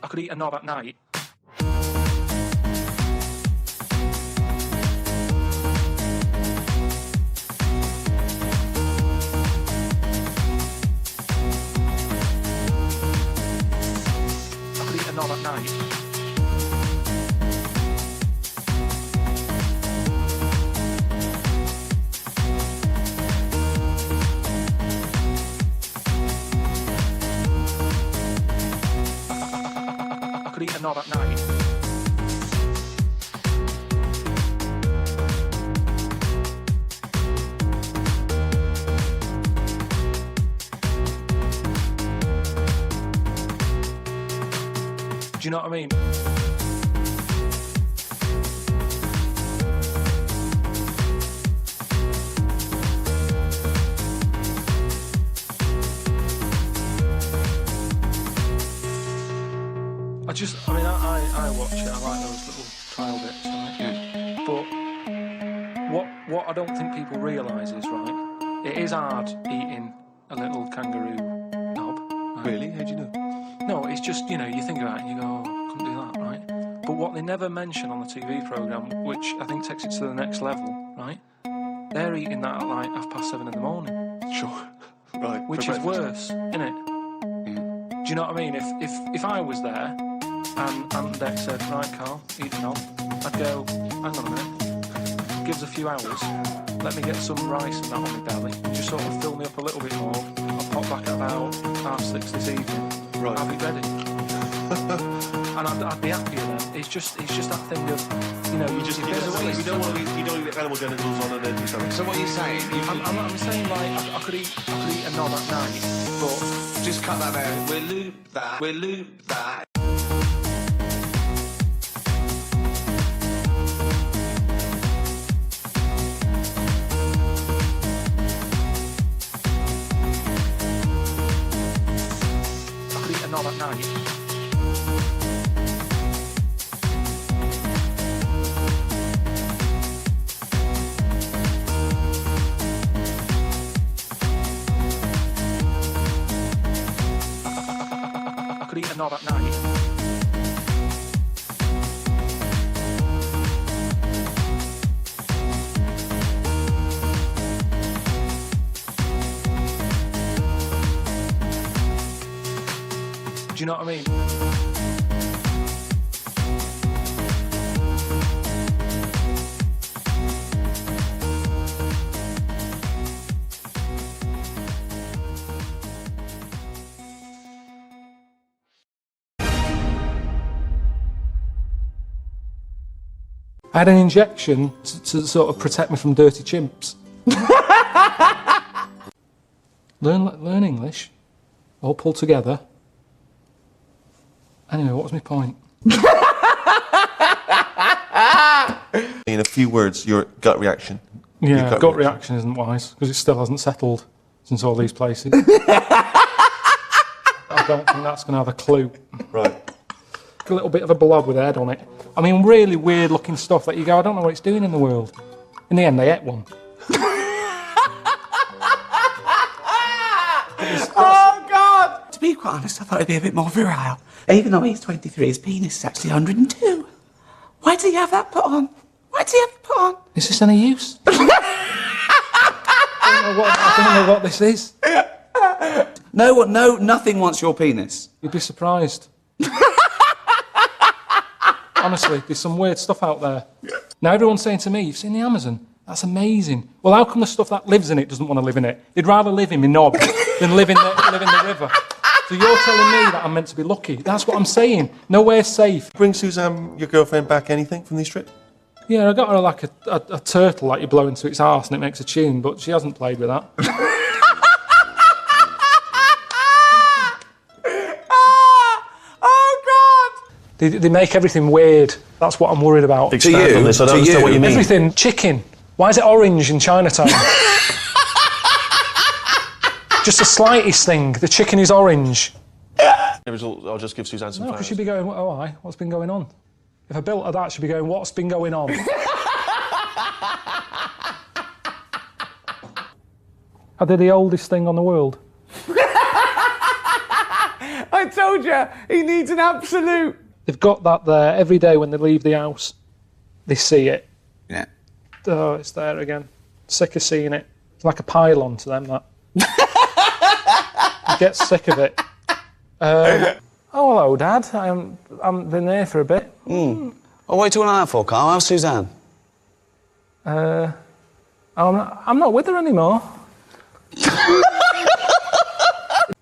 Could eat a knob at night. I could eat a knob at night. Eat a knob at night. Do you know what I mean? I watch it, I like those little trial bits, right? But what I don't think people realise is, right, it is hard eating a little kangaroo knob. Right? Really? How do you know? No, it's just, you think about it and you go, oh, couldn't do that, right? But what they never mention on the TV programme, which I think takes it to the next level, right, they're eating that at like 7:30 in the morning. Sure. Right. Which is worse, isn't it? Do you know what I mean? If I was there and Dex said, right, Carl, eat a knob, I'd go, hang on a minute, give us a few hours, let me get some rice and that on my belly, and just sort of fill me up a little bit more. I'll pop back at about 6:30 this evening. Right. I'll be ready. And I'd be happier then. It's just that thing of, you don't want to get animal genitals on and then do something. So what are you saying? I'm saying like I could eat a knob at night, but just cut that out. We'll loop that. I could eat a knob at night. I could eat a knob at night. Do you know what I mean? I had an injection to sort of protect me from dirty chimps. Learn English, all pulled together. Anyway, what was my point? In a few words, your gut reaction. Yeah, your gut reaction isn't wise, because it still hasn't settled since all these places. I don't think that's going to have a clue. Right. A little bit of a blob with a head on it. I mean, really weird looking stuff that you go, I don't know what it's doing in the world. In the end, they ate one. Oh, God! To be quite honest, I thought it'd be a bit more virile. Even though he's 23, his penis is actually 102. Why do you have that put on? Why do you have it put on? Is this any use? I don't know what this is. No, nothing wants your penis. You'd be surprised. Honestly, there's some weird stuff out there. Now everyone's saying to me, you've seen the Amazon? That's amazing. Well, how come the stuff that lives in it doesn't want to live in it? They'd rather live in my knob than live in the river. So you're telling me that I'm meant to be lucky? That's what I'm saying. Nowhere's safe. Bring Suzanne, your girlfriend, back anything from this trip? Yeah, I got her like a turtle like you blow into its arse and it makes a tune, but she hasn't played with that. Oh, God! They make everything weird. That's what I'm worried about. Expand on this, I don't understand what you mean. Everything. Chicken. Why is it orange in Chinatown? Just the slightest thing. The chicken is orange. I'll just give Suzanne some No, flowers. because she'd be going, oh, aye, what's been going on? If I built her that, she'd be going, what's been going on? Are they the oldest thing on the world? I told you, he needs an absolute. They've got that there every day when they leave the house. They see it. Yeah. Oh, it's there again. Sick of seeing it. It's like a pylon to them, that. You get sick of it. Oh, hello, Dad. I haven't been there for a bit. Oh, what are you talking like that for, Carl? How's Suzanne? I'm not with her anymore.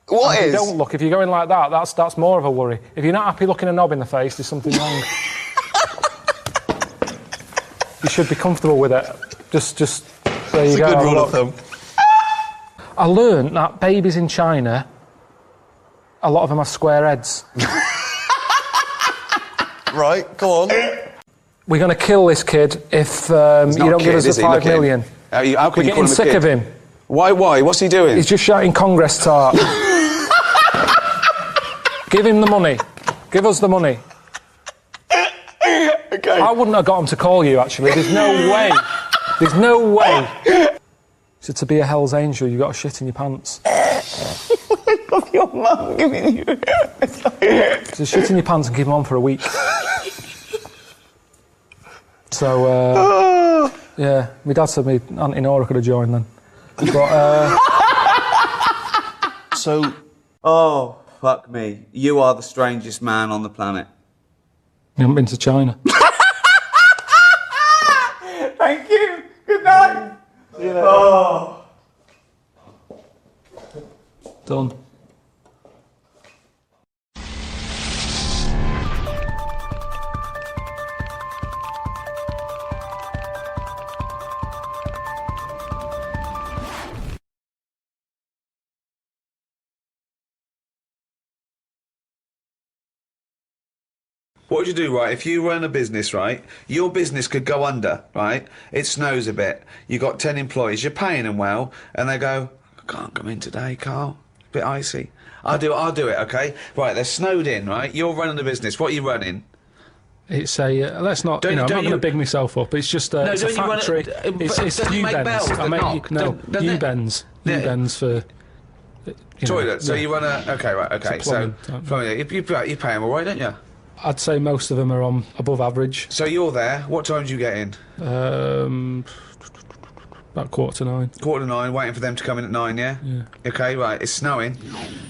What is? Don't look. If you're going like that, that's more of a worry. If you're not happy looking a knob in the face, there's something wrong. You should be comfortable with it. Just there you It's a go. good rule of thumb. I learned that babies in China, a lot of them have square heads. Right, go on. We're going to kill this kid if you don't give us the 5 million. How We're can you call getting him a sick kid? of him. Why? What's he doing? He's just shouting Congress tart. Give him the money. Give us the money. Okay. I wouldn't have got him to call you, actually. There's no way. There's no way. So to be a Hell's Angel, you've got to shit in your pants. Of your mum giving you. So shit in your pants and keep them on for a week. So, yeah, my dad said me Auntie Nora could have joined then. But, So, Oh, fuck me. You are the strangest man on the planet. you haven't been to China. Thank you. Good night. See you later. Oh. Done. What would you do, right? If you run a business, right, your business could go under, right? It snows a bit. You got 10 employees. You're paying them well, and they go, I can't come in today, Carl. A bit icy. I'll do it, okay? Right, they're snowed in, right? You're running the business. What are you running? It's a, let's not, I'm not going to big myself up. It's just it's a factory. It's U-bends. U-bends. U-bends for... Toilet. So you run a... Okay, right, okay. So, plumbing, you pay them all right, don't you? I'd say most of them are on above average. So you're there. What time do you get in? About 8:45. 8:45, waiting for them to come in at 9, yeah? Yeah. Okay, right, it's snowing.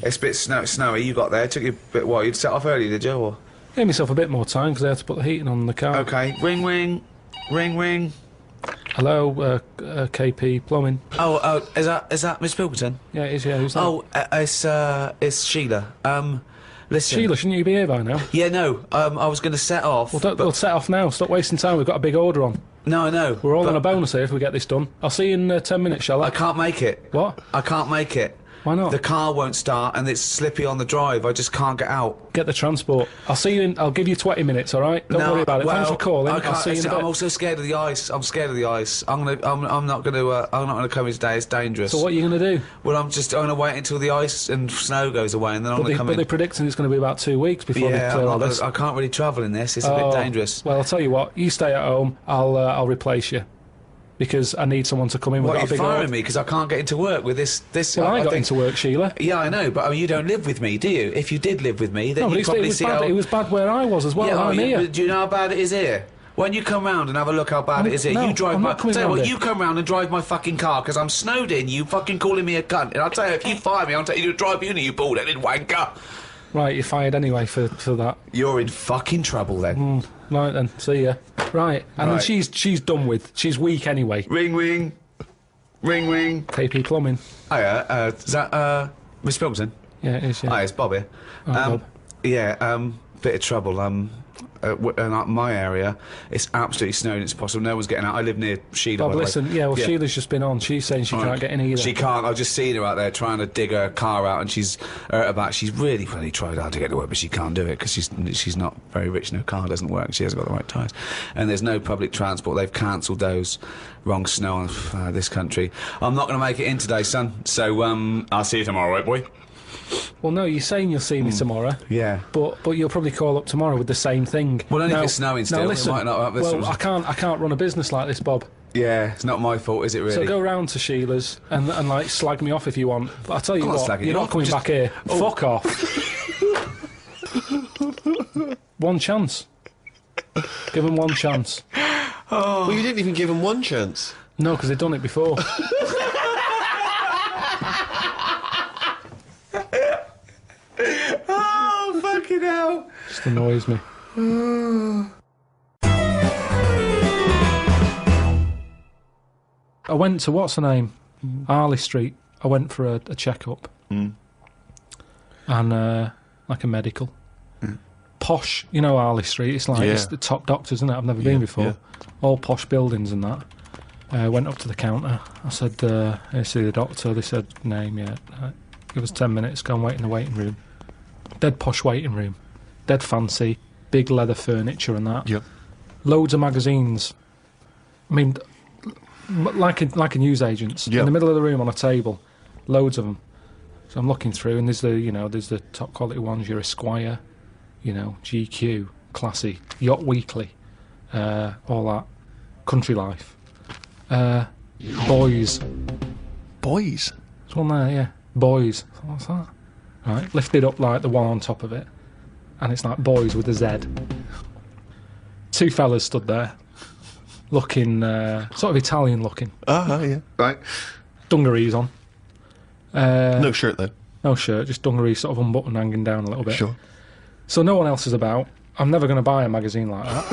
It's a bit snowy, you got there. It took you a bit while. You'd set off early, did you? Or? Gave myself a bit more time because I had to put the heating on the car. Okay, ring, ring. Ring, ring. Hello, KP Plumbing. Oh, is that Miss Pilkington? Yeah, it is, yeah. Who's that? Oh, it's Sheila. Listen. Sheila, shouldn't you be here by now? Yeah, no, I was going to set off. Well, we'll set off now. Stop wasting time. We've got a big order on. No, I know. We're all on a bonus here if we get this done. I'll see you in 10 minutes, shall I? I can't make it. What? I can't make it. Why not? The car won't start and it's slippy on the drive. I just can't get out. Get the transport. I'll see you in... I'll give you 20 minutes, all right? Don't worry about it. Thanks for calling. I'll see you in a bit. I'm also scared of the ice. I'm scared of the ice. I'm not gonna come in today. It's dangerous. So what are you going to do? Well, I'm gonna wait until the ice and snow goes away, and then I'm gonna come in. But they're predicting it's going to be about 2 weeks before they clear all this. I can't really travel in this. It's a bit dangerous. Well, I'll tell you what. You stay at home. I'll replace you. Because I need someone to come in with a big order. What, you're firing me because I can't get into work with this? Well, I got into work, Sheila. Yeah, I know, but you don't live with me, do you? If you did live with me, then you'd probably see how... It was bad where I was as well. Yeah, I'm here. Do you know how bad it is here? When you come round and have a look how bad it is here, no, you drive I'm my... not coming Tell you round what, here. you come round and drive my fucking car because I'm snowed in, you fucking calling me a cunt. And I'll tell you, if you fire me, I'll tell you to drive uni, you bald-headed wanker. Right, you're fired anyway for that. You're in fucking trouble then. Right then, see ya. Right, and then she's done with. She's weak anyway. Ring, ring. Ring, ring. KP Plumbing. Hiya, is that, Miss Pilkington? Yeah, it is, yeah. Hi, it's Bobby. Bob. Yeah, bit of trouble. In my area, it's absolutely snowing. It's possible. No one's getting out. I live near Sheila. Bob, by the way. listen, Sheila's just been on. She's saying she can't get in either. She can't. I've just seen her out there trying to dig her car out, and she's about. She's really tried hard to get to work, but she can't do it because she's not very rich. And her car doesn't work. She hasn't got the right tyres, and there's no public transport. They've cancelled those. Wrong snow on this country. I'm not going to make it in today, son. So I'll see you tomorrow, right, boy? Well, no, you're saying you'll see me tomorrow. Yeah. But you'll probably call up tomorrow with the same thing. Well, only if it's snowing still. No, listen. It might not, I can't run a business like this, Bob. Yeah, it's not my fault, is it really? So go round to Sheila's and like slag me off if you want. But I tell you what, you're not coming back here. Oh. Fuck off. One chance. Give them one chance. Oh. Well, you didn't even give him one chance. No, because they've done it before. Oh, fucking hell. Just annoys me. I went to, what's her name? Harley Street. I went for a check-up. And, like a medical. Posh, you know Harley Street, it's like, it's the top doctors, isn't it? I've never been before. Yeah. All posh buildings and that. Went up to the counter. I said, I see the doctor. They said, name, yeah. Give us 10 minutes, go and wait in the waiting room. Dead posh waiting room. Dead fancy. Big leather furniture and that. Yep. Loads of magazines. I mean, like a newsagent's. In the middle of the room on a table. Loads of them. So I'm looking through, and there's the top quality ones, your Esquire, GQ, Classy, Yacht Weekly, all that. Country Life. Boys. Boys? There's one there, yeah. Boys. What's that? Right, lifted up like the one on top of it. And it's like Boys with a Z. Two fellas stood there, looking, sort of Italian looking. Yeah. Right. Dungarees on. No shirt, though? No shirt, just dungarees sort of unbuttoned, hanging down a little bit. Sure. So no one else is about. I'm never going to buy a magazine like that.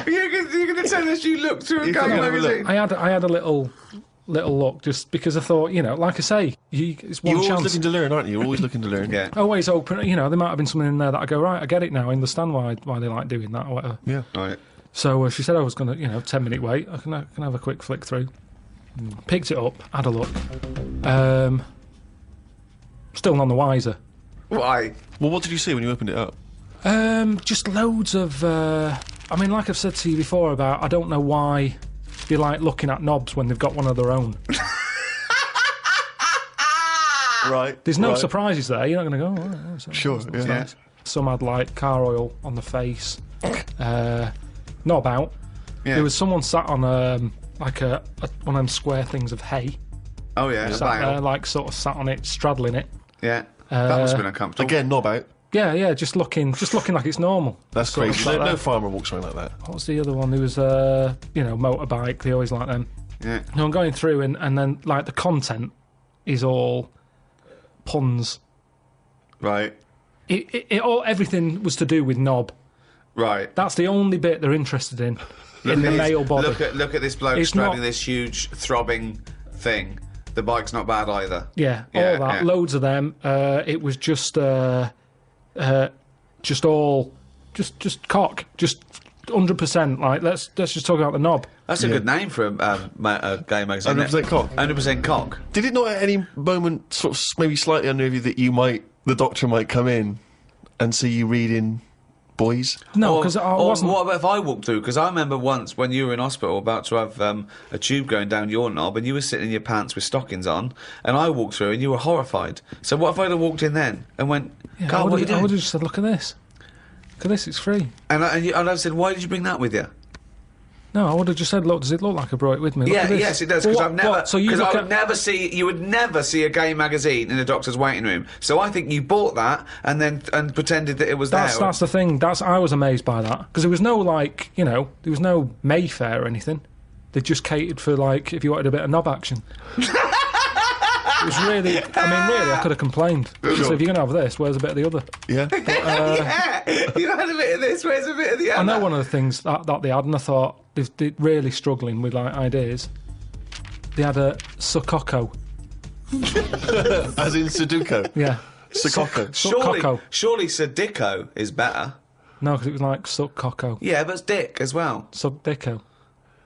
You're going to tell us you looked through a gay magazine? I had a little look, just because I thought, like I say, it's one chance. You're always looking to learn, aren't you? You're always looking to learn. Yeah. Always open, there might have been something in there that I go, right, I get it now, I understand why they like doing that or whatever. Yeah. Right. So she said I was going to, 10-minute wait, I can have a quick flick through. Picked it up, had a look. Still none the wiser. Why? Well, what did you see when you opened it up? Just loads of, like I've said to you before about, I don't know why they like looking at knobs when they've got one of their own. Right. There's no surprises there. You're not going to go, oh, sure, that's yeah. nice. Some had like car oil on the face. Knob out. Yeah. There was someone sat on like one of them square things of hay. Oh yeah, Sat there, sort of sat on it, straddling it. Yeah. That must have been uncomfortable. Again, knob out. Yeah, just looking like it's normal. That's Sort of crazy. like No that. farmer walks around like that. What's the other one? There was motorbike. They always like them. Yeah. No, I'm going through and then like the content is all puns. Right. Everything was to do with knob. Right. That's the only bit they're interested in the male body. Look at this bloke It's straddling not- this huge throbbing thing. The bike's not bad either. Yeah, Yeah, all that. yeah. Loads of them. It was just cock. Just 100%. Like let's just talk about the knob. That's a good name for a gay magazine. 100% cock. 100% cock. Did it not at any moment sort of maybe slightly unnerve you that the doctor might come in and see you reading Boys? No, because I wasn't. What about if I walked through? Because I remember once when you were in hospital about to have a tube going down your knob and you were sitting in your pants with stockings on and I walked through and you were horrified. So what if I'd have walked in then and went, Carl, what are you I doing? would have just said, look at this. Look at this, it's free. And I said, why did you bring that with you? No, I would have just said, look, does it look like I brought it with me? Look Yeah, at this. yes, it does. Well, Because you would never see a gay magazine in a doctor's waiting room. So I think you bought that and pretended that it was there. That's the thing. I was amazed by that because there was no there was no Mayfair or anything. They just catered for if you wanted a bit of knob action. It was really. Really, I could have complained. So if you're going to have this, where's a bit of the other? Yeah. Yeah, you had a bit of this, where's a bit of the other? I know one of the things that they had, and I thought they're really struggling with ideas. They had a Sokoko. As in Sudoku. Yeah. Sukoko. Surely Sadico is better. No, because it was like suck cocko. Yeah, but it's dick as well. Suck dicko.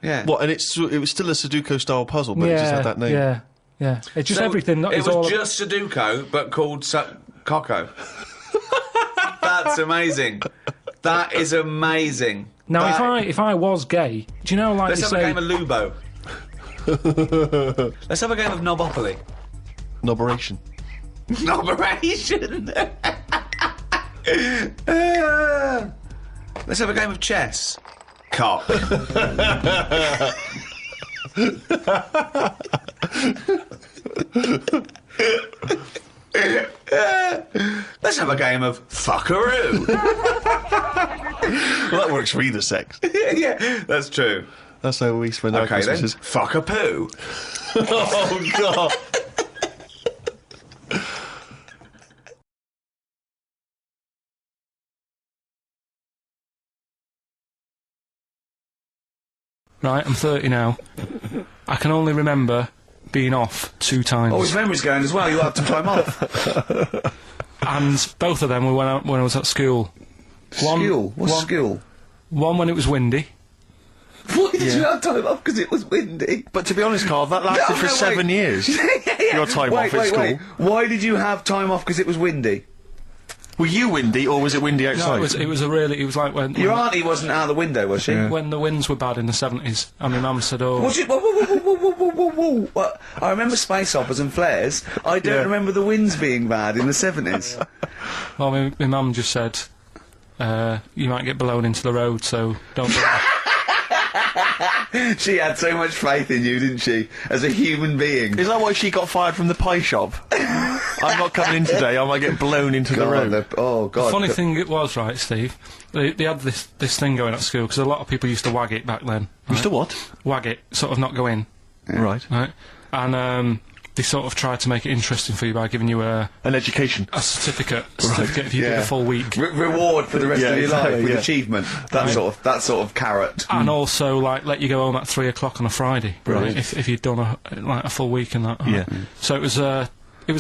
Yeah. What? And it was still a Sudoku style puzzle, but it just had that name. Yeah. Yeah. It's just So everything. It was just Sudoku, but called Cocko. That's amazing. That is amazing. Now, if I was gay, do you know, like, Let's you have say... a game of Lubo. Let's have a game of Knobopoly. Noberation. Noberation. Let's have a game of chess. Cock. Let's have a game of fuckaroo. Well, that works for either sex. Yeah, that's true. That's how we spend our Okay then, Christmases. fuck a poo. Oh, God. Right, I'm 30 now. I can only remember being off 2 times. Oh, his memory's going as well. You had some time off. And both of them were when I was at school. What's school? One when it was windy. Why did you have time off? Because it was windy. But to be honest, Carl, that lasted for 7 years. Your time off at school. Why did you have time off? Because it was windy. Were you windy, or was it windy outside? No, it was like when... Your auntie wasn't out the window, was she? When the winds were bad in the 70s, and my mum said, oh... Was it? Whoa. What? I remember space operas and flares. I don't remember the winds being bad in the 70s. Well, my mum just said, you might get blown into the road, so don't do that. She had so much faith in you, didn't she? As a human being. Is that why she got fired from the pie shop? I'm not coming in today, I might get blown into the road. Oh, God. The funny thing it was, right, Steve, they had this thing going at school, because a lot of people used to wag it back then. Used to what? Wag it, sort of not go in. Right. Right? And, they sort of tried to make it interesting for you by giving you An education. a certificate if you did a full week. Reward for the rest of your exactly, life with achievement. That sort of carrot. And also, like, let you go home at 3 o'clock on a Friday, Right. if you'd done a full week and that. Yeah. So it was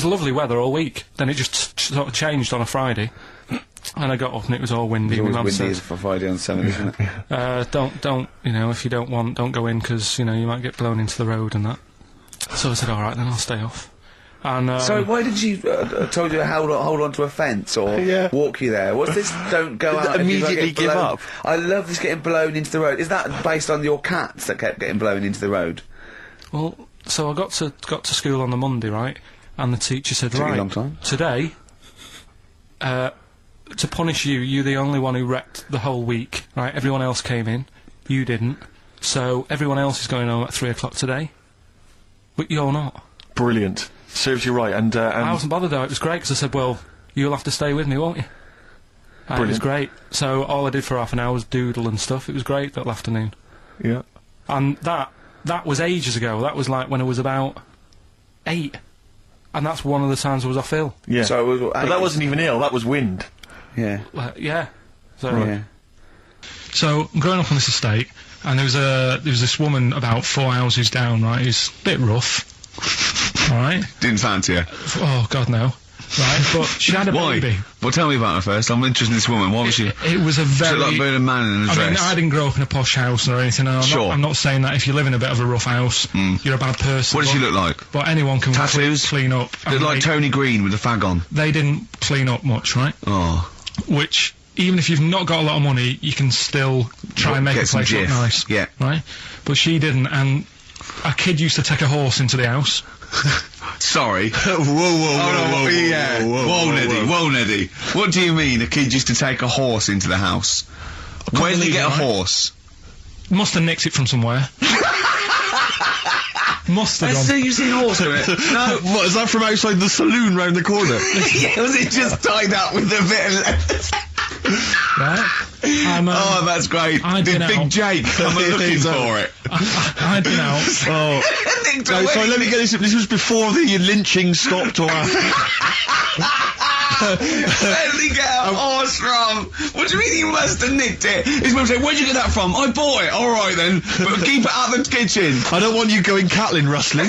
lovely weather all week. Then it just sort of changed on a Friday, and I got up and it was all windy. It's My always mum windy said, for Friday on 7, isn't it? don't, if you don't go in because, you might get blown into the road and that. So I said, all right, then I'll stay off. And, so why did she told you to hold on to a fence or walk you there? What's this? Don't go out. Immediately give up. I love this getting blown into the road. Is that based on your cats that kept getting blown into the road? Well, so I got to school on the Monday, right? And the teacher said, Took you a right, long time. today, to punish you, you're the only one who wrecked the whole week, right? Everyone else came in, you didn't. So everyone else is going home at 3 o'clock today, but you're not. Brilliant. Serves you right, and I wasn't bothered though, it was great, because I said, well, you'll have to stay with me, won't you? And it was great. So all I did for half an hour was doodle and stuff. It was great that afternoon. yeah. And that was ages ago. That was like when I was about 8. And that's one of the times I was off ill. Yeah. So it was, but that wasn't even ill, that was wind. Yeah. Yeah. So, Yeah. So I'm growing up on this estate, and there was this woman about 4 houses down, right, who's a bit rough. Alright? Didn't fancy her. Oh, God, no. Right, but she had a Why? baby. Well, tell me about her first. I'm interested in this woman. Why was she? It was a very... She looked like being a man in a I dress. mean, I didn't grow up in a posh house or anything, and I'm not saying that if you live in a bit of a rough house, you're a bad person. What did she look like? But anyone can Tattoos? clean up. Looked like Tony Green with a fag on. They didn't clean up much, right? Oh. Which, even if you've not got a lot of money, you can still try and make Get the some place look jiff. nice. Yeah. Right? But she didn't, and a kid used to take a horse into the house. Sorry. Whoa, Neddy. What do you mean a kid used to take a horse into the house? Where did you get a horse? Must have nicked it from somewhere. Must have gone. So you've seen a horse in it? No. What, is that from outside the saloon round the corner? Yeah, was it just tied up with a bit of leather? Right? Oh, that's great. I'd Did been Big out. Jake come looking for it? I'd been out. Oh. No, sorry, let me get this. This was before the lynching stopped, or after? Where did he get a horse from? What do you mean he must have nicked it? His mum said, where'd you get that from? I bought it. Alright then, but keep it out of the kitchen. I don't want you going cattling rustling.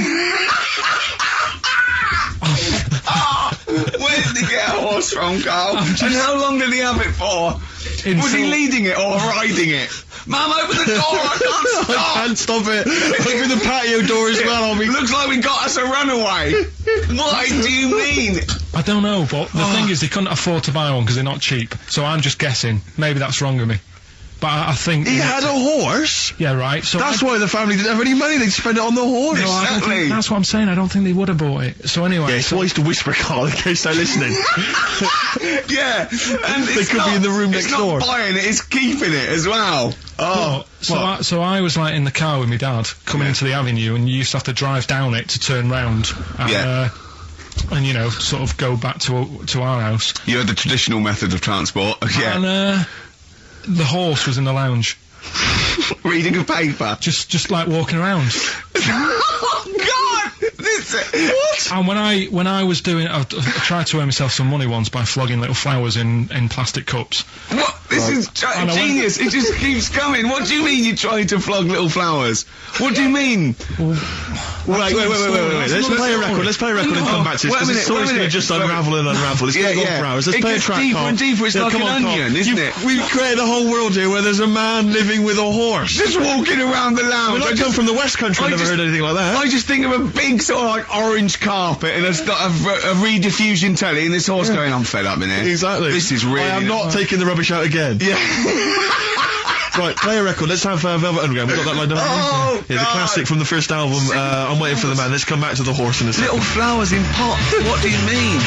Where did he get a horse from, Carl? And how long did he have it for? Was he leading it or riding it? Mum, open the door, I can't stop! I can't stop it. Open the patio door as well. Looks like we got us a runaway. What do you mean? I don't know, but the thing is, they couldn't afford to buy one because they're not cheap. So I'm just guessing. Maybe that's wrong of me. But I think... He had a horse? Yeah, right. So that's why the family didn't have any money. They'd spend it on the horse. No, I don't think, that's what I'm saying. I don't think they would have bought it. So anyway... Yeah, it's wise to whisper, Carl, in case they're listening. Yeah. And they could be in the room next door. It's not buying it, it's keeping it as well. Oh. So I was like in the car with my dad coming into the avenue, and you used to have to drive down it to turn round. And, and you know, sort of go back to our house. You had the traditional method of transport. Yeah. And the horse was in the lounge. Reading a paper. Just like walking around. Oh God! What? And when I was doing, I tried to earn myself some money once by flogging little flowers in plastic cups. What? This is genius. It just keeps coming. What do you mean you tried to flog little flowers? What do you mean? Wait. Let's play a record. Let's play a record and come back to this, because the story's going to just unravel and unravel. It's going to go for hours. Let's play a track, deeper and deeper. It's like an onion, isn't it? We've created a whole world here where there's a man living with a horse. Just walking around the lounge. I come from the West Country. I've never heard anything like that. I just think of a big sort of like orange carpet and a rediffusion telly and this horse going, I'm fed up in here. Exactly. This is really... I am not taking the rubbish out again. Yeah. Right, play a record. Let's have Velvet Underground. We've got that lined up. Oh, yeah, the classic from the first album, I'm Waiting for the Man. Let's come back to the horse in a second. Little flowers in pots. What do you mean?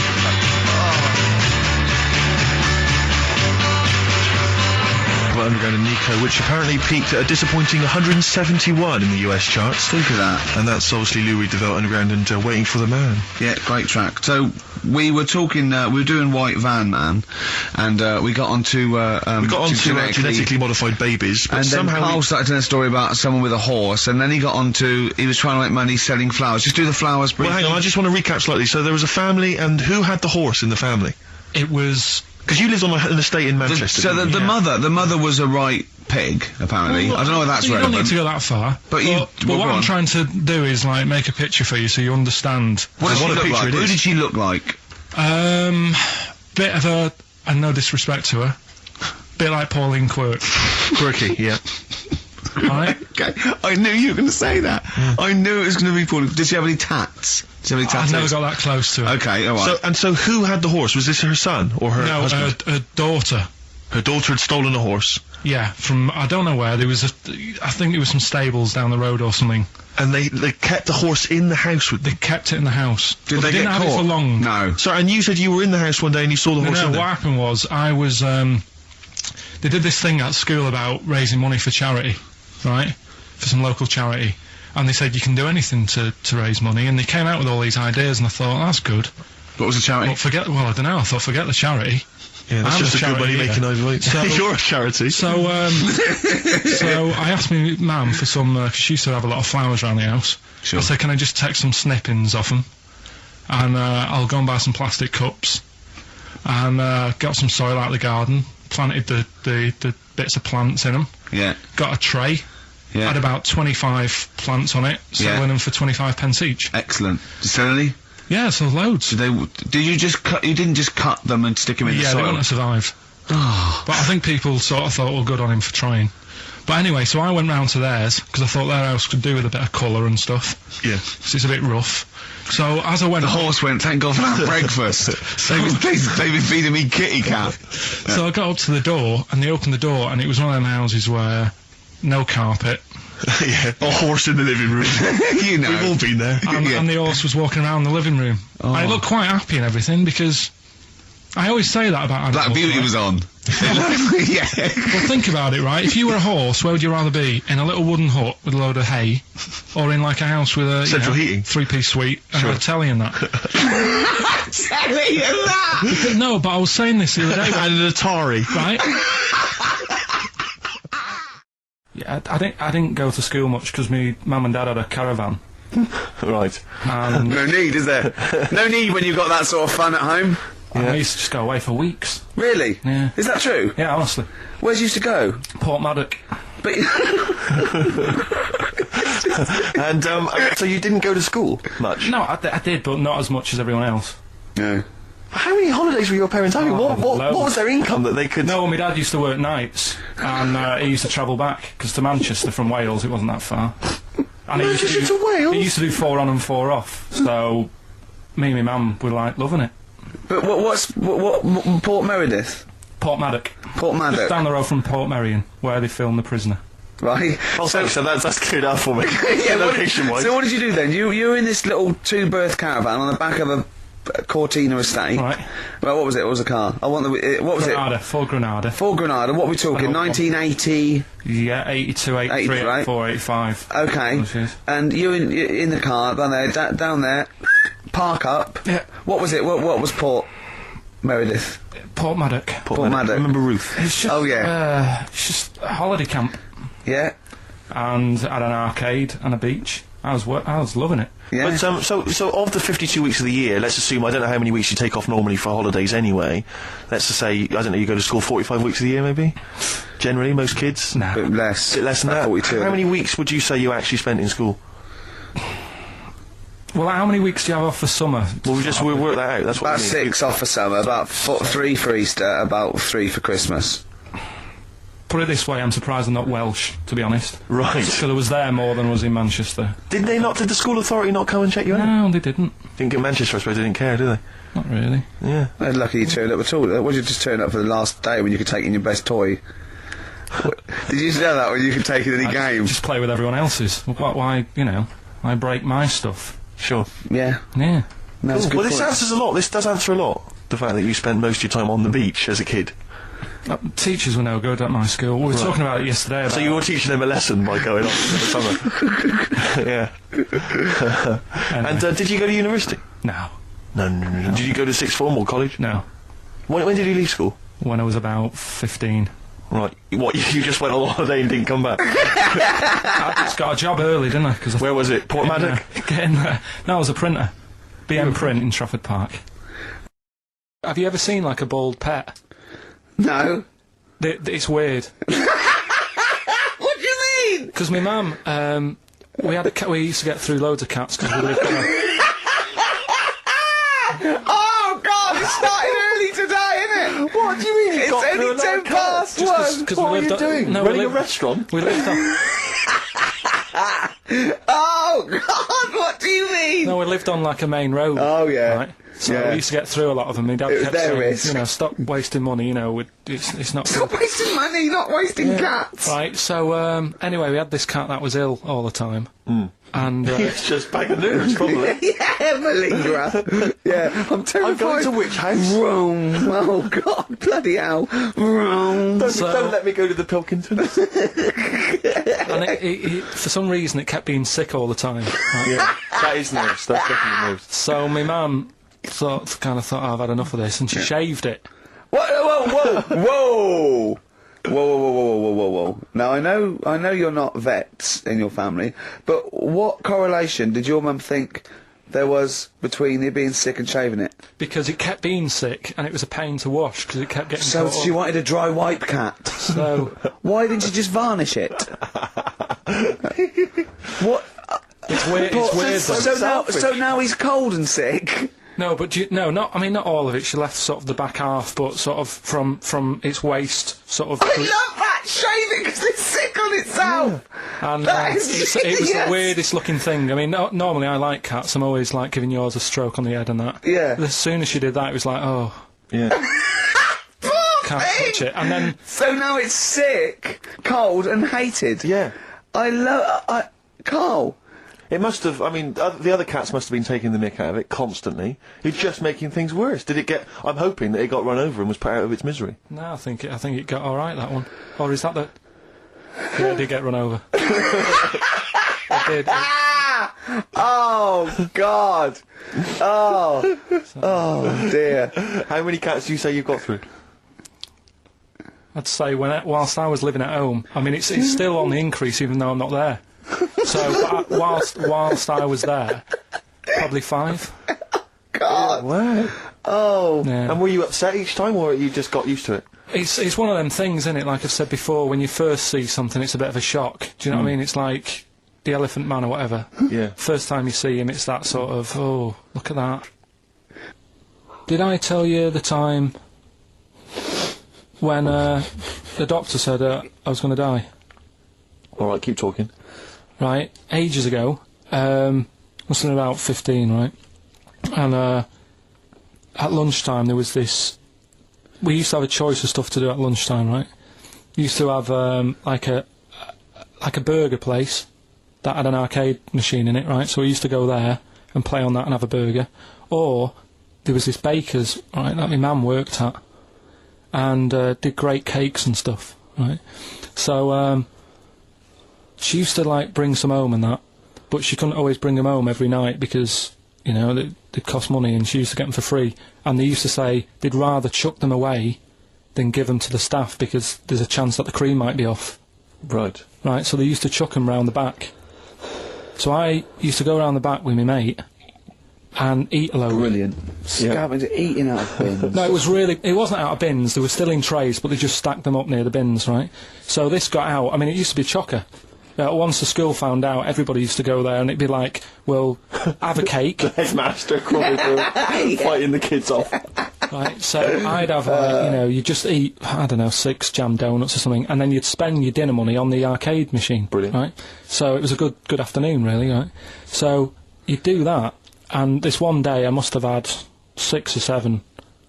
Underground and Nico, which apparently peaked at a disappointing 171 in the US charts. Think of that. And that's obviously Louis de Velvet Underground and Waiting for the Man. Yeah, great track. So we were talking, we were doing White Van Man, and we got onto genetically modified babies, but and somehow then Carl started telling a story about someone with a horse, and then he got onto, he was trying to make money selling flowers. Just do the flowers briefly. Well, hang on, I just want to recap slightly. So there was a family, and who had the horse in the family? It was... Because you lived on an estate in Manchester. The mother was a right pig, apparently. I don't know if that's relevant. You don't need to go that far. But what I'm trying to do is like make a picture for you so you understand. What did she look like? Who did she look like? Bit of a, and no disrespect to her, bit like Pauline Quirky, yeah. Right? Okay, I knew you were going to say that. I knew it was going to be Pauline. Did she have any tats? I've never got that close to her. Okay, alright. So who had the horse? Was this her son or her husband? No, her daughter. Her daughter had stolen a horse? Yeah, from, I don't know where, there was I think it was some stables down the road or something. And they kept the horse in the house with them? They kept it in the house. Did they didn't get have caught? it for long. No. Sorry, and you said you were in the house one day and you saw the horse in there? What happened was, I was, they did this thing at school about raising money for charity, right? For some local charity. And they said you can do anything to raise money, and they came out with all these ideas, and I thought, that's good. What was the charity? Well, I don't know, I thought, forget the charity. Yeah, that's just a good money making overweight. So, you're a charity. So I asked my mum for some, because she used to have a lot of flowers around the house. Sure. I said, can I just take some snippings off them? And I'll go and buy some plastic cups. And got some soil out of the garden, planted the bits of plants in them. Yeah. Got a tray. Yeah. Had about 25 plants on it, selling them for 25 pence each. Excellent. Did you sell any? Yeah, sold loads. Did you just cut, you didn't just cut them and stick them in the soil? Yeah, they want to survive. But I think people sort of thought, well, good on him for trying. But anyway, so I went round to theirs, because I thought their house could do with a bit of colour and stuff. Yeah. Because it's a bit rough. So as I went... The horse went, thank God for that breakfast. They've been feeding me kitty cat. So I got up to the door, and they opened the door, and it was one of them houses where no carpet. Yeah, a horse in the living room. You know. We've all been there. And the horse was walking around the living room. I looked quite happy and everything, because I always say that about animals. Black Beauty was on. Yeah. Well, think about it, right? If you were a horse, where would you rather be? In a little wooden hut with a load of hay, or in like a house with a central heating, 3-piece suite, and a telly and that? Telly and that? No, but I was saying this the other day. And an Atari, right? Yeah, I didn't go to school much because my mum and dad had a caravan. Right. And no need, is there? No need when you've got that sort of fun at home. I used to just go away for weeks. Really? Yeah. Is that true? Yeah, honestly. Where'd you used to go? Port Maddock. But and so you didn't go to school much? No, I did, but not as much as everyone else. No. How many holidays were your parents having? What was their income that they could... No, my dad used to work nights, and he used to travel back, because to Manchester from Wales, it wasn't that far. And Manchester to Wales? He used to do 4 on and 4 off, so me and my mum were, like, loving it. But what Port Meredith? Port Maddock. Port Maddock. Just down the road from Port Merion, where they filmed The Prisoner. Right. Oh, so that's cleared up for me. Yeah, location-wise. So what did you do then? You were in this little 2-berth caravan on the back of a Cortina estate. Right. Well, what was it? What was the car? I want the... what was Granada, Ford Granada. Ford Granada. What are we talking? 1980... Yeah, 82, 83, right? 84, 85. Okay. And you're in the car, down there, park up. Yeah. What was it? What was Port Meredith? Port Maddock. Port Maddock. Remember Ruth? It's just, Oh, yeah. it's just a holiday camp. Yeah. And had an arcade and a beach. I was loving it. Yeah. But, so of the 52 weeks of the year, let's assume, I don't know how many weeks you take off normally for holidays anyway, let's just say, I don't know, you go to school 45 weeks of the year maybe? Generally, most kids? Nah. Bit less. Bit less than that? 42. How many weeks would you say you actually spent in school? Well, how many weeks do you have off for summer? Well, we'll work that out, that's what About we need. 6 off for summer, about 3 for Easter, about 3 for Christmas. Put it this way, I'm surprised I'm not Welsh, to be honest. Right. Because I was there more than I was in Manchester. Did the school authority not come and check you out? No, they didn't. Didn't get Manchester, I suppose they didn't care, do they? Not really. Yeah. They're lucky you turned up at all. What did you just turn up for the last day when you could take in your best toy? Did you know that when you could take in any game? Just play with everyone else's. Why, I break my stuff. Sure. Yeah. Yeah. No, that's a good Well, this point. answers a lot. This does answer a lot. The fact that you spent most of your time on the beach as a kid. Teachers were no good at my school. We were talking about it yesterday. About So you were teaching them a lesson by going off for the summer. Yeah. Anyway. And did you go to university? No. No. Did you go to sixth form or college? No. When did you leave school? When I was about 15. Right. What, you just went on holiday and didn't come back? I just got a job early, didn't I? Where was it? Port Maddock? Getting there. No, I was a printer. BM Print in Trafford Park. Have you ever seen, like, a bald pet? No. It's weird. What do you mean? Because my mum, we had a cat. We used to get through loads of cats because we lived there. Oh, God, it started early today, innit? What do you mean? It's only 10 past 1. What were you doing? No, Running a restaurant? We lived on. Oh, God, what do you mean? No, we lived on like a main road. Oh, yeah. Right? So Yeah. we used to get through a lot of them. My dad It was kept their saying, risk. stop wasting money. It's not. Stop wasting money, not wasting cats. Right. So anyway, we had this cat that was ill all the time, and It's just bag of news, probably. Yeah, malingerer. Yeah, I'm terrified. I'm going to which house? Rome. Oh, God, bloody hell. Rome. Don't let me go to the Pilkingtons. and it, for some reason, it kept being sick all the time. Right? Yeah, that is news. That's definitely news. So my mum thought, I've had enough of this, and she shaved it. Whoa. Whoa. Now, I know you're not vets in your family, but what correlation did your mum think there was between you being sick and shaving it? Because it kept being sick, and it was a pain to wash, because it kept getting So caught she up. wanted a dry wipe cat. So Why didn't you just varnish it? What? it's weird. It's weird. though. So now he's cold and sick. No, but not all of it. She left sort of the back half, but sort of from its waist, sort of. I love that shaving because it's sick on itself. And That is it was the genius. weirdest looking thing. I mean, normally I like cats. I'm always like giving yours a stroke on the head and that. Yeah. But as soon as she did that, it was like, oh, Yeah. can't touch it. And then So now it's sick, cold, and hated. Yeah. Carl. It must have, I mean, the other cats must have been taking the mick out of it constantly. It's just making things worse. Did it get, I'm hoping that it got run over and was put out of its misery. no, I think it got all right, that one. Or is that the? Yeah, it did get run over. It did. Oh, God. Oh, dear. How many cats do you say you've got through? I'd say whilst I was living at home, I mean, it's still on the increase even though I'm not there. So whilst I was there, probably 5. God. Wow. Oh. Yeah. And were you upset each time, or you just got used to it? It's one of them things, isn't it? Like I've said before, when you first see something, it's a bit of a shock. Do you know what I mean? It's like the Elephant Man or whatever. Yeah. First time you see him, it's that sort of, oh, look at that. Did I tell you the time when the doctor said I was going to die? All right, keep talking. Right, ages ago, must have been about 15, right? And at lunchtime there was this. We used to have a choice of stuff to do at lunchtime, right? We used to have like a burger place that had an arcade machine in it, right? So we used to go there and play on that and have a burger. Or there was this baker's, right, that my mum worked at, and did great cakes and stuff, right? So she used to like bring some home and that, but she couldn't always bring them home every night because, you know, they'd cost money, and she used to get them for free. And they used to say they'd rather chuck them away than give them to the staff because there's a chance that the cream might be off. Right. Right, so they used to chuck them round the back. So I used to go round the back with my mate and eat a load. Brilliant. Scavenging, eating out of bins. No, it wasn't out of bins, they were still in trays, but they just stacked them up near the bins, right? So this got out, I mean, it used to be a chocker. Once the school found out, everybody used to go there, and it'd be like, well, have a cake. The headmaster crawling through, fighting the kids off. Right, so I'd have, like, you know, you'd just eat, I don't know, 6 jam donuts or something, and then you'd spend your dinner money on the arcade machine. Brilliant. Right? So it was a good afternoon, really, right? So you'd do that, and this one day I must have had 6 or 7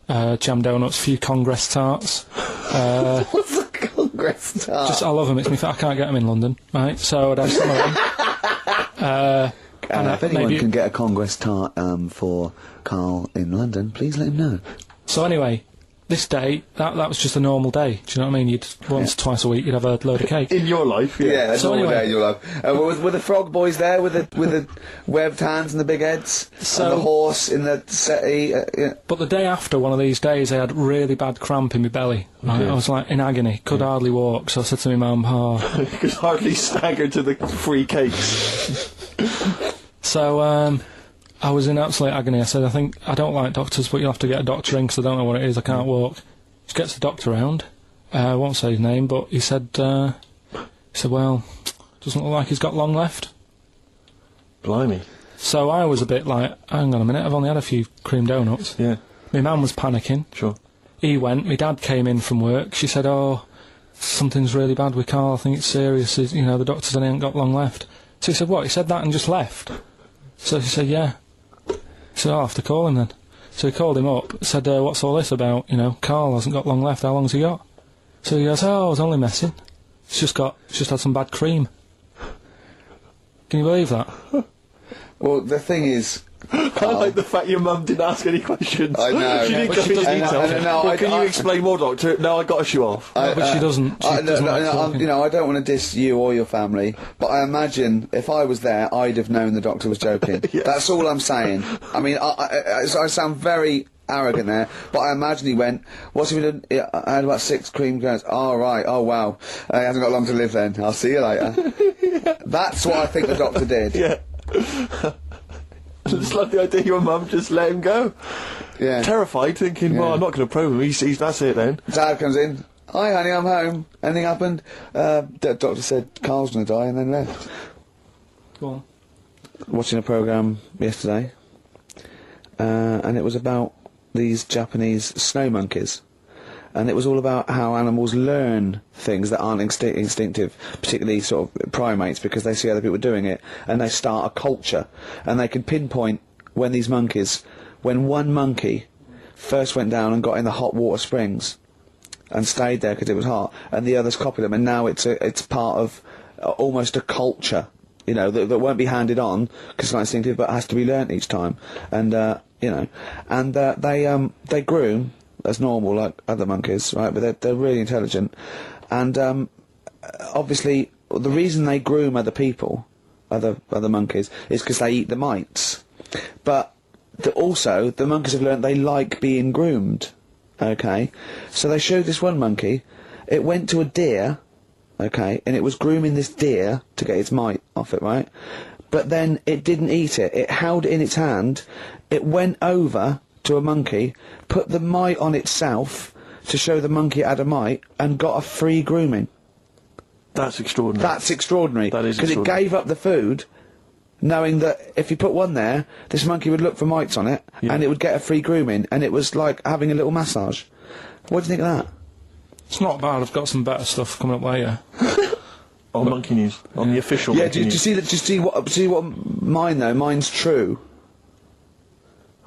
jam donuts, a few Congress tarts. What's a Congress tart? I love them. It's I can't get them in London, right? So I'd have some of them. If anyone can get a Congress tart for Karl in London, please let him know. So anyway, this day, that was just a normal day. Do you know what I mean? You'd once, twice a week, you'd have a load of cake. In your life, yeah. Yeah, that's So all anyway- day in your life. Were the frog boys there with the webbed hands and the big heads? So- and the horse in the settee? Yeah. But the day after one of these days, I had really bad cramp in my belly. Right? I was like in agony, could hardly walk. So I said to my mum, You could hardly stagger to the free cakes. So I was in absolute agony. I said, I don't like doctors, but you'll have to get a doctor in because I don't know what it is. I can't walk. Just gets the doctor round. I won't say his name, but he said, well, doesn't look like he's got long left. Blimey. So I was a bit like, hang on a minute, I've only had a few cream donuts. Yeah, My mum was panicking. sure. He went. My dad came in from work. She said, oh, something's really bad with Karl. I think it's serious. You know, the doctor said he ain't got long left. So he said, what? He said that and just left? So she said, yeah. He said, I'll have to call him then. So he called him up, said, what's all this about? You know, Karl hasn't got long left. How long's he got? So he goes, oh, I was only messing. He's just had some bad cream. Can you believe that? Well, the thing is, I like the fact your mum didn't ask any questions. I know. She didn't But go she into doesn't- detail. I know, Well, can you explain more, Doctor? No, I got a shoe off. But she doesn't. She doesn't like talking. you know, I don't want to diss you or your family, but I imagine if I was there, I'd have known the doctor was joking. Yes. That's all I'm saying. I mean, I sound very arrogant there, but I imagine he went, what's he been doing? I had about 6 cream cones. Oh, right. Oh, wow. He hasn't got long to live then. I'll see you later. That's what I think the doctor did. Yeah. I just like the idea your mum just let him go. Yeah. Terrified, thinking, well, Yeah. I'm not going to probe him. He's that's it then. Dad comes in. Hi, honey, I'm home. Anything happened? The doctor said Karl's going to die and then left. Go on. Watching a programme yesterday, and it was about these Japanese snow monkeys, and it was all about how animals learn things that aren't instinctive, particularly sort of primates, because they see other people doing it, and they start a culture, and they can pinpoint when one monkey first went down and got in the hot water springs and stayed there because it was hot, and the others copied them, and now it's part of almost a culture, you know, that won't be handed on because it's not instinctive, but has to be learnt each time. And you know, and they groom as normal like other monkeys, right? But they're really intelligent, and obviously the reason they groom other people, other monkeys, is because they eat the mites. But also the monkeys have learnt they like being groomed. Okay, so they showed this one monkey. It went to a deer. Okay, and it was grooming this deer to get its mite off it, right? But then it didn't eat it. It held it in its hand. It went over to a monkey, put the mite on itself to show the monkey it had a mite, and got a free grooming. That's extraordinary. That's extraordinary. That is because it extraordinary. gave up the food knowing that if you put one there, this monkey would look for mites on it, and it would get a free grooming, and it was like having a little massage. What do you think of that? It's not bad. I've got some better stuff coming up later. On Monkey News, on the official. Yeah, Monkey do you News. see that? Just see what mine though. Mine's true.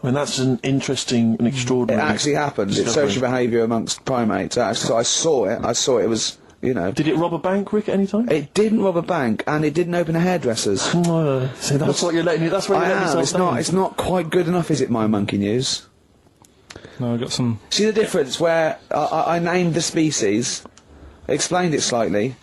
I mean, that's an interesting and It extraordinary. actually happened. It's discovery. social behaviour amongst primates. So I saw it. I saw it. It was, you know. Did it rob a bank, Rick, at any time? It didn't rob a bank, and it didn't open a hairdresser's. So that's what you're letting. That's where you're letting yourself It's down. not. It's not quite good enough, is it? My Monkey News. No, I got some. See the difference where I named the species, explained it slightly,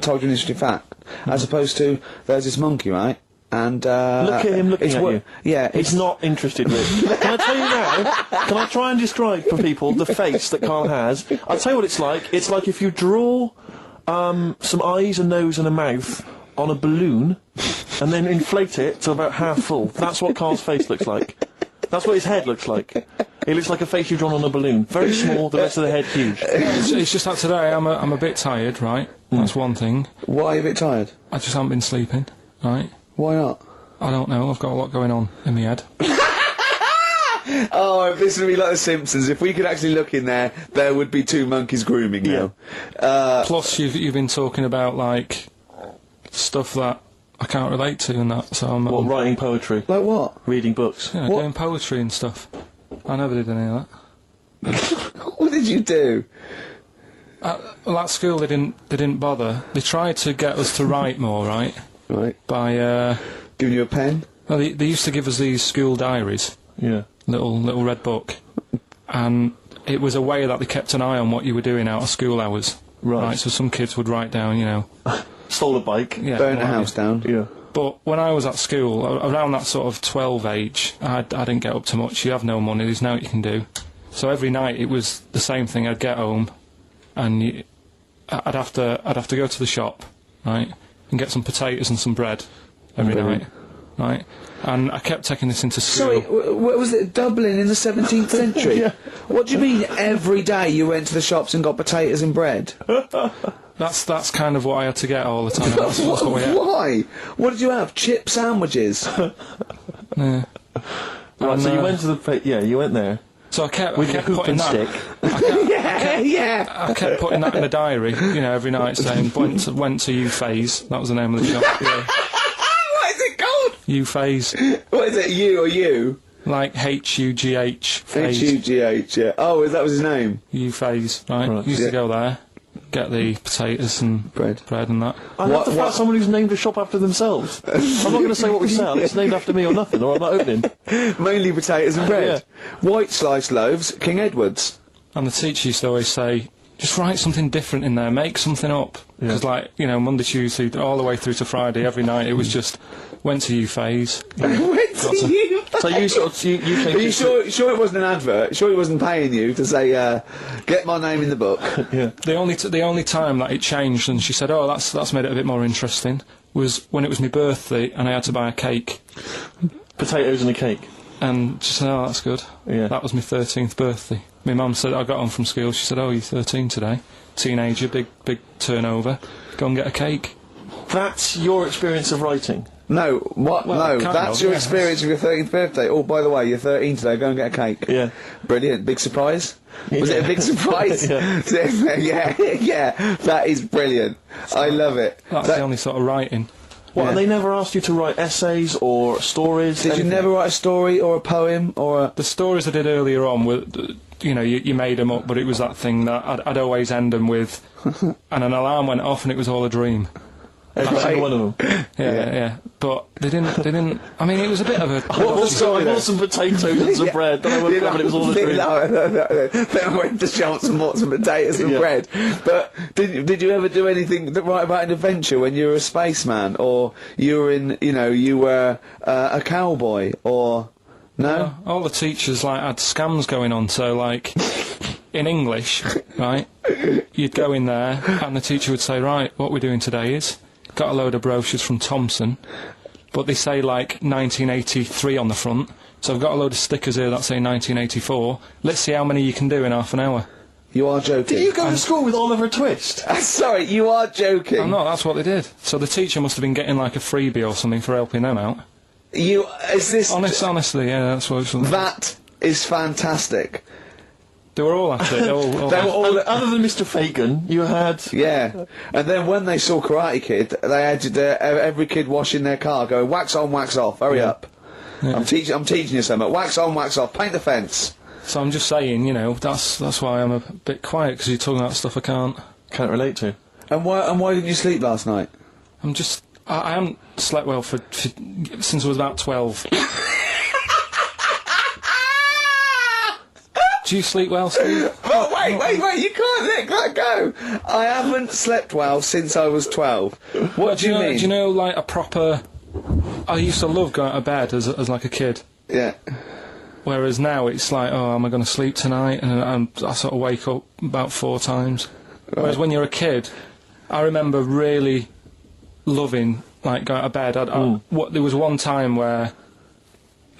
told you an interesting fact, as opposed to there's this monkey, right? And Look at him looking at you. Yeah, He's not interested, Rick. Can I tell you now? Can I try and describe for people the face that Karl has? I'll tell you what it's like. It's like if you draw some eyes, a nose, and a mouth on a balloon, and then inflate it to about half full. That's what Karl's face looks like. That's what his head looks like. It looks like a face you've drawn on a balloon. Very small, the rest of the head huge. It's just that today I'm a bit tired, right? That's one thing. Why are you a bit tired? I just haven't been sleeping, right? Why not? I don't know. I've got a lot going on in my head. Oh, if this would be like The Simpsons, if we could actually look in there, there would be two monkeys grooming now. Plus, you've been talking about like stuff that I can't relate to and that. So I'm What, writing poetry? Like what? Reading books? yeah, doing poetry and stuff. I never did any of that. What did you do? Well, at school they didn't bother. They tried to get us to write more, right? Right. By Giving you a pen? well, they used to give us these school diaries, Yeah. little red book, and it was a way that they kept an eye on what you were doing out of school hours. Right. So some kids would write down, you know, Stole a bike. yeah, Burn what a have house you. down? Yeah. But when I was at school, around that sort of 12 age, I didn't get up to much. You have no money. There's nothing you can do. So every night it was the same thing. I'd get home, and I'd have to go to the shop, right, and get some potatoes and some bread every night, right. And I kept taking this into school. Sorry, what was it? Dublin in the 17th century? Yeah. What do you mean every day you went to the shops and got potatoes and bread? That's kind of what I had to get all the time. That's what we had. Why? What did you have? Chip sandwiches? Yeah. Right, And, so you went to the... yeah, you went there. So I kept With your hoop putting and that. stick. yeah. I kept putting that in the diary, you know, every night, saying went to U Phase. That was the name of the shop. Yeah. What is it called? U Phase, What is it, you or you? like HUGH Phase. H-U-G-H, yeah. Oh, that was his name? U Phase, right? Right. Used Yeah. to go there, get the potatoes and Bread. and that. I love the What- fact someone who's named a shop after themselves. I'm not going to say what we sell. It's named after me or nothing, or I'm not opening. Mainly potatoes and bread. White sliced loaves, King Edward's. And the teacher used to always say, just write something different in there, make something up. Because, like, you know, Monday, Tuesday, all the way through to Friday, every night, it was just, went to U Phase. Went to you. So you sort of... You changed Are you it to- sure it wasn't an advert? Sure he wasn't paying you to say, get my name in the book? Yeah. The only time that it changed, and she said, oh, that's made it a bit more interesting, was when it was my birthday and I had to buy a cake. Potatoes and a cake. And she said, oh, that's good. Yeah. That was my 13th birthday. My mum said, I got home from school, she said, oh, you're 13 today. Teenager, big turnover. Go and get a cake. That's your experience of writing. No, what? Well, no, kind that's of, your yeah. experience of your 13th birthday. Oh, by the way, you're 13 today, go and get a cake. Yeah. Brilliant. Big surprise? Was it a big surprise? Yeah. yeah, that is brilliant. I love it. That's the only sort of writing. What, Yeah. and they never asked you to write essays or stories? Did you anything? never write a story or a poem or a... The stories I did earlier on were, you know, you made them up, but it was that thing that I'd always end them with, and an alarm went off and it was all a dream. Every single one of them. Yeah. But they didn't, I mean, it was a bit of a... What was the story I then? bought some potatoes and some bread, then I woke up and it was all a dream. No. Then I went to shops and bought some potatoes and Yeah. bread. But did you ever do anything that write about an adventure when you were a spaceman, or you were you were a cowboy, or no? All the teachers, like, had scams going on, so, like, in English, right, you'd go in there, and the teacher would say, right, what we're doing today is, got a load of brochures from Thomson, but they say, like, 1983 on the front, so I've got a load of stickers here that say 1984, let's see how many you can do in half an hour. You are joking. Did you go to school with Oliver Twist? Sorry, you are joking. I'm not, that's what they did. So the teacher must have been getting like a freebie or something for helping them out. Is this... Honestly, yeah, that's what it was. That is fantastic. They were all at it. They were all Other than Mr. Fagan, you had... Yeah. And then when they saw Karate Kid, they had every kid washing their car going, wax on, wax off, hurry up. Yeah. I'm teaching you something. Wax on, wax off, paint the fence. So I'm just saying, you know, that's why I'm a bit quiet, because you're talking about stuff I can't relate to. And why didn't you sleep last night? I haven't slept well since I was about 12. Do you sleep well, Steve? Oh, wait, you can't let that go. I haven't slept well since I was 12. What do you mean? Do you know, like, a proper... I used to love going to bed as like a kid. Yeah. Whereas now it's like, oh, am I going to sleep tonight? And I sort of wake up about 4 times. Right. Whereas when you're a kid, I remember really loving, like, going to bed. There was one time where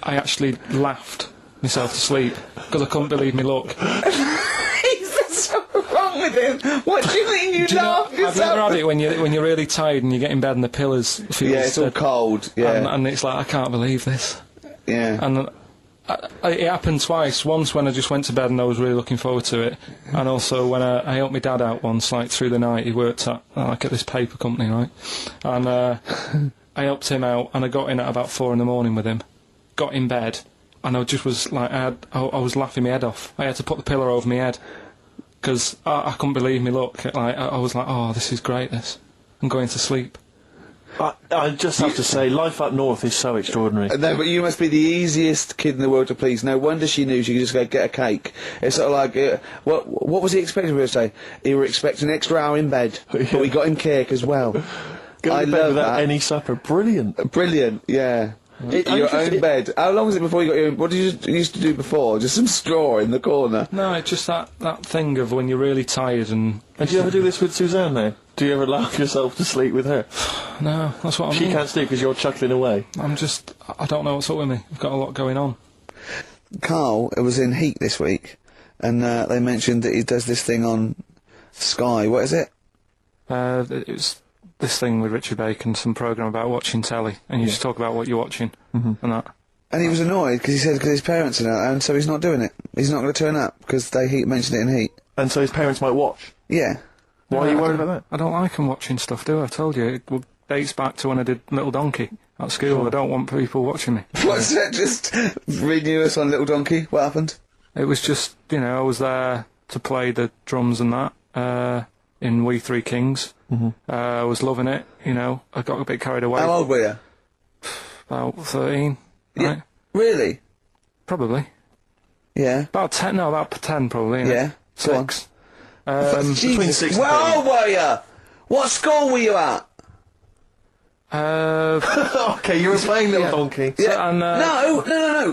I actually laughed myself to sleep because I couldn't believe me luck. What's so wrong with him? What do you mean you laughed yourself? Have you ever had it when you're really tired and you get in bed and the pillows feel it's all cold, yeah. And it's like, I can't believe this. Yeah. And it happened twice. Once when I just went to bed and I was really looking forward to it, and also when I helped my dad out once, like through the night. He worked at this paper company, right? And I helped him out, and I got in at about 4 in the morning with him. Got in bed, and I just was like, I was laughing my head off. I had to put the pillow over my head because I couldn't believe me luck. Like I was like, oh, this is great. I'm going to sleep. I just have to say, life up north is so extraordinary. No, but you must be the easiest kid in the world to please. No wonder she knew she could just go get a cake. It's sort of like, what was he expecting her to say? He were expecting an extra hour in bed, but we got him cake as well. Go to bed without any supper. Brilliant. Brilliant, yeah. Your own bed. How long was it before you got your own... What did you used to do before? Just some straw in the corner? No, it's just that thing of when you're really tired and... And do you ever do this with Suzanne, though? Do you ever laugh yourself to sleep with her? No, that's what I mean. She can't sleep because you're chuckling away. I don't know what's up with me. I've got a lot going on. Carl was in Heat this week, and they mentioned that he does this thing on Sky. What is it? It was this thing with Richard Bacon, some programme about watching telly, and you just talk about what you're watching and that. And he was annoyed because he said because his parents are out, and so he's not doing it. He's not going to turn up because they mentioned it in Heat. And so his parents might watch? Yeah. Why are you worried about that? I don't like them watching stuff, do I? I told you, it dates back to when I did Little Donkey at school. I don't want people watching me. What's that? Just renew us on Little Donkey? What happened? It was just, I was there to play the drums and that, in We Three Kings. I was loving it, I got a bit carried away. How old were you? About 13, yeah. Right? Really? Probably. Yeah. About 10 probably. Yeah. 6. Between 6 and 13. Where old were you? What school were you at? Okay, you were playing Little Donkey. Yeah. So, and,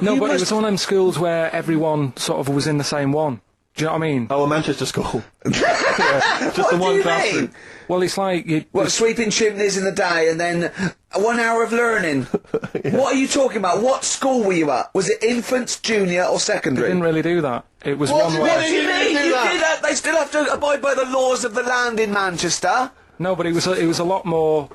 No, but it was one of them schools where everyone sort of was in the same one. Do you know what I mean? Oh, a Manchester school. Just What the do one you classroom. mean? Well, it's like... sweeping chimneys in the day and then 1 hour of learning? What are you talking about? What school were you at? Was it infants, junior or They secondary? didn't really do that. It was What one do way... you mean? You do that? They still have to abide by the laws of the land in Manchester. No, but it was a lot more...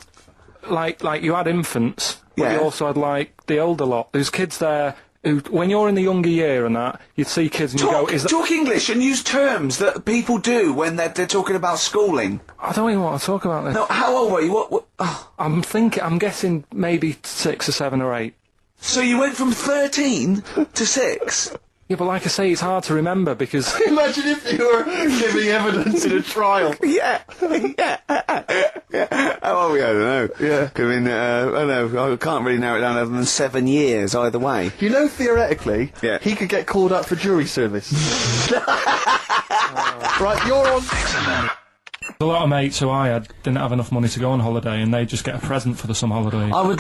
Like you had infants, but Yeah. you also had, like, the older lot. There's kids there who, when you're in the younger year and that, you'd see kids and you go, is that... Talk English and use terms that people do when they're talking about schooling. I don't even want to talk about this. No, how old were you? What? Oh. I'm guessing maybe 6 or 7 or 8. So you went from 13 to 6? Yeah, but like I say, it's hard to remember because... Imagine if you were giving evidence in a trial. Yeah. How old were you? I don't know. Yeah. I mean, I don't know. I can't really narrow it down other than 7 years either way. Theoretically, Yeah. he could get called up for jury service. Right, you're on... A lot of mates who I had didn't have enough money to go on holiday, and they just get a present for the summer holiday. I would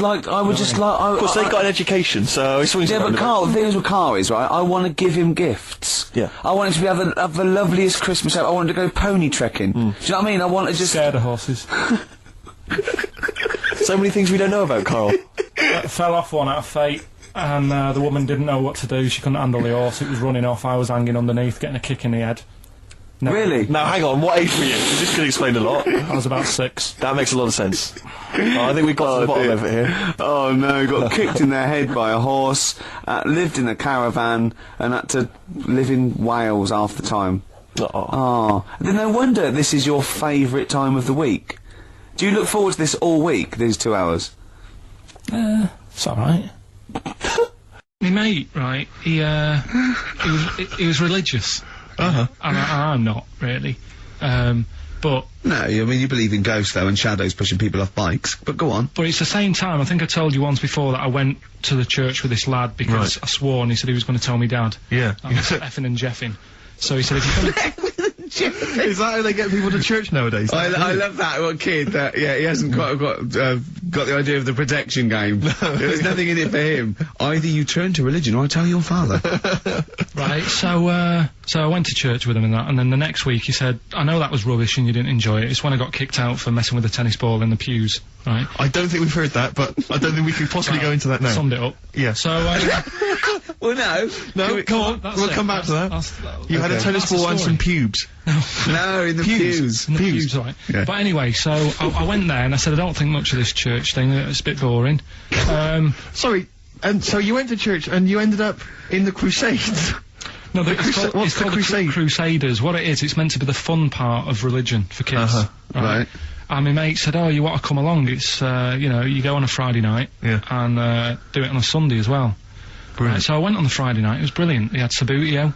just like... Of course, they got an education, so... Yeah, but Carl, the thing is with Carl is, right, I want to give him gifts. Yeah. I want him to have the loveliest Christmas ever. I want him to go pony trekking. Do you know what I mean? I want to just... Scared of horses. So many things we don't know about Carl. Fell off one out of fate, and the woman didn't know what to do. She couldn't handle the horse. It was running off. I was hanging underneath, getting a kick in the head. No. Really? Now, hang on, what age were you? 'Cause this could explain a lot. I was about 6. That makes a lot of sense. I think we got to the bottom of it here. Oh no, got kicked in the head by a horse, lived in a caravan, and had to live in Wales half the time. Oh. Then no wonder this is your favourite time of the week. Do you look forward to this all week, these 2 hours? It's alright. My mate, right, he was religious. Uh-huh. And I'm not, really. But No, I mean, you believe in ghosts, though, and shadows pushing people off bikes, but go on. it's the same time, I think I told you once before that I went to the church with this lad because I swore and he said he was going to tell me dad. Yeah. I was effing and jeffing. So he said, if you're going Is that how they get people to church nowadays? I love that one kid that he hasn't got the idea of the protection game. There's nothing in it for him. Either you turn to religion or I tell your father. Right, so I went to church with him and that, and then the next week he said, I know that was rubbish and you didn't enjoy it. It's when I got kicked out for messing with a tennis ball in the pews, right? I don't think we've heard that, but I don't think we can possibly go into that now. Summed it up. Yeah. So, Well, no. No, come on, that's we'll it. come back to that. You had a Okay. tennis That's the ball and story. some pubes. No, in the pews. In the pews, right. Yeah. But anyway, so I went there and I said, I don't think much of this church thing, it's a bit boring. Sorry, and so you went to church and you ended up in the Crusades? No, The it's Crusade- called, what's it's the called Crusade? Crusaders. What it is, it's meant to be the fun part of religion for kids. Right. And my mate said, oh, you want to come along? It's, you know, you go on a Friday night and do it on a Sunday as well. Brilliant. So I went on the Friday night, it was brilliant. They had Sabutio,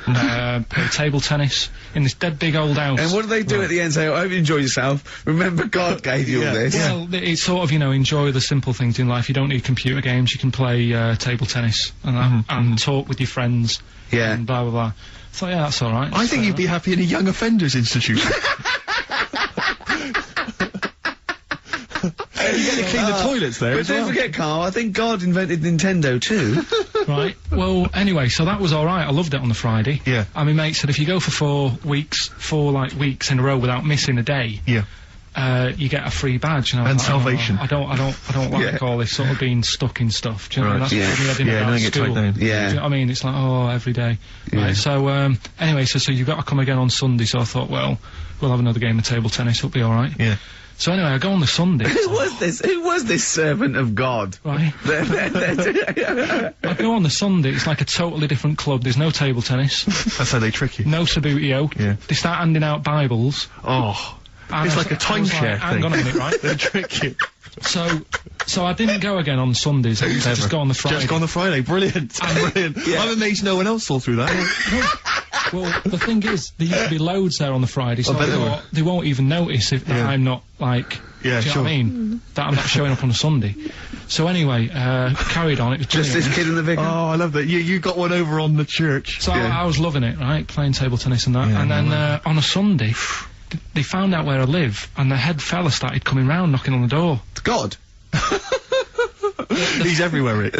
played table tennis in this dead big old house. And what do they do at the end? Say, I hope you enjoy yourself. Remember, God gave you all this. Well, it's sort of, you know, enjoy the simple things in life. You don't need computer games. You can play table tennis and that, and talk with your friends. Yeah. And blah, blah, blah. I thought, yeah, that's all right. I think you'd be happy in a young offenders institute. You get to clean the toilets there But as don't well. forget, Carl, I think God invented Nintendo too. Right. Well, anyway, so that was all right. I loved it on the Friday. Yeah. And my mate said if you go for 4 weeks in a row without missing a day, Yeah. you get a free badge. And, I was And like, salvation. Oh, I don't like all this sort of being stuck in stuff. Do you know what I mean? Right. That's what I did Yeah, about don't get tied school. down. Do you know what I mean? It's like, oh, every day. Right. So, anyway, so you've got to come again on Sunday. So I thought, well, we'll have another game of table tennis. It'll be all right. Yeah. So anyway, I go on the Sunday. Who was this servant of God? Right. I go on the Sunday, it's like a totally different club. There's no table tennis, That's how they trick you. no Sabutio. Yeah. They start handing out Bibles. Oh. And It's I like a was like, timeshare hang thing. on a minute, right? They trick you. So I didn't go again on Sundays. I used to just go on the Friday. Just go on the Friday. Brilliant. Brilliant. I'm amazed no one else saw through that. Well, the thing is, there used to be loads there on the Friday, so I bet I there thought they won't even notice if that Yeah. I'm not, like, Yeah, do you sure. know what I mean? That I'm not showing up on a Sunday. So anyway, carried on, it was Just brilliant. this kid in the vicar? Oh, I love that. You got one over on the church. So I was loving it, right, playing table tennis and that, Yeah, and then no on a Sunday, they found out where I live, and the head fella started coming round, knocking on the door. It's God. He's everywhere, Rick.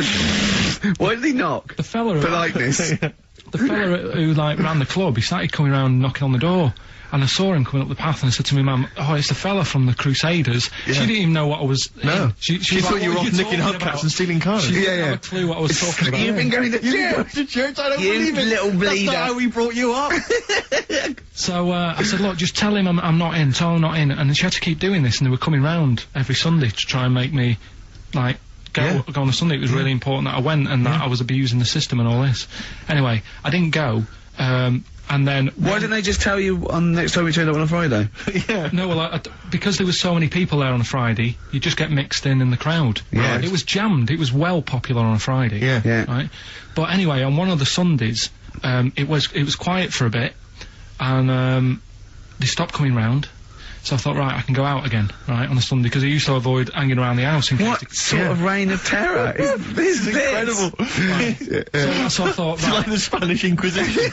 Why did he knock? The fella, Politeness. the fella who like ran the club, he started coming round, knocking on the door. And I saw him coming up the path, and I said to my mum, "Oh, it's the fella from the Crusaders." She didn't even know what I was. No. She She was thought like, you were "What off are nicking talking hubcaps about?" and stealing cars. She didn't Yeah, have yeah. a clue what I was talking about. You've been going to church. to church, I don't You believe it. little That's bleeder. not how we brought you up. So I said, "Look, just tell him I'm not in. Tell him I'm not in." And she had to keep doing this, and they were coming round every Sunday to try and make me, like, go on a Sunday. It was really important that I went and that I was abusing the system and all this. Anyway, I didn't go. And then Why didn't they just tell you on the next time we turned up on a Friday? Yeah. No, well, because there was so many people there on a Friday, you just get mixed in the crowd. Yeah. It was jammed. It was well popular on a Friday. Yeah. Yeah. Right. But anyway, on one of the Sundays, it was quiet for a bit, and they stopped coming round. So I thought, right, I can go out again, right, on a Sunday, because I used to avoid hanging around the house in case What they- sort of reign of terror is this? Incredible. So I thought, It's like right, the Spanish Inquisition.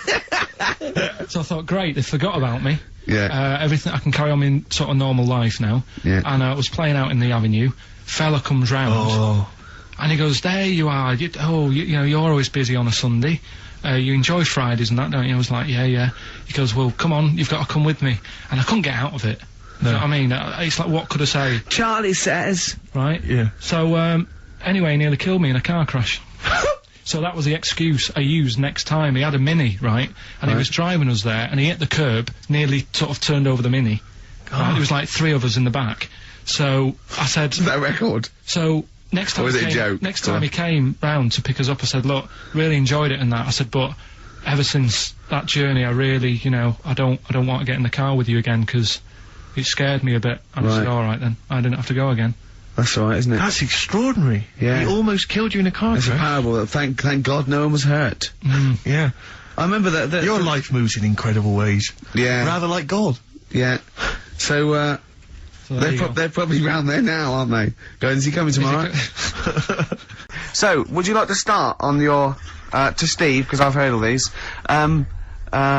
so I thought, great, they forgot about me. Yeah. Everything, I can carry on in sort of normal life now. Yeah. And I was playing out in the avenue. Fella comes round. Oh. And he goes, there you are, you know, you're always busy on a Sunday. You enjoy Fridays and that, don't you? I was like, yeah. He goes, well, come on, you've got to come with me. And I couldn't get out of it. No. You know what I mean? It's like, what could I say? Charlie says. Right? Yeah. So, anyway, he nearly killed me in a car crash. So that was the excuse I used next time. He had a Mini, right? And he was driving us there, and he hit the curb, nearly sort of turned over the Mini. Right? There was like 3 of us in the back. So I said... Is that a record? So next time, Or was it a joke? Next time he came round to pick us up, I said, look, really enjoyed it and that. I said, but ever since that journey, I really, you know, I don't want to get in the car with you again, because it scared me a bit. And I said, all right then, I didn't have to go again. That's all right, isn't it? That's extraordinary. Yeah. He almost killed you in a car It's a crash. parable. Thank God no one was hurt. Yeah. I remember that... Your life moves in incredible ways. Yeah. Rather like God. Yeah. So, they're probably round there now, aren't they? Going, is he coming tomorrow? So, would you like to start on your, to Steve, because I've heard all these. Well,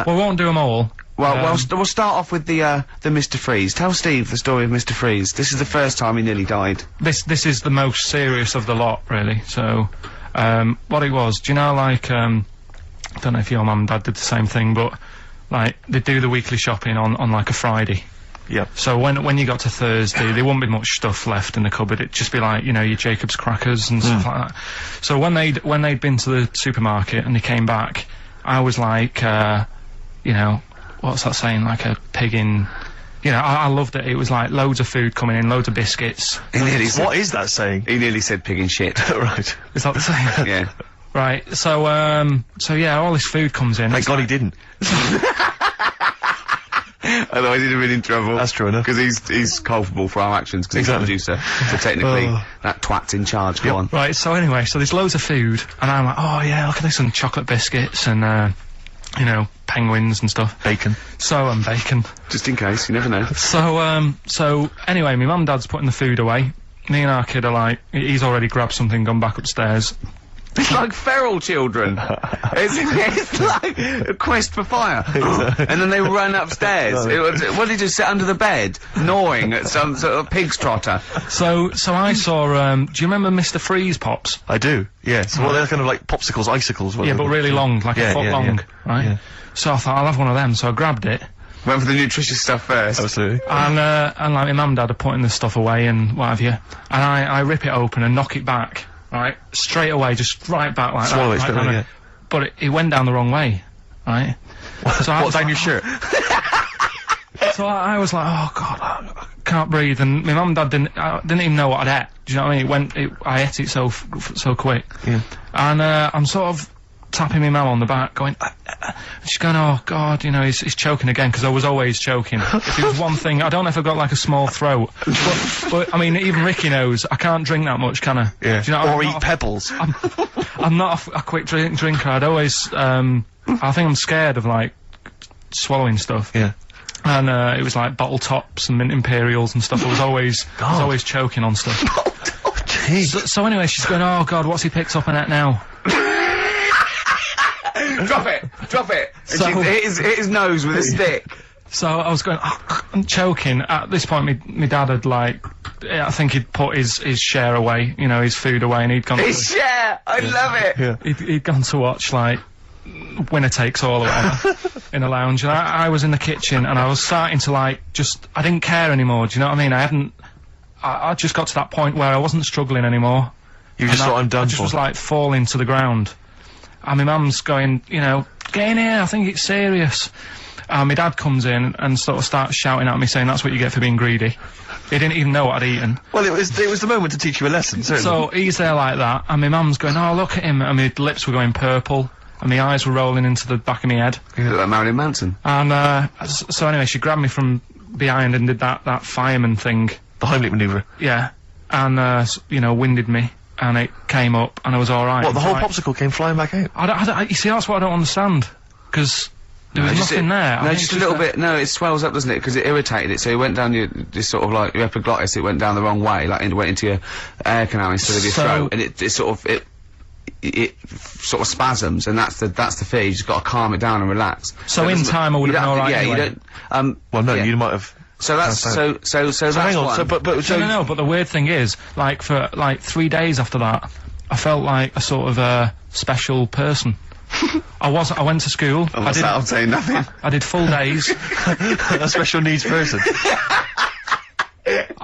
we won't do them all. Well, we'll start off with the Mr. Freeze. Tell Steve the story of Mr. Freeze. This is the first time he nearly died. This is the most serious of the lot, really. So, what it was, do you know, like, I don't know if your mum and dad did the same thing, but, like, they do the weekly shopping on like, a Friday. Yep. So when you got to Thursday, there wouldn't be much stuff left in the cupboard. It'd just be like, you know, your Jacob's crackers and stuff like that. So when they'd been to the supermarket and they came back, I was like, you know, what's that saying? Like a pig in... You know, I loved it. It was like loads of food coming in, loads of biscuits. What is that saying? He nearly said pig and shit. Right. Is that the saying? Yeah. Right. So yeah, all this food comes in. Thank God he didn't. Otherwise he'd have been in trouble. That's true enough. Because he's culpable for our actions, because he's the producer. So technically, that twat's in charge. Go on. Right, so anyway, so there's loads of food, and I'm like, oh yeah, look at this, and chocolate biscuits, and, you know, penguins and stuff. Bacon. And bacon. Just in case, you never know. So anyway, my mum and dad's putting the food away. Me and our kid are like, he's already grabbed something, gone back upstairs. It's like feral children. it's like a quest for fire. And then they run upstairs. What did he just sit under the bed, gnawing at some sort of pig's trotter? So I saw, do you remember Mr. Freeze Pops? I do, yeah. So they're kind of like popsicles, icicles. Yeah, but really long, like a foot long, right? Yeah. So I thought, I'll have one of them, so I grabbed it. Went for the nutritious stuff first. Absolutely. And like my mum and dad are putting this stuff away and what have you. And I rip it open and knock it back. Right, straight away, just right back like Swallow that. it, Right, yeah. But it went down the wrong way, right? So What, down your shirt? So I was like, oh god, I can't breathe, and my mum and dad didn't even know what I'd ate. Do you know what I mean? I ate it so quick. Yeah. And I'm sort of tapping my mum on the back, going, she's going, oh god, you know, he's choking again, because I was always choking. If it was one thing, I don't know if I've got like a small throat, but I mean, even Ricky knows I can't drink that much, can I? Yeah. Do you know, or eat pebbles. I'm not a quick drinker. I'd always, I think I'm scared of like swallowing stuff. Yeah. And it was like bottle tops and mint imperials and stuff. I was always choking on stuff. So anyway, she's going, oh god, what's he picked up on that now? Drop it! So- And she hit his nose with a stick. So I was going, I'm choking. At this point, my dad had like, I think he'd put his share away, you know, his food away, and he'd gone. His share! I love it! Yeah. He'd gone to watch like Winner Takes All or whatever in a lounge, and I was in the kitchen, and I was starting to like I didn't care anymore. Do you know what I mean? I just got to that point where I wasn't struggling anymore. You just thought, I'm done I just for. was like falling to the ground. And my mum's going, you know, get in here, I think it's serious. And my dad comes in and sort of starts shouting at me, saying that's what you get for being greedy. He didn't even know what I'd eaten. Well, it was the moment to teach you a lesson, certainly. So he's there like that, and my mum's going, oh, look at him, and my lips were going purple, and my eyes were rolling into the back of my head. You look like Marilyn Manson. And, so anyway, she grabbed me from behind and did that fireman thing. The Heimlich manoeuvre. Yeah. And, you know, winded me. And it came up, and I was alright. What, the whole popsicle came flying back out? You see, that's what I don't understand. Because there was nothing there. No, just a little bit. No, it swells up, doesn't it? Because it irritated it. So it went down this sort of like your epiglottis. It went down the wrong way, like it went into your air canal instead of your throat, and it sort of spasms, and that's the fear. You just got to calm it down and relax. So in time, I would have been alright. Yeah, anyway. you don't. Well, no, yeah. you might have. So that's so that's hang on. one. So, but No, but the weird thing is, like for like 3 days after that, I felt like a sort of special person. I went to school. I'm saying nothing. I did full days. a special needs person.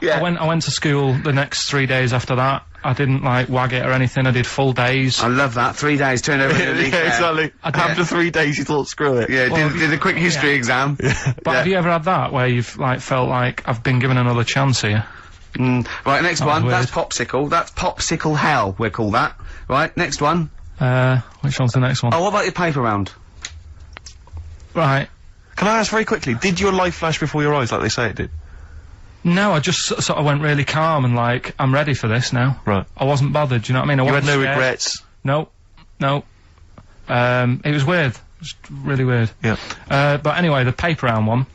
Yeah, I went to school the next 3 days after that. I didn't like wag it or anything. I did full days. I love that. 3 days, turned over in a leaf. Exactly. After 3 days, you thought, screw it. Yeah, did a quick history exam. But have you ever had that where you've like felt like I've been given another chance here? Right, next one. weird. That's popsicle. That's popsicle hell. We'll call that. Right, next one. Which one's the next one? Oh, what about your paper round? Right. Can I ask very quickly, did your life flash before your eyes like they say it did? No, I just sort of went really calm and like, I'm ready for this now. Right. I wasn't bothered, do you know what I mean? You had wasn't no scared. regrets? No. It was weird. It was really weird. Yeah. But anyway, the paper round one.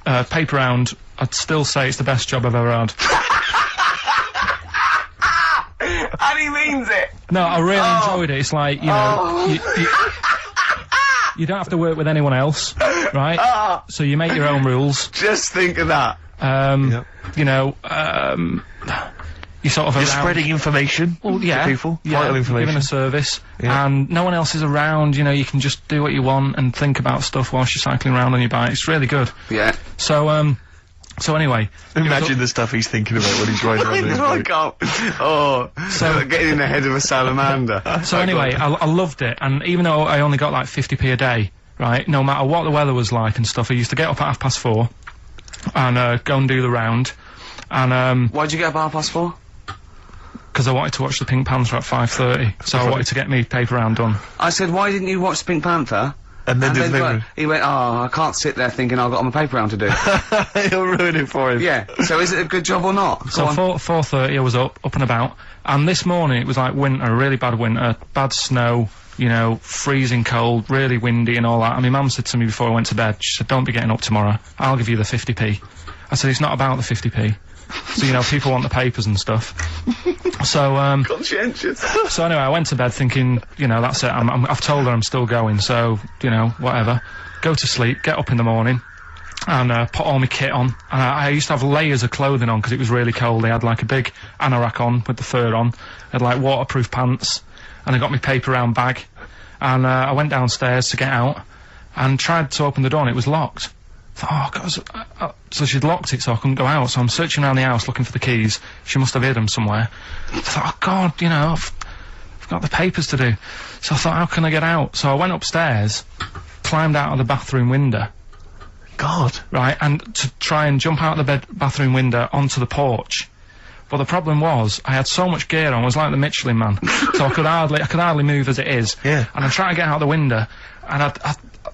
Paper round, I'd still say it's the best job I've ever had. And he means it! No, I really enjoyed it. It's like, you know, you don't have to work with anyone else, right? So you make your own rules. Just think of that. You know, you sort of You're around. spreading information Well, yeah, to people, yeah, vital information. giving a service, Yeah. and no one else is around. You know, you can just do what you want and think about stuff whilst you're cycling around on your bike. It's really good. Yeah. So anyway, Imagine the stuff he's thinking about when he's riding around his I bike. can't. Oh, so getting in the head of a salamander. So anyway, I loved it, and even though I only got like 50p a day, right, no matter what the weather was like and stuff, I used to get up at 4:30 and go and do the round, and Why'd you get up at 4:30? because I wanted to watch the Pink Panther at 5:30, so I wanted to get me paper round done. I said, why didn't you watch Pink Panther? And then did He went, oh, I can't sit there thinking I've got my paper round to do. He'll ruin it for him. Yeah, so is it a good job or not? So Go on. 4:30 I was up and about, and this morning it was like winter, really bad winter, bad snow, you know, freezing cold, really windy and all that. And my mum said to me before I went to bed, she said, don't be getting up tomorrow, I'll give you the 50p. I said, it's not about the 50p. So, you know, people want the papers and stuff. So, Conscientious. so anyway, I went to bed thinking, you know, that's it, I've told her I'm still going, so, you know, whatever. Go to sleep, get up in the morning, and put all my kit on. And I used to have layers of clothing on because it was really cold. I had like a big anorak on with the fur on. I had like waterproof pants, and I got my paper round bag. And I went downstairs to get out, and tried to open the door, and it was locked. I thought, oh, God, so she'd locked it so I couldn't go out. So I'm searching around the house looking for the keys. She must have hid them somewhere. I thought, oh God, you know, I've got the papers to do. So I thought, how can I get out? So I went upstairs, climbed out of the bathroom window. God. Right, and to try and jump out of the bathroom window onto the porch. But the problem was, I had so much gear on, I was like the Michelin Man. So I could hardly move as it is. Yeah. And I'm trying to get out the window, and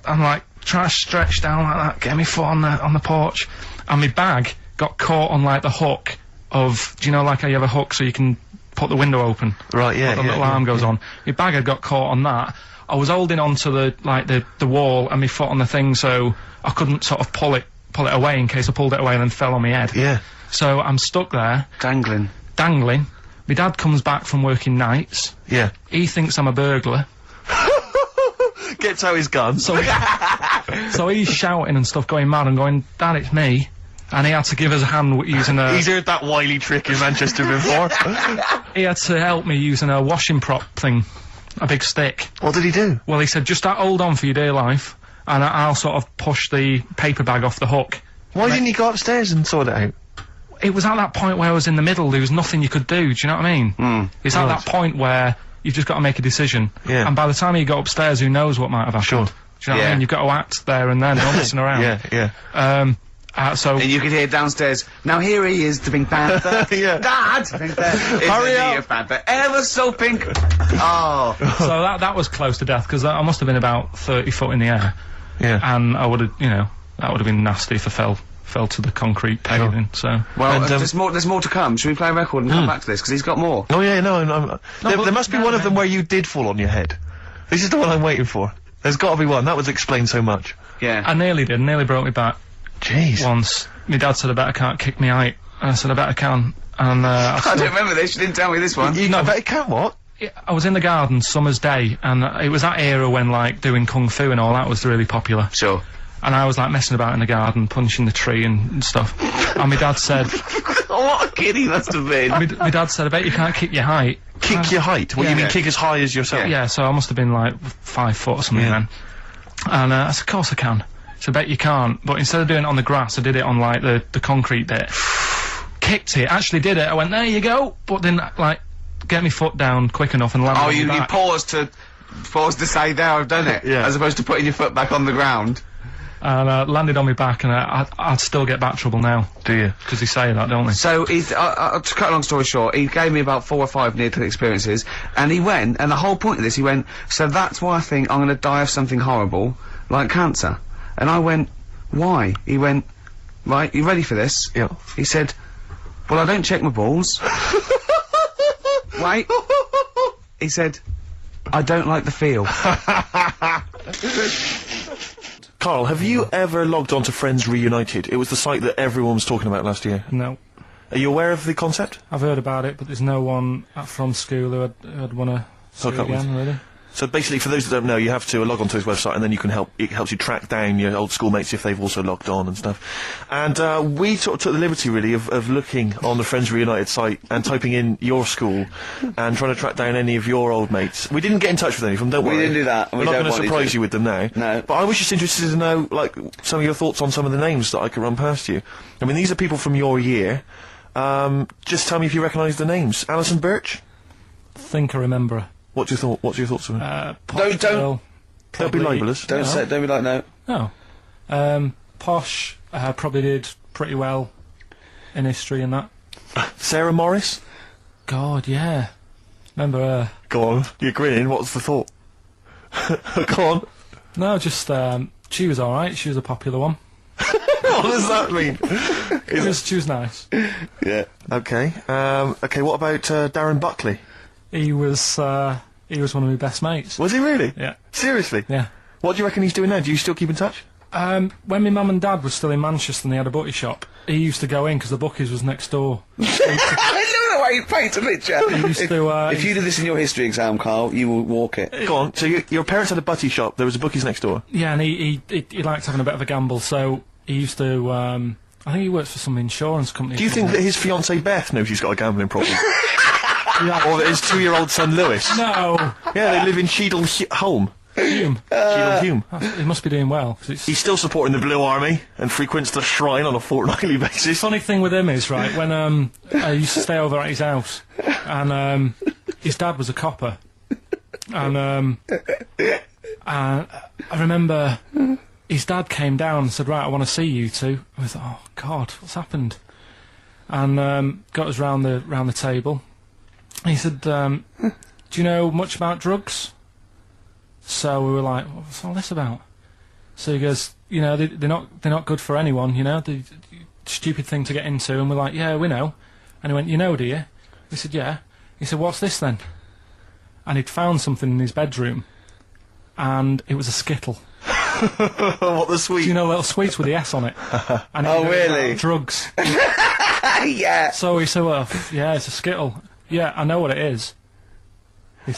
I'm like, trying to stretch down like that, get my foot on the porch, and my bag got caught on like the hook of, do you know, like how you have a hook so you can put the window open? Right, yeah, The little arm goes on. My bag had got caught on that. I was holding onto the wall and my foot on the thing, so I couldn't sort of pull it away in case I pulled it away and then fell on my head. Yeah. So I'm stuck there, Dangling. My dad comes back from working nights. Yeah. He thinks I'm a burglar. Gets out his gun. So he's shouting and stuff, going mad and going, Dad, it's me. And he had to give us a hand using a... He's heard that wily trick in Manchester before. He had to help me using a washing prop thing. A big stick. What did he do? Well, he said, just hold on for your dear life, and I'll sort of push the paper bag off the hook. Why didn't he go upstairs and sort it out? It was at that point where I was in the middle, there was nothing you could do, do you know what I mean? It's at that point where you've just got to make a decision. Yeah. And by the time you go upstairs, who knows what might have happened. Sure. Do you know what I mean? You've got to act there and then, don't messing around. Yeah. So... And you could hear downstairs, now here he is, the Pink Panther. Yeah. Dad! Hurry up! Panther, ever so pink! Oh. So that was close to death, because I must have been about 30 foot in the air. Yeah. And I would have, you know, that would have been nasty if I fell to the concrete paving, so... Well, And, there's more to come. Should we play a record and come back to this? Because he's got more. Oh yeah, no, there must be one of them where you did fall on your head. This is the one I'm waiting for. There's got to be one. That would explain so much. Yeah. I nearly broke my back. Jeez. Once. My dad said I bet I can't kick me out. And I said I bet I can. And I don't remember this. You didn't tell me this one. I bet it can what? I was in the garden summer's day, and it was that era when like doing kung fu and all that was really popular. Sure. And I was like messing about in the garden, punching the tree and stuff. And my dad said, what a kid he must have been. my dad said, I bet you can't kick your height. Kick your height? What, you mean kick as high as yourself? Yeah, so I must have been like 5 foot or something then. And I said, of course I can. So I bet you can't. But instead of doing it on the grass, I did it on like the concrete bit. kicked it, actually did it. I went, there you go, but then, like, get my foot down quick enough and land on you my back. paused to say, there, I've done it, Yeah. as opposed to putting your foot back on the ground. And landed on my back, and I'd still get back trouble now. Do you? Because they say that, don't they? So, to cut a long story short, he gave me about 4 or 5 near-death experiences, and he went, and the whole point of this, he went, so that's why I think I'm going to die of something horrible, like cancer. And I went, why? He went, right, you ready for this? Yeah. He said, well, I don't check my balls. Wait. He said, I don't like the feel. Carl, have you ever logged on to Friends Reunited? It was the site that everyone was talking about last year. No. Are you aware of the concept? I've heard about it, but there's no one from school who'd want to see Hook it up with. again, really. So basically, for those that don't know, you have to log onto his website, and then you can it helps you track down your old schoolmates if they've also logged on and stuff. And we took the liberty, really, of looking on the Friends Reunited site and typing in your school and trying to track down any of your old mates. We didn't get in touch with any of them, don't worry. We didn't do that. We're not going to surprise you with them now. No. But I was just interested to know, like, some of your thoughts on some of the names that I could run past you. I mean, these are people from your year. Just tell me if you recognise the names. Alison Birch? I think I remember her. What's your thoughts on her? Don't- Don't be probably- libellous. Don't be like, no. No. Posh probably did pretty well in history and that. Sarah Morris? God, yeah. Remember her? Go on, you're grinning, what's the thought? Go on. No, just, she was alright, she was a popular one. What does that mean? She was nice. Yeah. Okay, okay, what about Darren Buckley? He was one of my best mates. Was he really? Yeah. Seriously? Yeah. What do you reckon he's doing now? Do you still keep in touch? When my mum and dad were still in Manchester and they had a butty shop, he used to go in because the Buckies was next door. I know the way you paint a picture. He used to, If you did this in your history exam, Carl, you will walk it. Go on, so your parents had a butty shop, there was a bookies next door? Yeah, and he liked having a bit of a gamble, so he used to, I think he works for some insurance company. Do you think that his fiancée Beth knows he's got a gambling problem? Or that his 2-year-old son Lewis? No! Yeah, they live in Cheadle Home. Hume. Cheadle Hume. He must be doing well. 'Cause it's He's still supporting the Blue Army and frequents the shrine on a fortnightly basis. funny thing with him is, right, when I used to stay over at his house, and his dad was a copper, and I remember his dad came down and said, right, I want to see you two. I was like, oh God, what's happened? And got us round the table. He said, do you know much about drugs? So we were like, what's all this about? So he goes, you know, they're not good for anyone, you know, the stupid thing to get into. And we're like, yeah, we know. And he went, you know, do you? We said, yeah. He said, what's this then? And he'd found something in his bedroom, and it was a Skittle. What the sweet? Do you know little sweets with the S on it? And Oh, really? Drugs. Yeah. So he said, well, yeah, it's a Skittle. Yeah, I know what it is.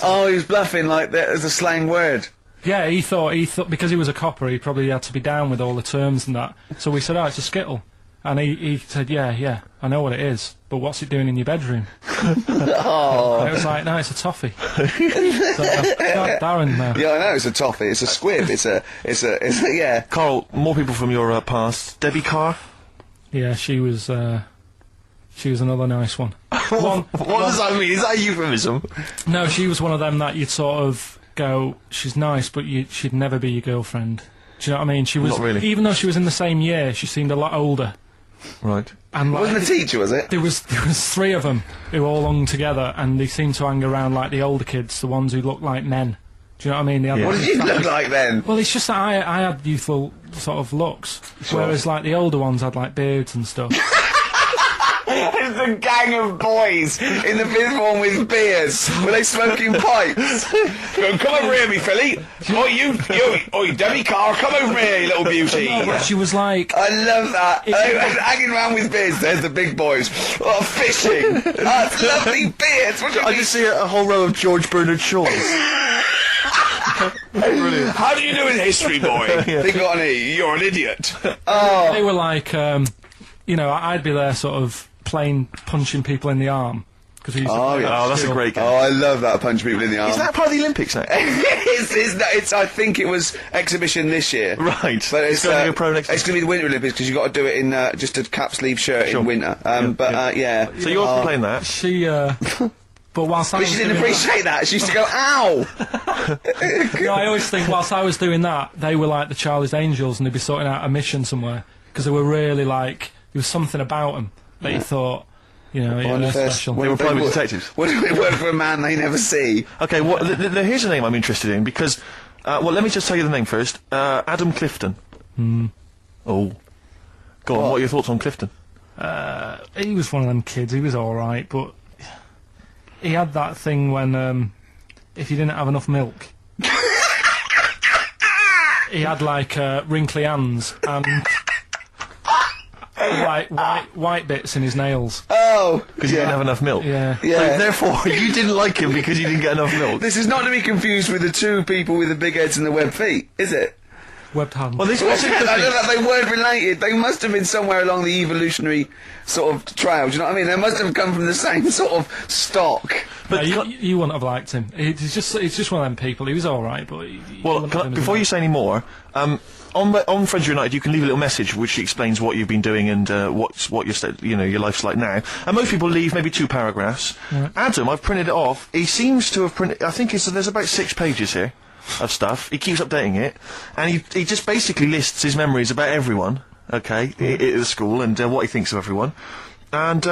Oh, he was bluffing like that as a slang word. Yeah, he thought because he was a copper, he probably had to be down with all the terms and that. So we said, oh, it's a Skittle. And he said, yeah, I know what it is, but what's it doing in your bedroom? Oh. And it was like, no, it's a toffee. So, Darren, Yeah, I know, it's a toffee, it's a squib, it's a, yeah. Carl, more people from your past. Debbie Carr? yeah, she was another nice one. What does that mean? Is that a euphemism? No, she was one of them that you'd sort of go, she's nice, but she'd never be your girlfriend. Do you know what I mean? She was, Not really. even though she was in the same year, she seemed a lot older. Right. And It wasn't a like, teacher, was it? there was 3 of them who all hung together, and they seemed to hang around like the older kids, the ones who looked like men. Do you know what I mean? They had What like did you this- look like then? Well, it's just that I had youthful sort of looks, whereas like the older ones had like beards and stuff. It's a gang of boys in the fifth form with beers. Were they smoking pipes? Come over here, me filly. You, Debbie Carr, come over here, you little beauty. But she was like, I love that. Hanging around with beers. There's the big boys. Oh, fishing. Oh, it's lovely beers. What do you I mean? just see a whole row of George Bernard Shaws. Brilliant. How do you do in history, boy? Think on it. You're an idiot. Oh. they were like, you know, I'd be there sort of punching people in the arm, Because he's Oh, yeah. Oh, that's a great game. Oh, I love that, punch people in the arm. Is that part of the Olympics now? it's I think it was exhibition this year. Right. But it's going to go pro next it's going to be the Winter Olympics because you've got to do it in just a cap sleeve shirt in winter. Yeah. So you're playing that? She, but whilst I But was she didn't doing appreciate that. She used to go, ow! No, I always think whilst I was doing that, they were like the Charlie's Angels and they'd be sorting out a mission somewhere. Because they were really like, there was something about them that you thought, you know, yeah, they're special. They were private detectives. What do we work for a man they never see? Okay, here's a name I'm interested in, because... well, let me just tell you the name first. Adam Clifton. Oh. Go on, what are your thoughts on Clifton? He was one of them kids, he was alright, but... He had that thing when, if you didn't have enough milk... he had, like, wrinkly hands and... white bits in his nails. Oh! Because you didn't have enough milk? Yeah. So therefore, you didn't like him because you didn't get enough milk? This is not to be confused with the two people with the big heads and the webbed feet, is it? Webbed hands. Well, this I was know that they weren't related. They must have been somewhere along the evolutionary sort of trail. Do you know what I mean? They must have come from the same sort of stock. But you wouldn't have liked him. He's just one of them people. He was all right, but before you say any more, on Friends United, you can leave a little message which explains what you've been doing and what your life's like now. And most people leave maybe 2 paragraphs. Right. Adam, I've printed it off. He seems to have printed. I think there's about 6 pages here of stuff. He keeps updating it, and he just basically lists his memories about everyone. Okay, at the school and what he thinks of everyone. And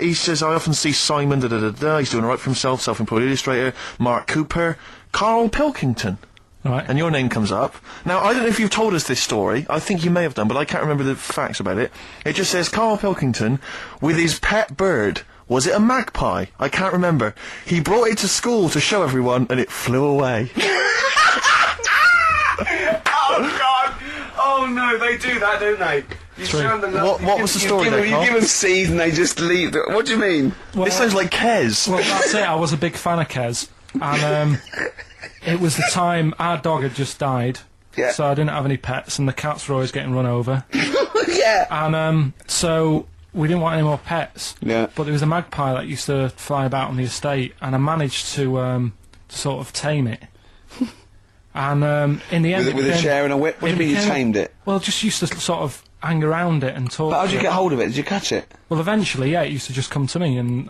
he says, I often see Simon, he's doing all right for himself, self-employed illustrator, Mark Cooper, Karl Pilkington. Right. And your name comes up. Now, I don't know if you've told us this story. I think you may have done, but I can't remember the facts about it. It just says, Karl Pilkington, with his pet bird. Was it a magpie? I can't remember. He brought it to school to show everyone, and it flew away. Oh, God! Oh, no, they do that, don't they? You show them What was the story there, You Carl? give them seed and they just leave. What do you mean? Well, this sounds like Kez. Well, that's it. I was a big fan of Kez. And it was the time our dog had just died. Yeah. So I didn't have any pets, and the cats were always getting run over. Yeah. And so we didn't want any more pets. Yeah. But there was a magpie that used to fly about on the estate, and I managed to sort of tame it. And in the end, With a chair and a whip? What do you mean you tamed it? Well, just used to sort of hang around it and talk. But how did to you it. get hold of it? Did you catch it? Well, eventually, yeah, it used to just come to me, and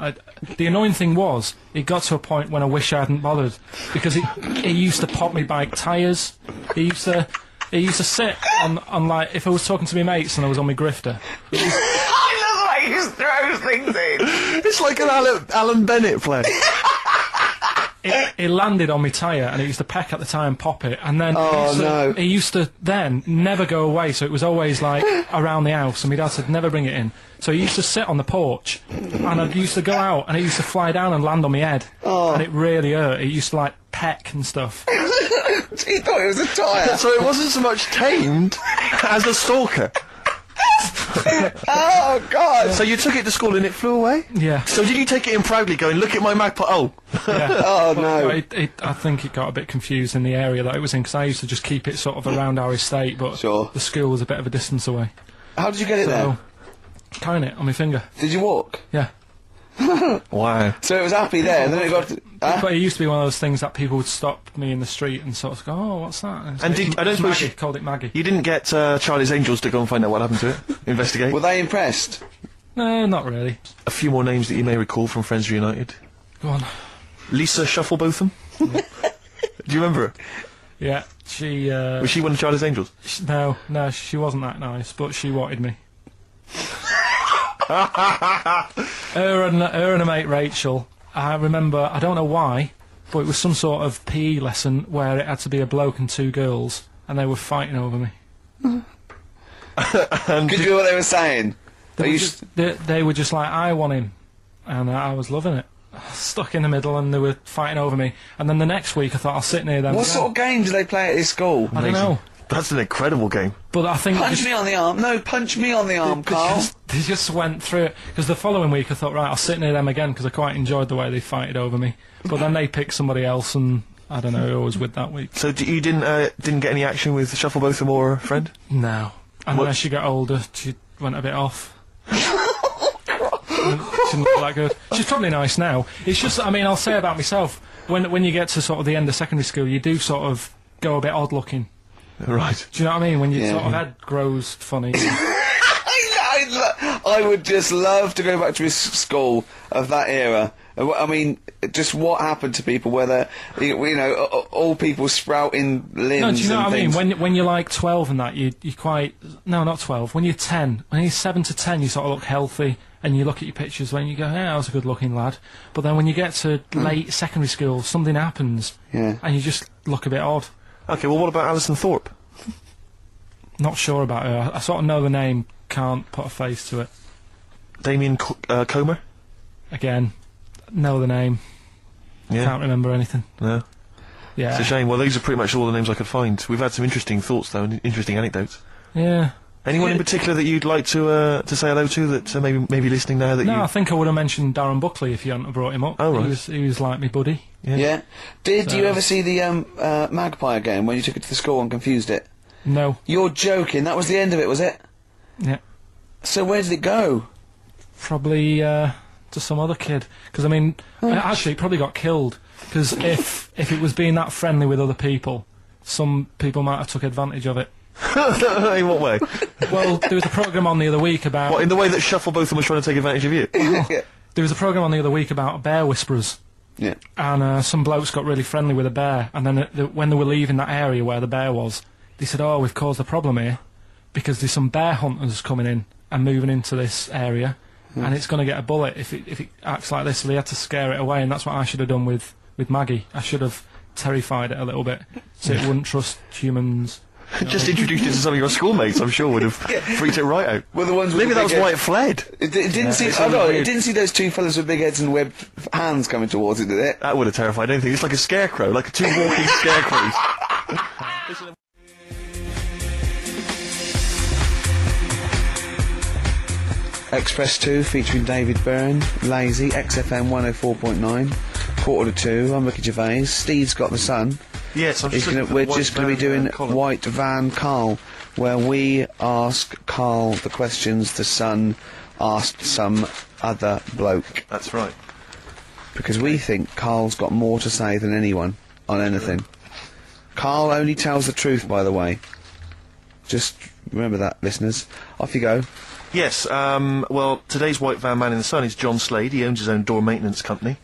the annoying thing was, it got to a point when I wish I hadn't bothered, because it used to pop me bike tyres. It used to sit on like, if I was talking to my mates and I was on my grifter. I love the way he just throws things in. It's like an Alan Bennett play. It landed on my tyre, and it used to peck at the tyre and pop it, and then it used to then never go away, so it was always like around the house, and my dad said never bring it in. So he used to sit on the porch, and I used to go out, and it used to fly down and land on my head, and it really hurt. It used to like peck and stuff. He thought it was a tyre. So it wasn't so much tamed as a stalker. Oh, God! So you took it to school and it flew away? Yeah. So did you take it in proudly going, look at my magpie? Oh. Yeah. Oh, no. I think it got a bit confused in the area that it was in, because I used to just keep it sort of around our estate, but the school was a bit of a distance away. How did you get it there? Carrying it on my finger. Did you walk? Yeah. Wow. So it was happy there, and then it got... But it used to be one of those things that people would stop me in the street and sort of go, oh, what's that? And I don't suppose Maggie, called it Maggie. You didn't get Charlie's Angels to go and find out what happened to it? Investigate? Were they impressed? No, not really. A few more names that you may recall from Friends United. Go on. Lisa Shufflebotham? Do you remember her? Yeah, she... Was she one of Charlie's Angels? No, she wasn't that nice, but she wanted me. her and her mate Rachel, I remember, I don't know why, but it was some sort of PE lesson where it had to be a bloke and 2 girls, and they were fighting over me. Could you hear what they were saying? They were just like, I want him, and I was loving it. Stuck in the middle, and they were fighting over me. And then the next week I thought I'll sit near them. What sort of game do they play at this school? I don't know. That's an incredible game. But I think Punch me on the arm. No, punch me on the arm, Carl. They just went through it. Because the following week I thought, right, I'll sit near them again, because I quite enjoyed the way they fighted over me. But then they picked somebody else, and I don't know who I was with that week. So you didn't get any action with Shufflebotham or a friend? No. And then as she got older, she went a bit off. didn't look that good. She's probably nice now. It's just, I mean, I'll say about myself, when you get to sort of the end of secondary school, you do sort of go a bit odd looking. Right. Do you know what I mean? When your sort of head grows funny. I would just love to go back to his school of that era. I mean, just what happened to people where they're, you know, all people sprouting limbs. No, do you know and what I things. mean? When you're like 12 and that, you quite... No, not 12. When you're 10, when you're 7 to 10, you sort of look healthy, and you look at your pictures when you go, yeah, I was a good-looking lad. But then when you get to late secondary school, something happens, and you just look a bit odd. Okay, well, what about Alison Thorpe? Not sure about her. I sort of know the name, can't put a face to it. Damien Comer? Again, know the name, can't remember anything. No. Yeah. It's a shame. Well, these are pretty much all the names I could find. We've had some interesting thoughts, though, and interesting anecdotes. Yeah. Anyone in particular that you'd like to say hello to that maybe listening now that No, you... I think I would have mentioned Darren Buckley if you hadn't have brought him up. Oh, right. He was like me buddy. Yeah. Did you ever see the magpie again when you took it to the school and confused it? No. You're joking. That was the end of it, was it? Yeah. So where did it go? Probably to some other kid. Because, I mean, actually, it probably got killed. Because if it was being that friendly with other people, some people might have took advantage of it. In what way? Well, there was a programme on the other week about... What, in the way that Shufflebotham was trying to take advantage of you? There was a programme on the other week about bear whisperers. Yeah. And some blokes got really friendly with a bear, and then when they were leaving that area where the bear was, they said, oh, we've caused a problem here, because there's some bear hunters coming in and moving into this area, and it's going to get a bullet if it acts like this, so they had to scare it away, and that's what I should have done with Maggie. I should have terrified it a little bit, so it wouldn't trust humans. Just introduced it to some of your schoolmates, I'm sure would have freaked it right out. Well, the ones with Maybe the that was big why heads. it fled. It didn't see. Oh no! It didn't see those two fellas with big heads and webbed hands coming towards it, did it? That would have terrified anything. It's like a scarecrow, like two walking scarecrows. Express 2 featuring David Byrne, Lazy, XFM 104.9, 1:45. I'm Ricky Gervais. Steve's got the sun. Yes, I'm just We're just going to be doing White Van Carl, where we ask Carl the questions the Sun asked some other bloke. That's right. Because we think Carl's got more to say than anyone on anything. Carl only tells the truth, by the way. Just remember that, listeners. Off you go. Yes, well, today's White Van Man in the Sun is John Slade. He owns his own door maintenance company.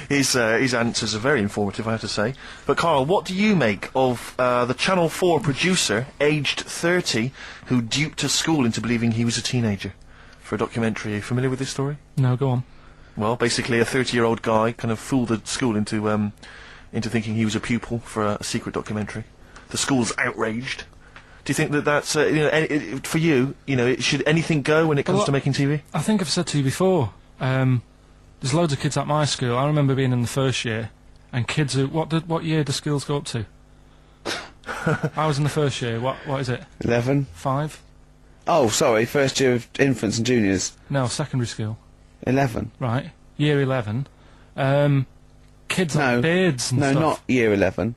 His answers are very informative, I have to say. But, Carl, what do you make of the Channel 4 producer, aged 30, who duped a school into believing he was a teenager for a documentary? Are you familiar with this story? No, go on. Well, basically, a 30-year-old guy kind of fooled the school into thinking he was a pupil for a secret documentary. The school's outraged. Do you think that that's, for you, should anything go when it comes to making TV? I think I've said to you before, there's loads of kids at my school. I remember being in the first year, and kids who... What year do schools go up to? I was in the first year. What is it? 11. 5? Oh, sorry, first year of infants and juniors. No, secondary school. 11. Right. Year 11. Kids have beards and stuff. No, not year 11.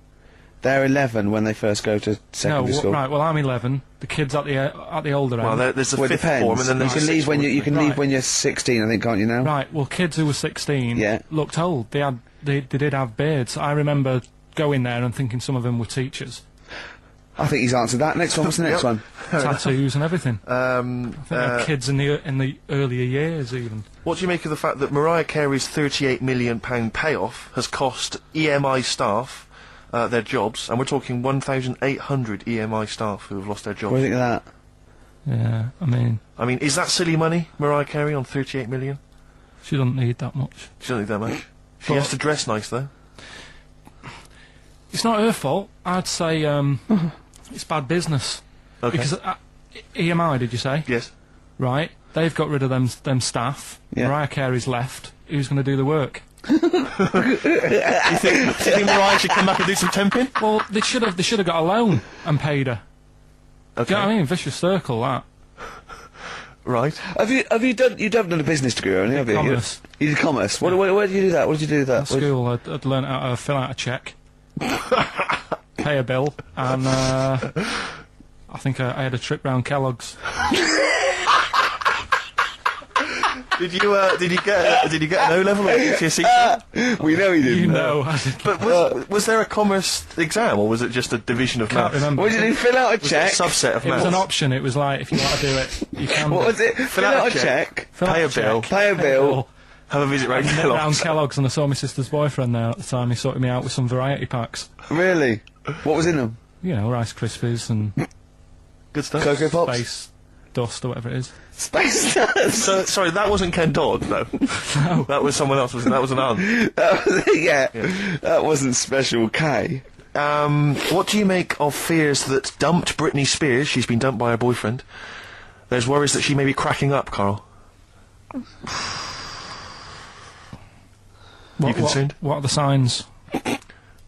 They're 11 when they first go to secondary school. Right. Well, I'm 11. The kids at the older end. Well, there's the Well, it fifth depends. form, and then there's you can leave when you can leave when you're 16, I think, can't you now? Right. Well, kids who were 16 Yeah. looked old. They did have beards. I remember going there and thinking some of them were teachers. I think he's answered that. Next one. What's the next one? Tattoos and everything. I think they're kids in the earlier years even. What do you make of the fact that Mariah Carey's £38 million payoff has cost EMI staff their jobs, and we're talking 1,800 EMI staff who have lost their jobs? What do you think of that? Yeah, I mean, is that silly money, Mariah Carey, on 38 million? She doesn't need that much. She doesn't need that much. She has to dress nice, though. It's not her fault. I'd say it's bad business. Okay. Because EMI, did you say? Yes. Right. They've got rid of them staff. Yeah. Mariah Carey's left. Who's going to do the work? Do you think Mariah should come back and do some temping? Well, they should have got a loan and paid her. Okay. Do you know what I mean? Vicious circle, that. Right. Have you done a business degree, only, have you? Commerce. You did commerce. Where did you do that? What did you do with that? At school, I'd learned how to fill out a cheque, pay a bill, and I think I had a trip round Kellogg's. Did you get an O level or GCSE? We know he didn't. You know. I didn't. But was there a commerce exam, or was it just a division of Can't maths? remember. What did he fill out a Was it a check? subset of It was maths? an option. It was like, if you want to do it, you can. What do was it? Fill out a check. Fill out Pay a check, bill. Pay a bill. Have a visit round Round Kellogg's. Kellogg's, and I saw my sister's boyfriend there at the time. He sorted me out with some variety packs. Really? What was in them? You know, Rice Krispies and Good stuff. Cocoa Pops? Space Dust or whatever it is. Space Dust. So, sorry, that wasn't Ken Dodd, though. No. That was someone else. That was an aunt. Yeah, that wasn't Special K. What do you make of fears that dumped Britney Spears? She's been dumped by her boyfriend. There's worries that she may be cracking up, Carl. You concerned? What are the signs?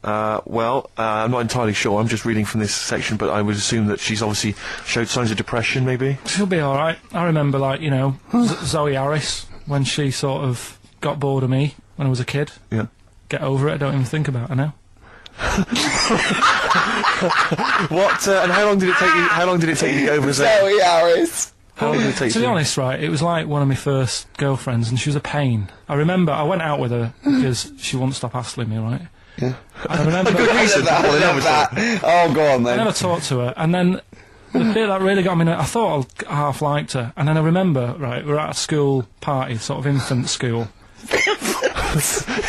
Well, I'm not entirely sure. I'm just reading from this section, but I would assume that she's obviously showed signs of depression, maybe. She'll be alright. I remember, like, you know, Zoe Harris, when she sort of got bored of me when I was a kid. Yeah. Get over it, I don't even think about her now. What? And how long did it take you? How long did it take you to get over Zoe? Zoe Harris. How long did it take To be you? honest, right, it was like one of my first girlfriends, and she was a pain. I remember I went out with her because she wouldn't stop hassling me, right? Yeah. And I remember I love that. Oh, go on I then. never talked to her, and then the bit that really got me, I thought I half liked her, and then I remember, right, we were at a school party, sort of infant school,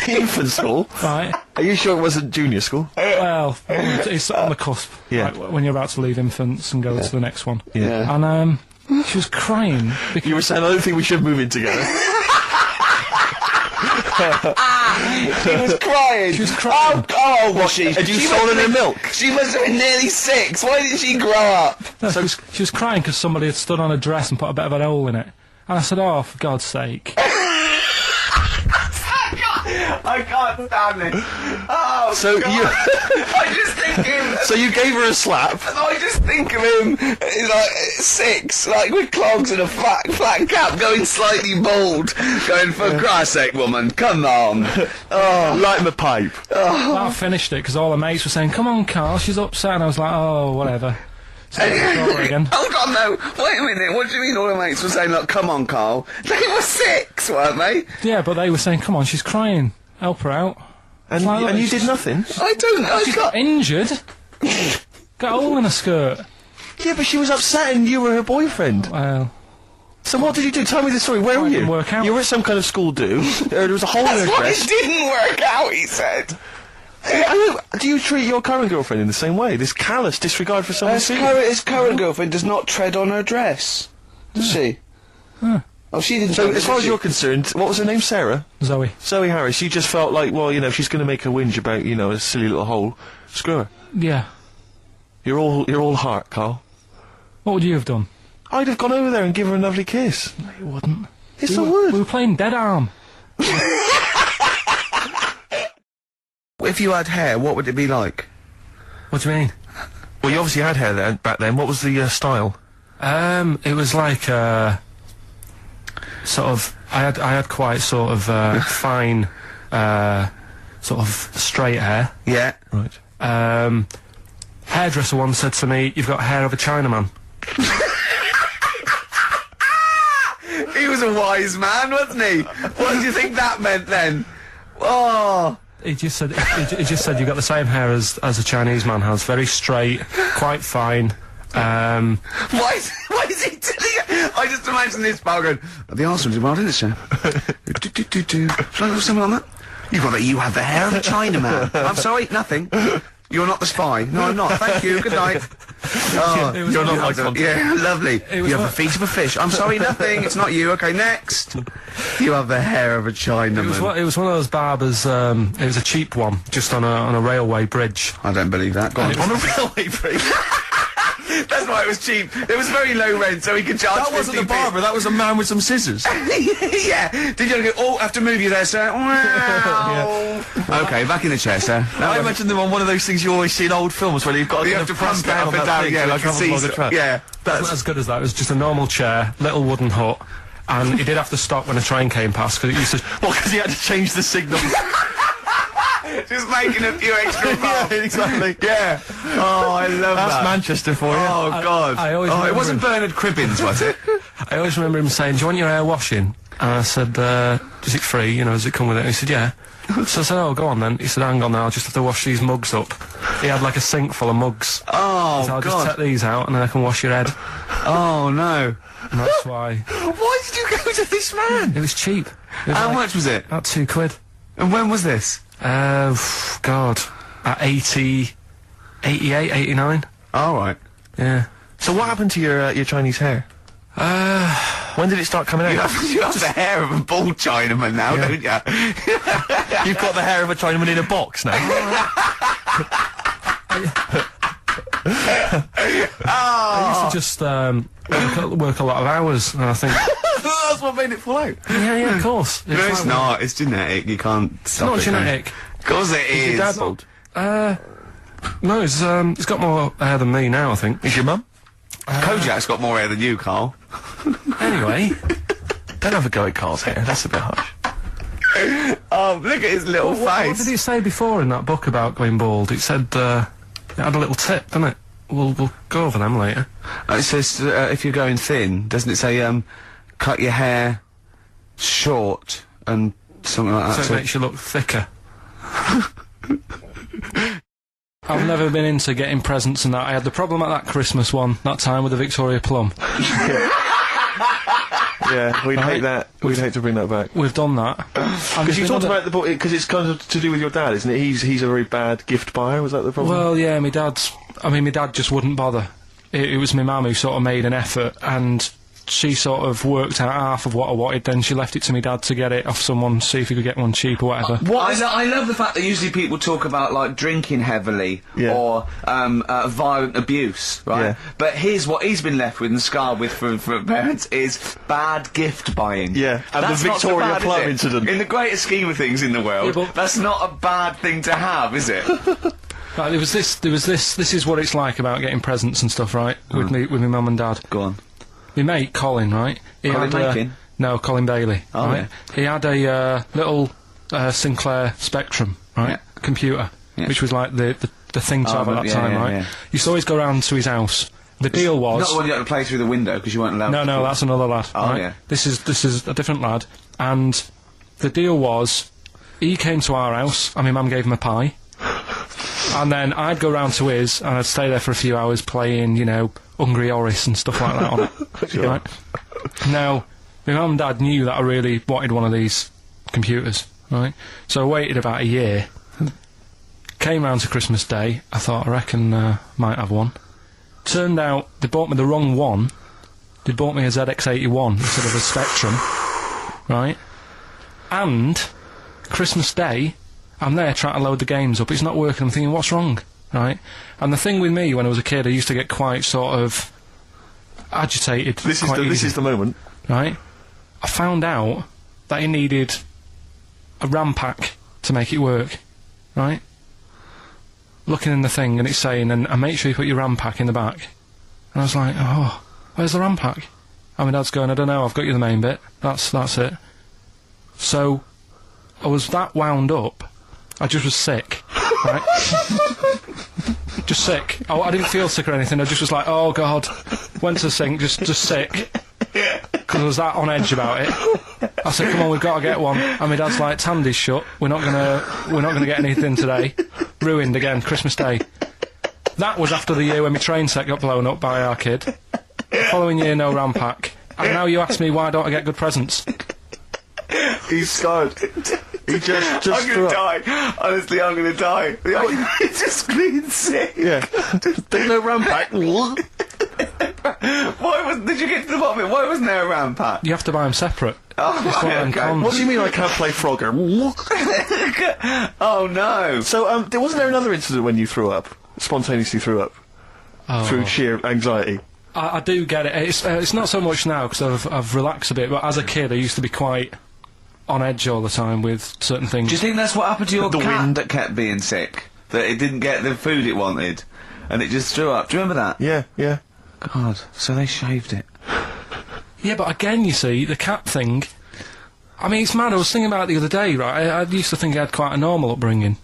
Infant school? right? Are you sure it wasn't junior school? Well, it's on the cusp, Yeah. like, when you're about to leave infants and go to the next one. Yeah. And she was crying because You were saying, I don't think we should move in together. She was crying. She was crying. Oh, was she? Had you She stolen must her have- milk? She must have been nearly 6. Why didn't she grow up? no, she was crying because somebody had stood on a dress and put a bit of an hole in it. And I said, oh, for God's sake. I can't stand it. Oh, So God. you, I just think him. so you gave her a slap. I just think of him, like 6, like with clogs and a flat cap, going slightly bald, going, for Christ's sake, woman, come on. Oh, Light him a pipe. I finished it because all the mates were saying, come on, Carl, she's upset. And I was like, oh, whatever. So again. hold on, no, wait a minute, what do you mean all the mates were saying, like, come on, Carl? They were 6, weren't they? Yeah, but they were saying, come on, she's crying. Help her out. And, Like, look, and you she's- did nothing? She's got injured. Got a hole in her skirt. Yeah, but she was upset and you were her boyfriend. Well, So what did you do? Tell me the story. Where were it you? didn't work out. You were at some kind of school do. There was a hole in her That's why dress. it didn't work out, he said. Do you treat your current girlfriend in the same way? This callous disregard for someone's feelings? His current girlfriend does not tread on her dress, does she? Oh, she didn't. So, do as it, far did as she? you're concerned, what was her name? Sarah? Zoe. Zoe Harris. You just felt like, well, you know, if she's going to make a whinge about, you know, a silly little hole, screw her. Yeah. You're all heart, Carl. What would you have done? I'd have gone over there and given her a lovely kiss. No, you wouldn't. Yes, I We would. were playing Dead Arm. If you had hair, what would it be like? What do you mean? Well, you obviously had hair then, back then. What was the style? It was like, sort of, I had quite sort of, fine, sort of straight hair. Yeah. Right. Hairdresser once said to me, you've got hair of a Chinaman. He was a wise man, wasn't he? What do you think that meant then? Oh. He just said, he just said you've got the same hair as a Chinese man has. Very straight, quite fine. Why is he doing? I just imagine this pal going, the arse's well, didn't it, sir? Shall I have something on that? You have the hair of a Chinaman. I'm sorry, nothing. You're not the spy. No, I'm not. Thank you. Good night. Oh, It was- you're not it my was- contact. Yeah, lovely. It was You have what- the feet of a fish. I'm sorry, nothing. It's not you. Okay, next. You have the hair of a Chinaman. It was one of those barbers. It was a cheap one, just on a railway bridge. I don't believe that. Go on. On a railway bridge. That's why it was cheap. It was very low rent, so he could charge. That wasn't 50p. a barber, that was a man with some scissors. Yeah. Did you go? Oh, I have to move you there, sir. Wow. Okay, back in the chair, sir. I imagine them on one of those things you always see in old films where you've got to You kind have of to press pump it up on and that down, thing yeah, so it like a travels along the Caesar. track. Yeah. That's as good as that. It was just a normal chair, little wooden hut, and he did have to stop when a train came past because it used to. Well, because he had to change the signal. Just making a few extra Yeah, bucks. exactly. Yeah. Oh, I love That's that. Manchester for you. Oh, God. I always Oh, it remember wasn't him. Bernard Cribbins, was it? I always remember him saying, "Do you want your hair washing?" And I said, is it free? You know, does it come with it? And he said, yeah. So I said, oh, go on then. He said, hang on now, I'll just have to wash these mugs up. He had like a sink full of mugs. Oh, so I'll God. just take these out and then I can wash your head. Oh, no. And that's why. Why did you go to this man? It was cheap. It was How like much was it? about £2. And when was this? God. At 88, 89. All right. Yeah. So what happened to your Chinese hair? When did it start coming out? You have the hair of a bald Chinaman now, don't you? You've got the hair of a Chinaman in a box now. I used to just work a lot of hours, and I think. That's what made it fall out. Yeah, of course. No, it's like- not. It's genetic. You can't stop Not it. genetic. Of course it is. Your dad bald? No, he's got more hair than me now, I think. Is your mum? Kojak's got more hair than you, Carl. Anyway, Don't have a go at Carl's hair. That's a bit harsh. Oh, look at his little what face. did it say before in that book about going bald? It said, it had a little tip, didn't it? We'll go over them later. It says if you're going thin, doesn't it say cut your hair short and something like So that? it makes you look thicker. I've never been into getting presents and that. I had the problem at that Christmas one, that time with the Victoria Plum. Yeah, we'd hate that. We'd hate to bring that back. We've done that. Because you talked about the book, because it's kind of to do with your dad, isn't it? He's a very bad gift buyer. Was that the problem? Well, yeah, my dad just wouldn't bother. It was my mum who sort of made an effort, and she sort of worked out half of what I wanted, then she left it to my dad to get it off someone, see if he could get one cheap or whatever. I love the fact that usually people talk about, like, drinking heavily or violent abuse, right? Yeah. But here's what he's been left with and scarred with from parents is bad gift buying. Yeah, and That's the not so Victoria bad, Plum is it? incident. In the greater scheme of things in the world, Yeah, but- that's not a bad thing to have, is it? Right, there was this, this is what it's like about getting presents and stuff, right? With my mum and dad. Go on. My mate, Colin, right? He Colin had, Makin? No, Colin Bailey, Oh, right? He had a little Sinclair Spectrum, right? Yeah. Computer, Yeah. which was like the thing to Oh, have at that yeah, time, yeah, right? yeah. Used to always go round to his house. The deal was... Not the one you had to play through the window because you weren't allowed to. No, that's another lad. Oh, right? yeah. This is a different lad. And the deal was, he came to our house, and my mum gave him a pie. And then I'd go round to his, and I'd stay there for a few hours playing, you know, Hungry Horace and stuff like that on it. Sure. Right? Now, my mum and dad knew that I really wanted one of these computers, right? So I waited about a year. Came round to Christmas Day, I thought, I reckon might have one. Turned out, they bought me the wrong one. They bought me a ZX81 instead of a Spectrum, right? And, Christmas Day, I'm there trying to load the games up, it's not working, I'm thinking, what's wrong, right? And the thing with me, when I was a kid, I used to get quite sort of agitated This quite is easy, the moment. right? I found out that it needed a RAM pack to make it work, right? Looking in the thing, and it's saying, and make sure you put your RAM pack in the back. And I was like, oh, where's the RAM pack? And my dad's going, I don't know, I've got you the main bit. That's it. So, I was that wound up, I just was sick, right? Just sick. I didn't feel sick or anything, I just was like, oh God. Went to the sink, just sick. Because I was that on edge about it. I said, come on, we've got to get one. And my dad's like, Tandy's shut, we're not gonna get anything today. Ruined again, Christmas Day. That was after the year when my train set got blown up by our kid. Following year, no RAM pack. And now you ask me, why don't I get good presents? He's scarred. He just I'm threw gonna up. die. Honestly, I'm gonna die. It's just being sick. Yeah. There's no RAM pack. Did you get to the bottom of it? Why wasn't there a RAM pack? You have to buy them separate. Oh, It's one of them okay. cons. What do you mean I can't play Frogger? Oh no. So, wasn't there another incident when you threw up? Spontaneously threw up? Through sheer anxiety? I do get it. It's not so much now because I've relaxed a bit, but as a kid I used to be quite on edge all the time with certain things. Do you think that's what happened to your The cat wind. that kept being sick? That it didn't get the food it wanted, and it just threw up. Do you remember that? Yeah. God, so they shaved it. Yeah, but again, you see, the cat thing... I mean, it's mad, I was thinking about it the other day, right? I used to think I had quite a normal upbringing.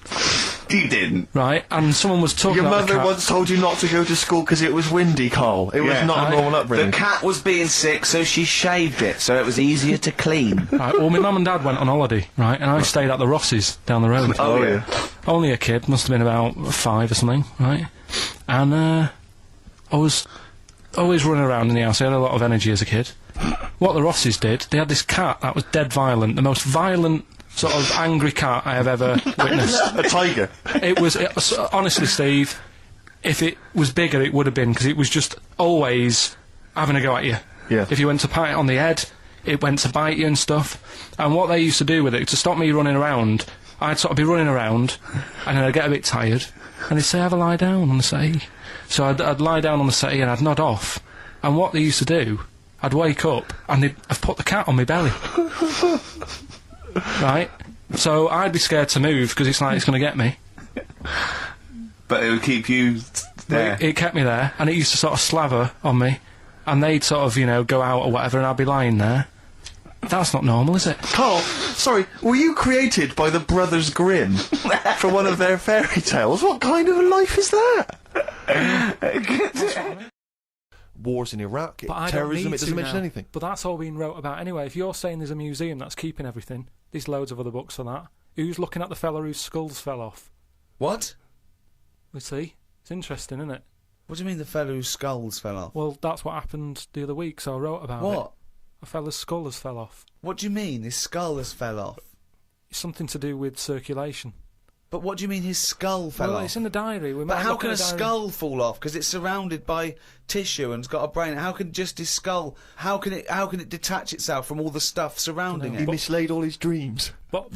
You didn't. right? And someone was talking Your about the mother cat. once told you not to go to school because it was windy, Carl. It was not a normal upbringing. The cat was being sick, so she shaved it, so it was easier to clean. Right, well, my mum and dad went on holiday, right? And I stayed at the Rosses down the road. Oh, yeah. Only a kid, must have been about 5 or something, right? And I was always running around in the house. I had a lot of energy as a kid. What the Rosses did, they had this cat that was dead violent, the most violent sort of angry cat I have ever witnessed. A tiger. It was honestly, Steve, if it was bigger, it would have been, because it was just always having a go at you. Yeah. If you went to pat it on the head, it went to bite you and stuff. And what they used to do with it, to stop me running around, I'd sort of be running around, and then I'd get a bit tired, and they'd say, have a lie down on the settee. So I'd lie down on the settee and I'd nod off. And what they used to do, I'd wake up, and they'd have put the cat on my belly. Right? So I'd be scared to move, because it's like it's going to get me. But it would keep you there. It kept me there, and it used to sort of slaver on me, and they'd sort of, you know, go out or whatever, and I'd be lying there. That's not normal, is it? Carl, sorry, were you created by the Brothers Grimm for one of their fairy tales? What kind of a life is that? Wars in Iraq, But I don't terrorism, need it doesn't to mention now. anything. But that's all being wrote about anyway. If you're saying there's a museum that's keeping everything, there's loads of other books for that. Who's looking at the fella whose skulls fell off? What? We see. It's interesting, isn't it? What do you mean the fellow whose skulls fell off? Well, that's what happened the other week, so I wrote about it. What? A fella's skull has fell off. What do you mean his skull has fell off? It's something to do with circulation. But what do you mean his skull fell Well, off? it's in the diary. We But might how look can at a the diary. skull fall off? Because it's surrounded by tissue and it's got a brain. How can just his skull? How can it detach itself from all the stuff surrounding He it? mislaid all his dreams. But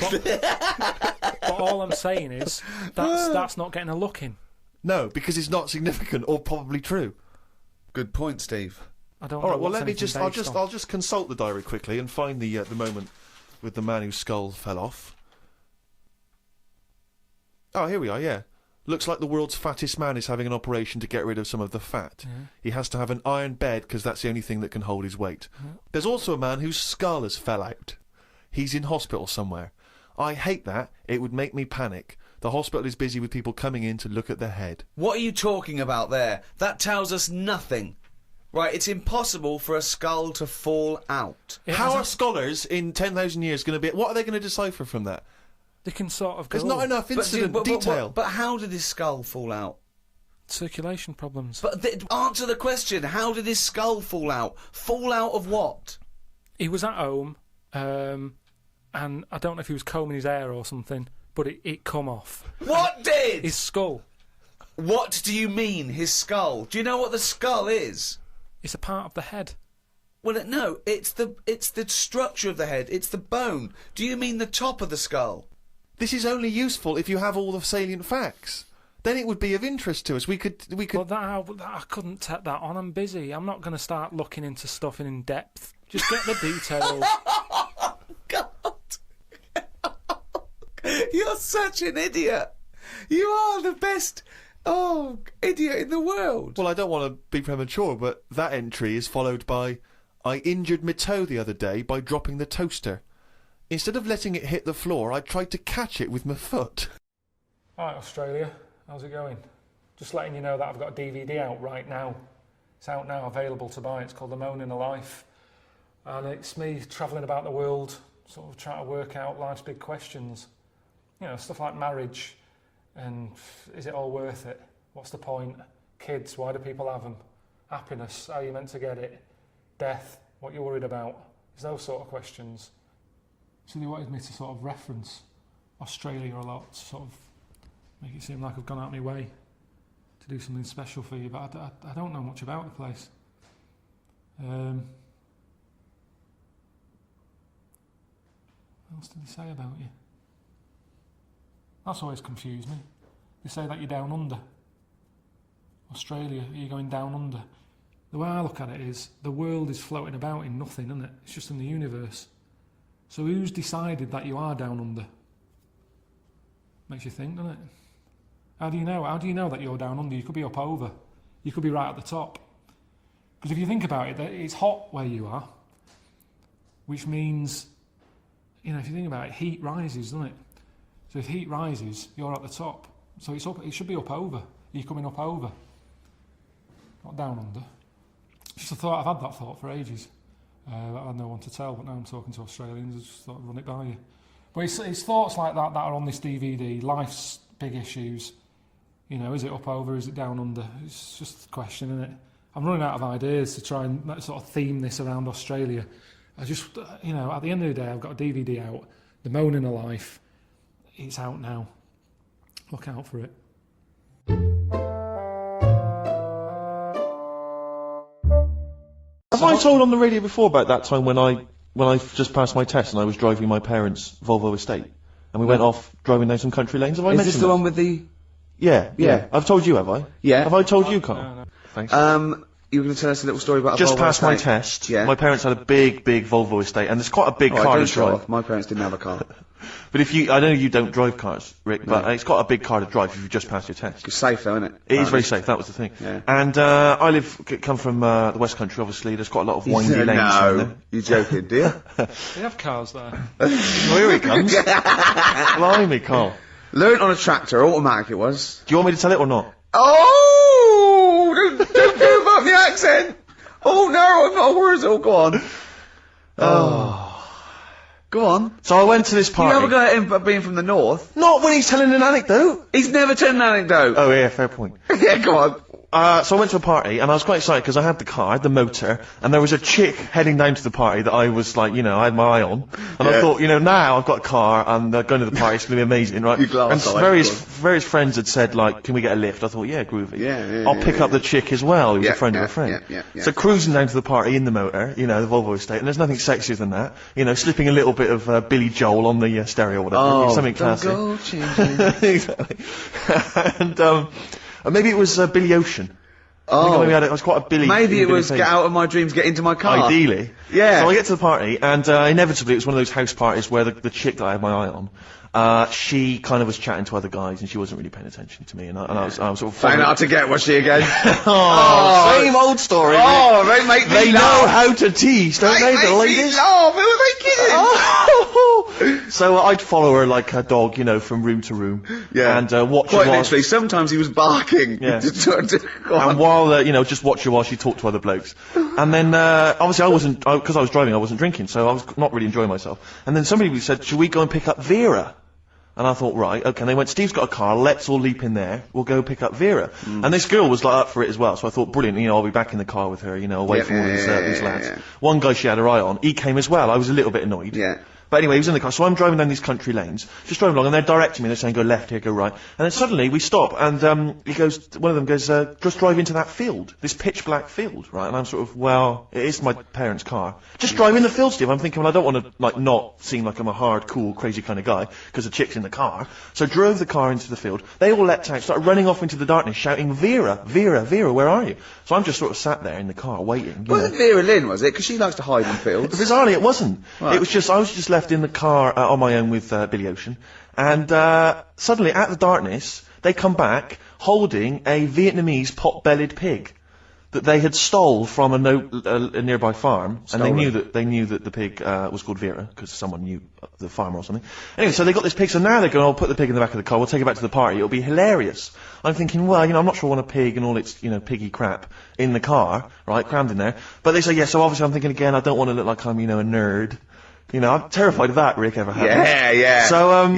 all I'm saying is that's not getting a look in. No, because it's not significant or probably true. Good point, Steve. I don't All know right, well, what's let me anything just, I'll based just, on. I'll just consult the diary quickly and find the moment with the man whose skull fell off. Oh, here we are. Yeah, looks like the world's fattest man is having an operation to get rid of some of the fat. Yeah. He has to have an iron bed because that's the only thing that can hold his weight. Yeah. There's also a man whose skull has fell out. He's in hospital somewhere. I hate that. It would make me panic. The hospital is busy with people coming in to look at their head. What are you talking about there? That tells us nothing. Right, it's impossible for a skull to fall out. How are scholars in 10,000 years going to be... What are they going to decipher from that? They can sort of go... There's not enough incident detail. But how did his skull fall out? Circulation problems. But answer the question. How did his skull fall out? Fall out of what? He was at home, and I don't know if he was combing his hair or something, but it come off. What did? His skull. What do you mean, his skull? Do you know what the skull is? It's a part of the head. Well, no, it's the structure of the head. It's the bone. Do you mean the top of the skull? This is only useful if you have all the salient facts. Then it would be of interest to us. We could. Well, I couldn't take that on. I'm busy. I'm not going to start looking into stuff in depth. Just get the details. God. You're such an idiot. You are the best, idiot in the world. Well, I don't want to be premature, but that entry is followed by, I injured my toe the other day by dropping the toaster. Instead of letting it hit the floor, I tried to catch it with my foot. Alright, Australia. How's it going? Just letting you know that I've got a DVD out right now. It's out now, available to buy. It's called The Moan in the Life. And it's me travelling about the world, sort of trying to work out life's big questions. You know, stuff like marriage, and is it all worth it? What's the point? Kids, why do people have them? Happiness, how are you meant to get it? Death, what you're worried about? It's those sort of questions. So they wanted me to sort of reference Australia a lot, to sort of make it seem like I've gone out of my way to do something special for you, but I don't know much about the place. What else did they say about you? That's always confused me. They say that you're down under. Australia, are you going down under? The way I look at it is, the world is floating about in nothing, isn't it? It's just in the universe. So who's decided that you are down under? Makes you think, doesn't it? How do you know? How do you know that you're down under? You could be up over. You could be right at the top. Because if you think about it, it's hot where you are, which means, you know, if you think about it, heat rises, doesn't it? So if heat rises, you're at the top. So it's up. It should be up over. You're coming up over, not down under. Just a thought. I've had that thought for ages. I had no one to tell, but now I'm talking to Australians. I just thought I'd run it by you. But it's thoughts like that are on this DVD. Life's big issues. You know, is it up over? Is it down under? It's just a question, isn't it? I'm running out of ideas to try and sort of theme this around Australia. I just, you know, at the end of the day, I've got a DVD out. The Moaning of Life. It's out now. Look out for it. Have I told on the radio before about that time when I just passed my test and I was driving my parents' Volvo estate and we went off driving down some country lanes? Have I mentioned Is this the one with the... Yeah. I've told you, have I? Yeah. Have I told you, Carl? No. Thanks. You were going to tell us a little story about Just a Volvo passed my estate? test. Yeah. My parents had a big Volvo estate, and it's quite a big car to don't show drive. off. My parents didn't have a car. But I know you don't drive cars, Rick, but it's quite a big car to drive if you've just passed your test. It's safe though, isn't it? It is very safe, that was the thing. Yeah. And I come from the West Country, obviously. There's quite a lot of windy lanes around there. You're joking, do you? They have cars there. Well, here he comes. Blimey, Carl. Learnt on a tractor, automatic it was. Do you want me to tell it or not? Oh! Don't give up the accent! Oh no, I'm not a Wurzel, go on. Go on. So I went to this party. You have a go at him being from the north. Not when he's telling an anecdote. He's never told an anecdote. Oh yeah, fair point. Yeah, go on. So I went to a party and I was quite excited because I had the car, I had the motor, and there was a chick heading down to the party that I was like, you know, I had my eye on. And I thought, you know, now I've got a car and going to the party, it's going to be amazing, right? And various friends had said, like, can we get a lift? I thought, yeah, groovy. Yeah, I'll pick up the chick as well, who's a friend of a friend. Yeah. So cruising down to the party in the motor, you know, the Volvo estate, and there's nothing sexier than that. You know, slipping a little bit of Billy Joel on the stereo or whatever. Something classy. Exactly. And maybe it was Billy Ocean. I think it was quite a Billy. Maybe it was get out of my dreams, get into my car. Ideally. Yeah. So I get to the party, and inevitably it was one of those house parties where the chick that I had my eye on, she kind of was chatting to other guys, and she wasn't really paying attention to me, and I was sort of... Found out to get, was she again? Same old story. Oh, they make me They know laugh. how to tease, don't they, the ladies? Laugh. Who are they kidding? So I'd follow her like a dog, you know, from room to room. Yeah. And watch her Quite while... literally, sometimes he was barking. Yeah. Go on. And while, you know, just watch her while she talked to other blokes. And then, obviously I wasn't, because I was driving, I wasn't drinking, so I was not really enjoying myself. And then somebody said, should we go and pick up Vera? And I thought, right, okay. And they went, Steve's got a car, let's all leap in there, we'll go pick up Vera. And this girl was like up for it as well, so I thought, brilliant, you know, I'll be back in the car with her, you know, away from all these lads. Yeah. One guy she had her eye on, he came as well, I was a little bit annoyed. Yeah. But anyway, he was in the car, so I'm driving down these country lanes, just driving along, and they're directing me, they're saying, go left here, go right. And then suddenly, we stop, and one of them goes, just drive into that field, this pitch black field, right? And I'm sort of, well, it is my parents' car. Just drive in the field, Steve. I'm thinking, well, I don't want to, like, not seem like I'm a hard, cool, crazy kind of guy, because the chick's in the car. So drove the car into the field, they all leapt out, started running off into the darkness, shouting, Vera, Vera, Vera, where are you? So I'm just sort of sat there in the car, waiting. Wasn't Vera Lynn, was it? Because she likes to hide in fields. Bizarrely, it wasn't. Right. It was just, I was just left in the car on my own with Billy Ocean, and suddenly, out of the darkness, they come back holding a Vietnamese pot-bellied pig that they had stole from a nearby farm, and they knew that the pig was called Vera because someone knew the farmer or something. Anyway, so they got this pig, so now they're going, I'll put the pig in the back of the car, we'll take it back to the party, it'll be hilarious. I'm thinking, well, you know, I'm not sure I want a pig and all its, you know, piggy crap in the car, right, crammed in there. But they say, yeah, so obviously I'm thinking again, I don't want to look like I'm, you know, a nerd. You know, I'm terrified of that, Rick, ever happened. Yeah. So,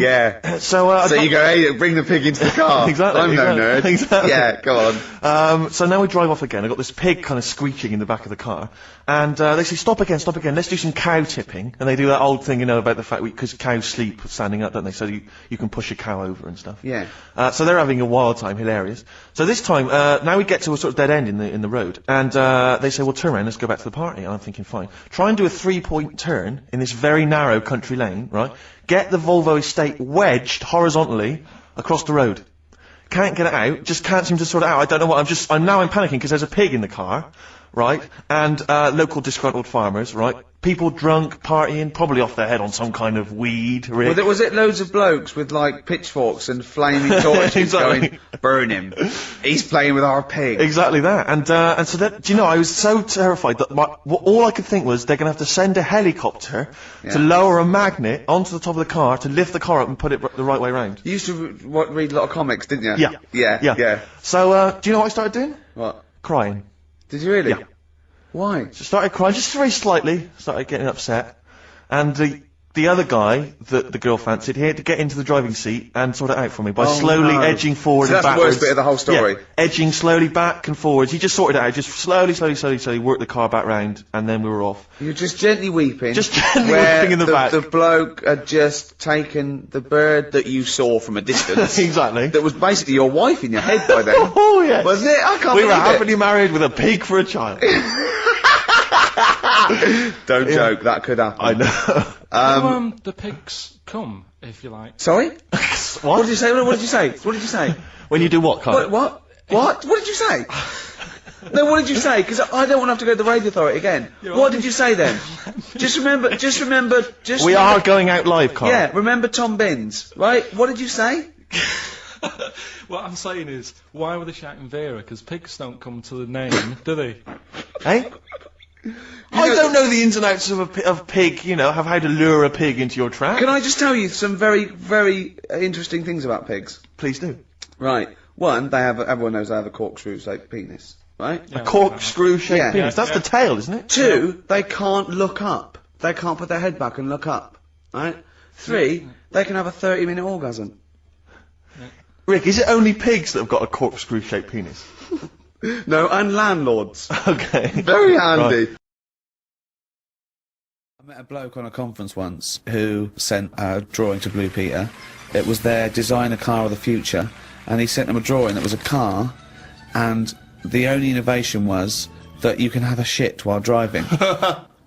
So you go, hey, bring the pig into the car. Exactly. I'm no nerd. Exactly. Yeah, go on. So now we drive off again. I've got this pig kind of screeching in the back of the car. And they say, stop again, let's do some cow tipping. And they do that old thing, you know, about the fact because cows sleep standing up, don't they? So you can push a cow over and stuff. Yeah. So they're having a wild time, hilarious. So this time, now we get to a sort of dead end in the road. And they say, well, turn around, let's go back to the party. And I'm thinking, fine. Try and do a 3-point turn in this very narrow country lane, right? Get the Volvo estate wedged horizontally across the road. Can't get it out, just can't seem to sort it out. I don't know what, I'm panicking because there's a pig in the car, right? And local disgruntled farmers, right? people drunk, partying, probably off their head on some kind of weed, Rick. Was it loads of blokes with, like, pitchforks and flaming torches Exactly. going, burn him, he's playing with our pig? Exactly that. And so that, do you know, I was so terrified that all I could think was they're gonna have to send a helicopter to lower a magnet onto the top of the car to lift the car up and put it the right way round. You used to read a lot of comics, didn't you? Yeah. Yeah. So, do you know what I started doing? What? Crying. Did you really? Yeah. Why? So started crying, just very slightly, started getting upset. And the other guy that the girl fancied, he had to get into the driving seat and sort it out for me by slowly edging forward So and that's backwards. the worst bit of the whole story? Yeah, edging slowly back and forwards. He just sorted it out, just slowly worked the car back round, and then we were off. You're just gently weeping. Just gently where weeping in the back. The bloke had just taken the bird that you saw from a distance. Exactly. That was basically your wife in your head by then. Oh, yes. Wasn't it? I can't We were believe it. happily married with a pig for a child. Don't joke, that could happen. I know. The pigs come, if you like. Sorry? What? What did you say? What did you say? What did you say? When you do what, Carl? What? What did you say? No, what did you say? Because I don't want to have to go to the radio authority again. What did you say then? Just remember. We are going out live, Carl. Yeah, remember Tom Binns, right? What did you say? What I'm saying is, why were they shouting Vera? Because pigs don't come to the name, do they? Eh? I don't know the ins and outs of pig, you know, how to lure a pig into your trap. Can I just tell you some very, very interesting things about pigs? Please do. Right. One, everyone knows they have a corkscrew-shaped penis, right? A corkscrew-shaped Yeah. penis. That's the tail, isn't it? Two, they can't look up. They can't put their head back and look up, right? Three, they can have a 30-minute orgasm. Rick, is it only pigs that have got a corkscrew-shaped penis? No, and landlords. Okay. Very handy. Right. I met a bloke on a conference once who sent a drawing to Blue Peter. It was their designer car of the future, and he sent them a drawing that was a car, and the only innovation was that you can have a shit while driving.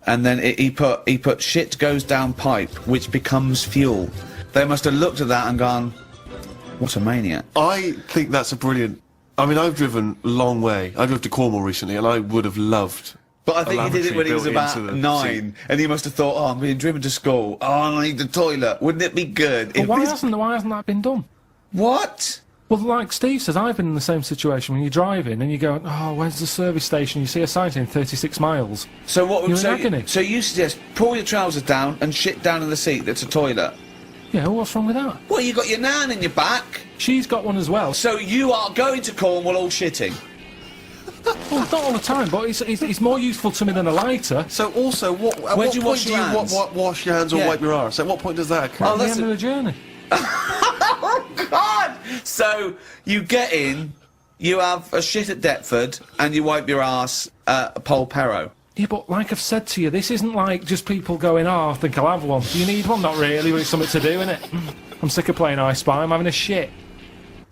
And then he put shit goes down pipe, which becomes fuel. They must have looked at that and gone, what a maniac. I think that's a brilliant... I mean, I've driven a long way. I drove to Cornwall recently, and I would have loved... But I think he did it when he was lavatory built about into the 9, and he must have thought, oh, I'm being driven to school. Oh, I need the toilet. Wouldn't it be good? But why hasn't that been done? What? Well, like Steve says, I've been in the same situation when you're driving and you go, oh, where's the service station? You see a sign saying 36 miles. So what? You're in agony. So you suggest pull your trousers down and shit down in the seat that's a toilet? Yeah, well, what's wrong with that? Well, you got your nan in your back. She's got one as well. So you are going to Cornwall all shitting. Well, not all the time, but it's more useful to me than a lighter. So also, at Where what do you point wash do your you hands? wash your hands or Yeah. wipe your arse? At what point does that occur? Oh, At the that's end of the journey. Oh, God! So you get in, you have a shit at Deptford, and you wipe your arse at Polperro. Yeah, but like I've said to you, this isn't like just people going, oh, I think I'll have one. Do you need one? Not really, but it's something to do, innit? I'm sick of playing I Spy, I'm having a shit.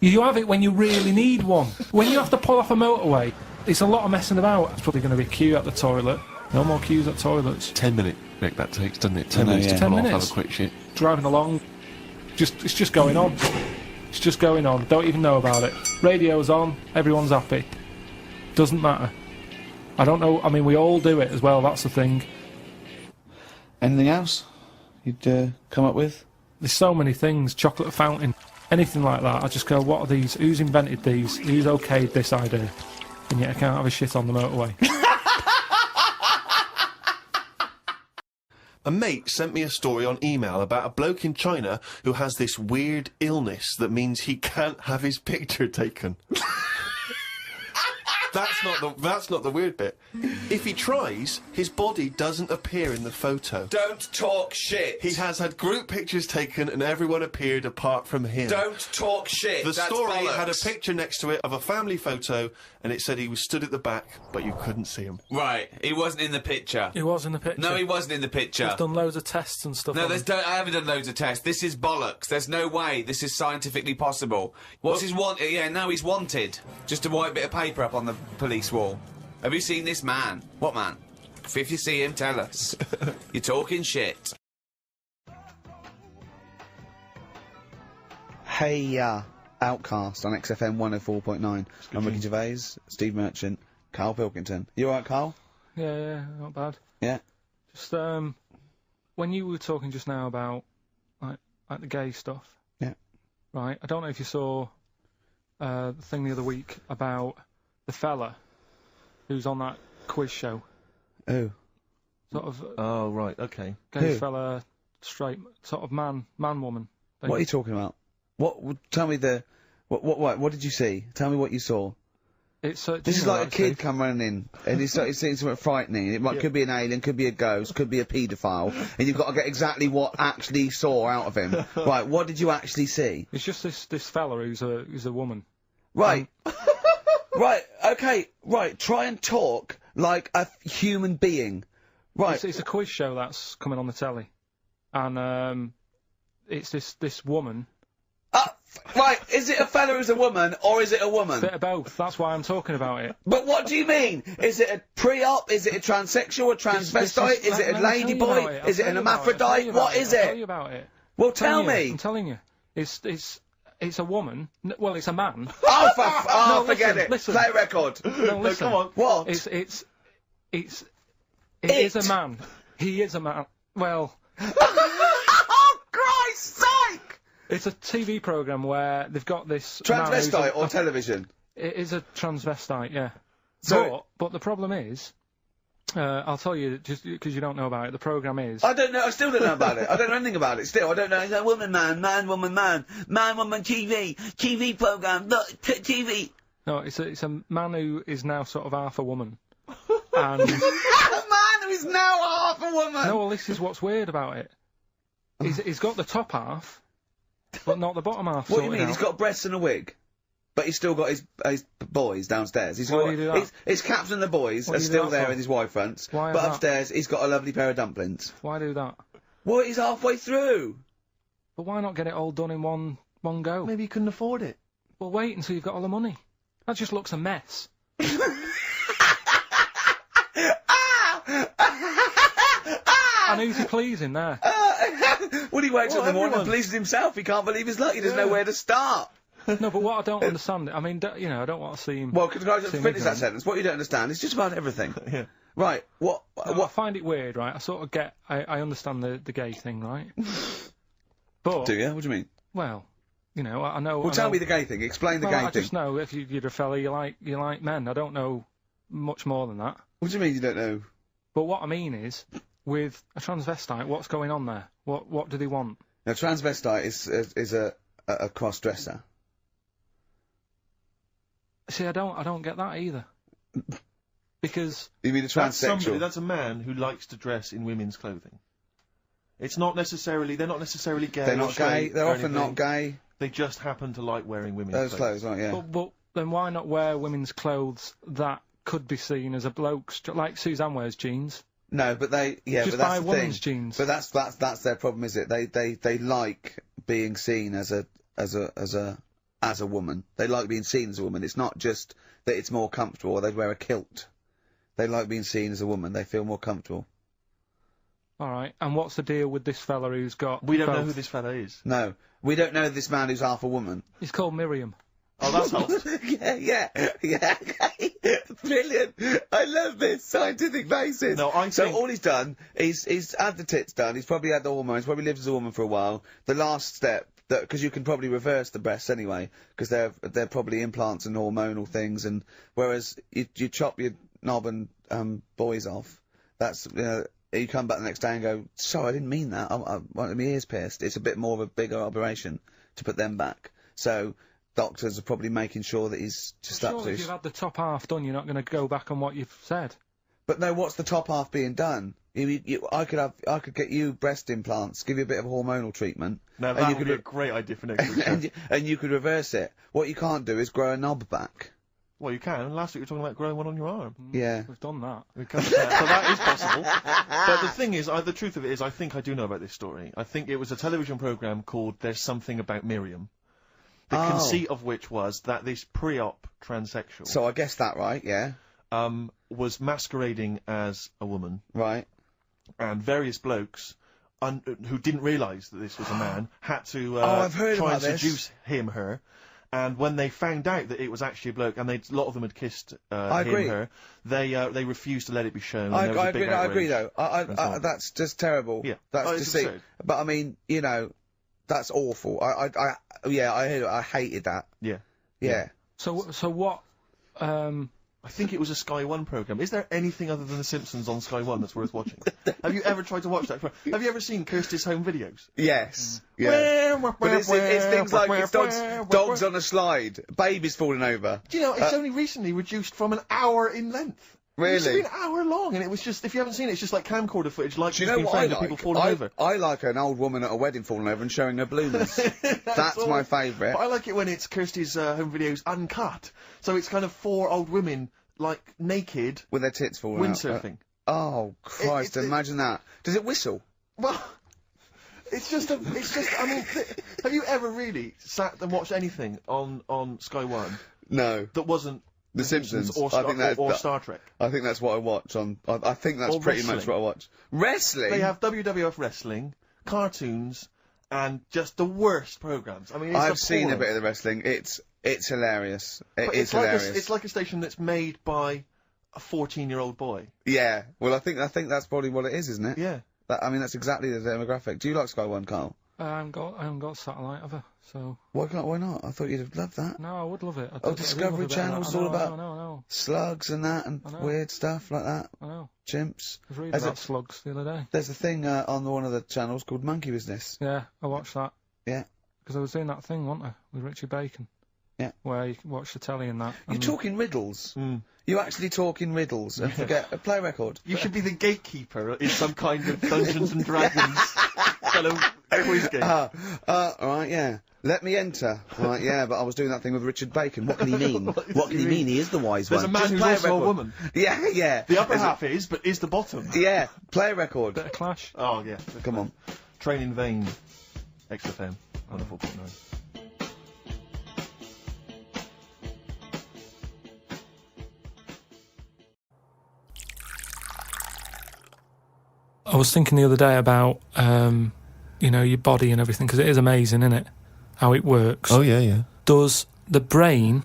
You have it when you really need one. When you have to pull off a motorway, it's a lot of messing about. It's probably going to be a queue at the toilet. No more queues at toilets. 10 minute, Rick, that takes, doesn't it? 10 know, minutes yeah. to 10 pull off, minutes. have a quick shit. Driving along, it's just going on. It's just going on. Don't even know about it. Radio's on, everyone's happy. Doesn't matter. I don't know, I mean, we all do it as well, that's the thing. Anything else you'd come up with? There's so many things, chocolate fountain, anything like that. I just go, what are these? Who's invented these? Who's okayed this idea? And yet I can't have a shit on the motorway. A mate sent me a story on email about a bloke in China who has this weird illness that means he can't have his picture taken. That's not the weird bit. If he tries, his body doesn't appear in the photo. Don't talk shit. He has had group pictures taken and everyone appeared apart from him. Don't talk shit. The That's story bollocks. had a picture next to it of a family photo, and it said he was stood at the back, but you couldn't see him. Right, he wasn't in the picture. He was in the picture. No, he wasn't in the picture. I've done loads of tests and stuff. No, on him. I haven't done loads of tests. This is bollocks. There's no way this is scientifically possible. What's his want? Yeah, now he's wanted. Just a white bit of paper up on the police wall. Have you seen this man? What man? If you see him, tell us. You're talking shit. Hey, Outcast on XFM 104.9. I'm Ricky Gervais, Steve Merchant, Karl Pilkington. You alright, Karl? Yeah, not bad. Yeah. Just, when you were talking just now about, like the gay stuff. Yeah. Right, I don't know if you saw, the thing the other week about the fella who's on that quiz show. Oh. Sort of, Oh, right, okay. gay Who? fella, straight, sort of man, woman. What are you talking about? Tell me what did you see? Tell me what you saw. It's, This is like a kid come running in, and he's seeing something frightening. It could be an alien, could be a ghost, could be a paedophile, and you've got to get exactly what actually saw out of him. Right, what did you actually see? It's just this fella who's a woman. Right. Right, okay, right, try and talk like a human being. Right. It's a quiz show that's coming on the telly. And, it's this woman. Right, is it a fella who's a woman, or is it a woman? Bit of both, that's why I'm talking about it. But what do you mean? Is it a pre-op? Is it a transsexual, a transvestite? Is it a ladyboy? Is it an hermaphrodite? What is I'll tell it? you about it. Well, tell me. I'm telling you. It's a woman. Well, it's a man. Oh, forget it. Listen. Play a record. No, listen. Come on. What? It is a man. He is a man. Well. Oh, Christ's sake! It's a TV programme where they've got this... Transvestite or television? It is a transvestite, yeah. So but the problem is... I'll tell you, just because you don't know about it, the programme is... I don't know, I still don't know about it. I don't know anything about it, still. I don't know. It's a woman, man, woman, TV programme, look, TV. No, it's a man who is now sort of half a woman. And... A man who is now half a woman! No, well, this is what's weird about it. He's got the top half, but not the bottom half. What do you mean? He's got breasts and a wig, but he's still got his boys downstairs. Why do you do that? His caps and the boys are still there in his Y fronts, Why but that? upstairs he's got a lovely pair of dumplings. Why do that? Well, he's halfway through. But why not get it all done in one go? Maybe he couldn't afford it. Well, wait until you've got all the money. That just looks a mess. And who's he pleasing there? When he wakes up in the morning and pleases himself, he can't believe his luck. He doesn't know where to start. No, but what I don't understand, I mean, I don't want to see him... Well, can I just seem finish that ignorant. sentence? What you don't understand is just about everything. Yeah. Right, No, I find it weird, right? I sort of get... I understand the gay thing, right? But... do you? What do you mean? Well, I know... Well, tell me the gay thing. Explain the gay I thing. just know if you're a fella, you like men. I don't know much more than that. What do you mean you don't know? But what I mean is, with a transvestite, what's going on there? What do they want? Now, transvestite is a cross-dresser. See, I don't get that either. Because... You mean a transsexual? That's a man who likes to dress in women's clothing. It's not necessarily... They're not necessarily gay. They're or not straight gay. They're or often anything. not gay. They just happen to like wearing women's Those clothes, right, yeah. But then why not wear women's clothes that could be seen as a bloke's... Like Suzanne wears jeans. No, but Just but that's buy the women's thing. jeans. But that's their problem, is it? They like being seen as a woman. They like being seen as a woman. It's not just that it's more comfortable, or they'd wear a kilt. They like being seen as a woman. They feel more comfortable. Alright, and what's the deal with this fella who's got... We don't know both? who this fella is. No, we don't know this man who's half a woman. He's called Miriam. Oh, that's helped. yeah, okay. Brilliant. I love this scientific basis. No, I So think- all he's done, he's had the tits done, he's probably had the hormones, probably lived as a woman for a while. The last step, because you can probably reverse the breasts anyway, because they're probably implants and hormonal things, and whereas you chop your knob and boys off, that's, you come back the next day and go, sorry, I didn't mean that, I wanted my ears pierced. It's a bit more of a bigger operation to put them back. So doctors are probably making sure that he's just up Surely to if you've had the top half done, you're not going to go back on what you've said. But no, what's the top half being done? I could get you breast implants, give you a bit of hormonal treatment. Now, and that you would could be a great idea for next week. and you could reverse it. What you can't do is grow a knob back. Well, you can. Last week you were talking about growing one on your arm. Yeah. We've done that. We covered that, so that is possible. But the thing is, the truth of it is, I think I do know about this story. I think it was a television programme called There's Something About Miriam. The conceit of which was that this pre-op transsexual... So I guessed that right, yeah. Was masquerading as a woman. Right. And various blokes, who didn't realise that this was a man, had to I've heard try about and this. seduce her. And when they found out that it was actually a bloke, and a lot of them had kissed I agree. her, they refused to let it be shown. I and there was a big agree though. outrage and so on. That's just terrible. Yeah. That's Oh, it's deceit. absurd. But I mean, you know, that's awful. I hated that. Yeah. Yeah. So what? I think it was a Sky One programme. Is there anything other than The Simpsons on Sky One that's worth watching? Have you ever tried to watch that? Have you ever seen Kirsty's home videos? Yes. Yeah. But it's things like it's dogs on a slide, babies falling over. Do you know, it's only recently reduced from an hour in length. It used to be Really? an hour long, and it was just, if you haven't seen it, it's just like camcorder footage, like Do you it's know been what I found of like? people falling over. I like an old woman at a wedding falling over and showing her bloomers. That's all. my favourite. But I like it when it's Kirsty's home videos uncut. So it's kind of 4 old women, like, naked, With their tits falling out. windsurfing. Oh, Christ, imagine that. Does it whistle? Well, it's just, I mean, have you ever really sat and watched anything on Sky One No. that wasn't The Simpsons. or, I think that's or Star Trek? I think that's what I watch on. I think that's Or pretty much wrestling. what I watch. Wrestling. They have WWF wrestling, cartoons, and just the worst programs. I mean, it's I've seen a appalling. bit of the wrestling. It's hilarious. But It's it's like hilarious. it's like a station that's made by a 14-year-old boy. Yeah. Well, I think that's probably what it is, isn't it? Yeah. I mean, that's exactly the demographic. Do you like Sky One, Carl? I haven't got satellite ever, so Why not? I thought you'd have loved that. no, I would love it. I Oh, do Discovery love a bit of Channel's that. all I know, about- I know. Slugs and that and I know. weird stuff like that. I know. Chimps. I was reading There's about a- slugs the other day. There's a thing on one of the channels called Monkey Business. Yeah, I watched that. Yeah. Because I was doing that thing, wasn't I, with Richie Bacon? Yeah. Where you watch the telly and that. You're and- talking riddles. Mm. You actually talk in riddles and forget a play record. You should be the gatekeeper in some kind of Dungeons and Dragons kind of quiz game. Right, yeah. Let me enter. Right, yeah, but I was doing that thing with Richard Bacon. What can he mean? What can he mean? He is the wise There's one. a man Just who's play also a record. woman. Yeah, yeah. The upper There's a- half is, but is the bottom. Yeah, play a record. Bit of Clash. Oh, yeah. Come on. Train in Vain. XFM. 104.9. I was thinking the other day about, you know, your body and everything, because it is amazing, isn't it? How it works. Oh, yeah. Does the brain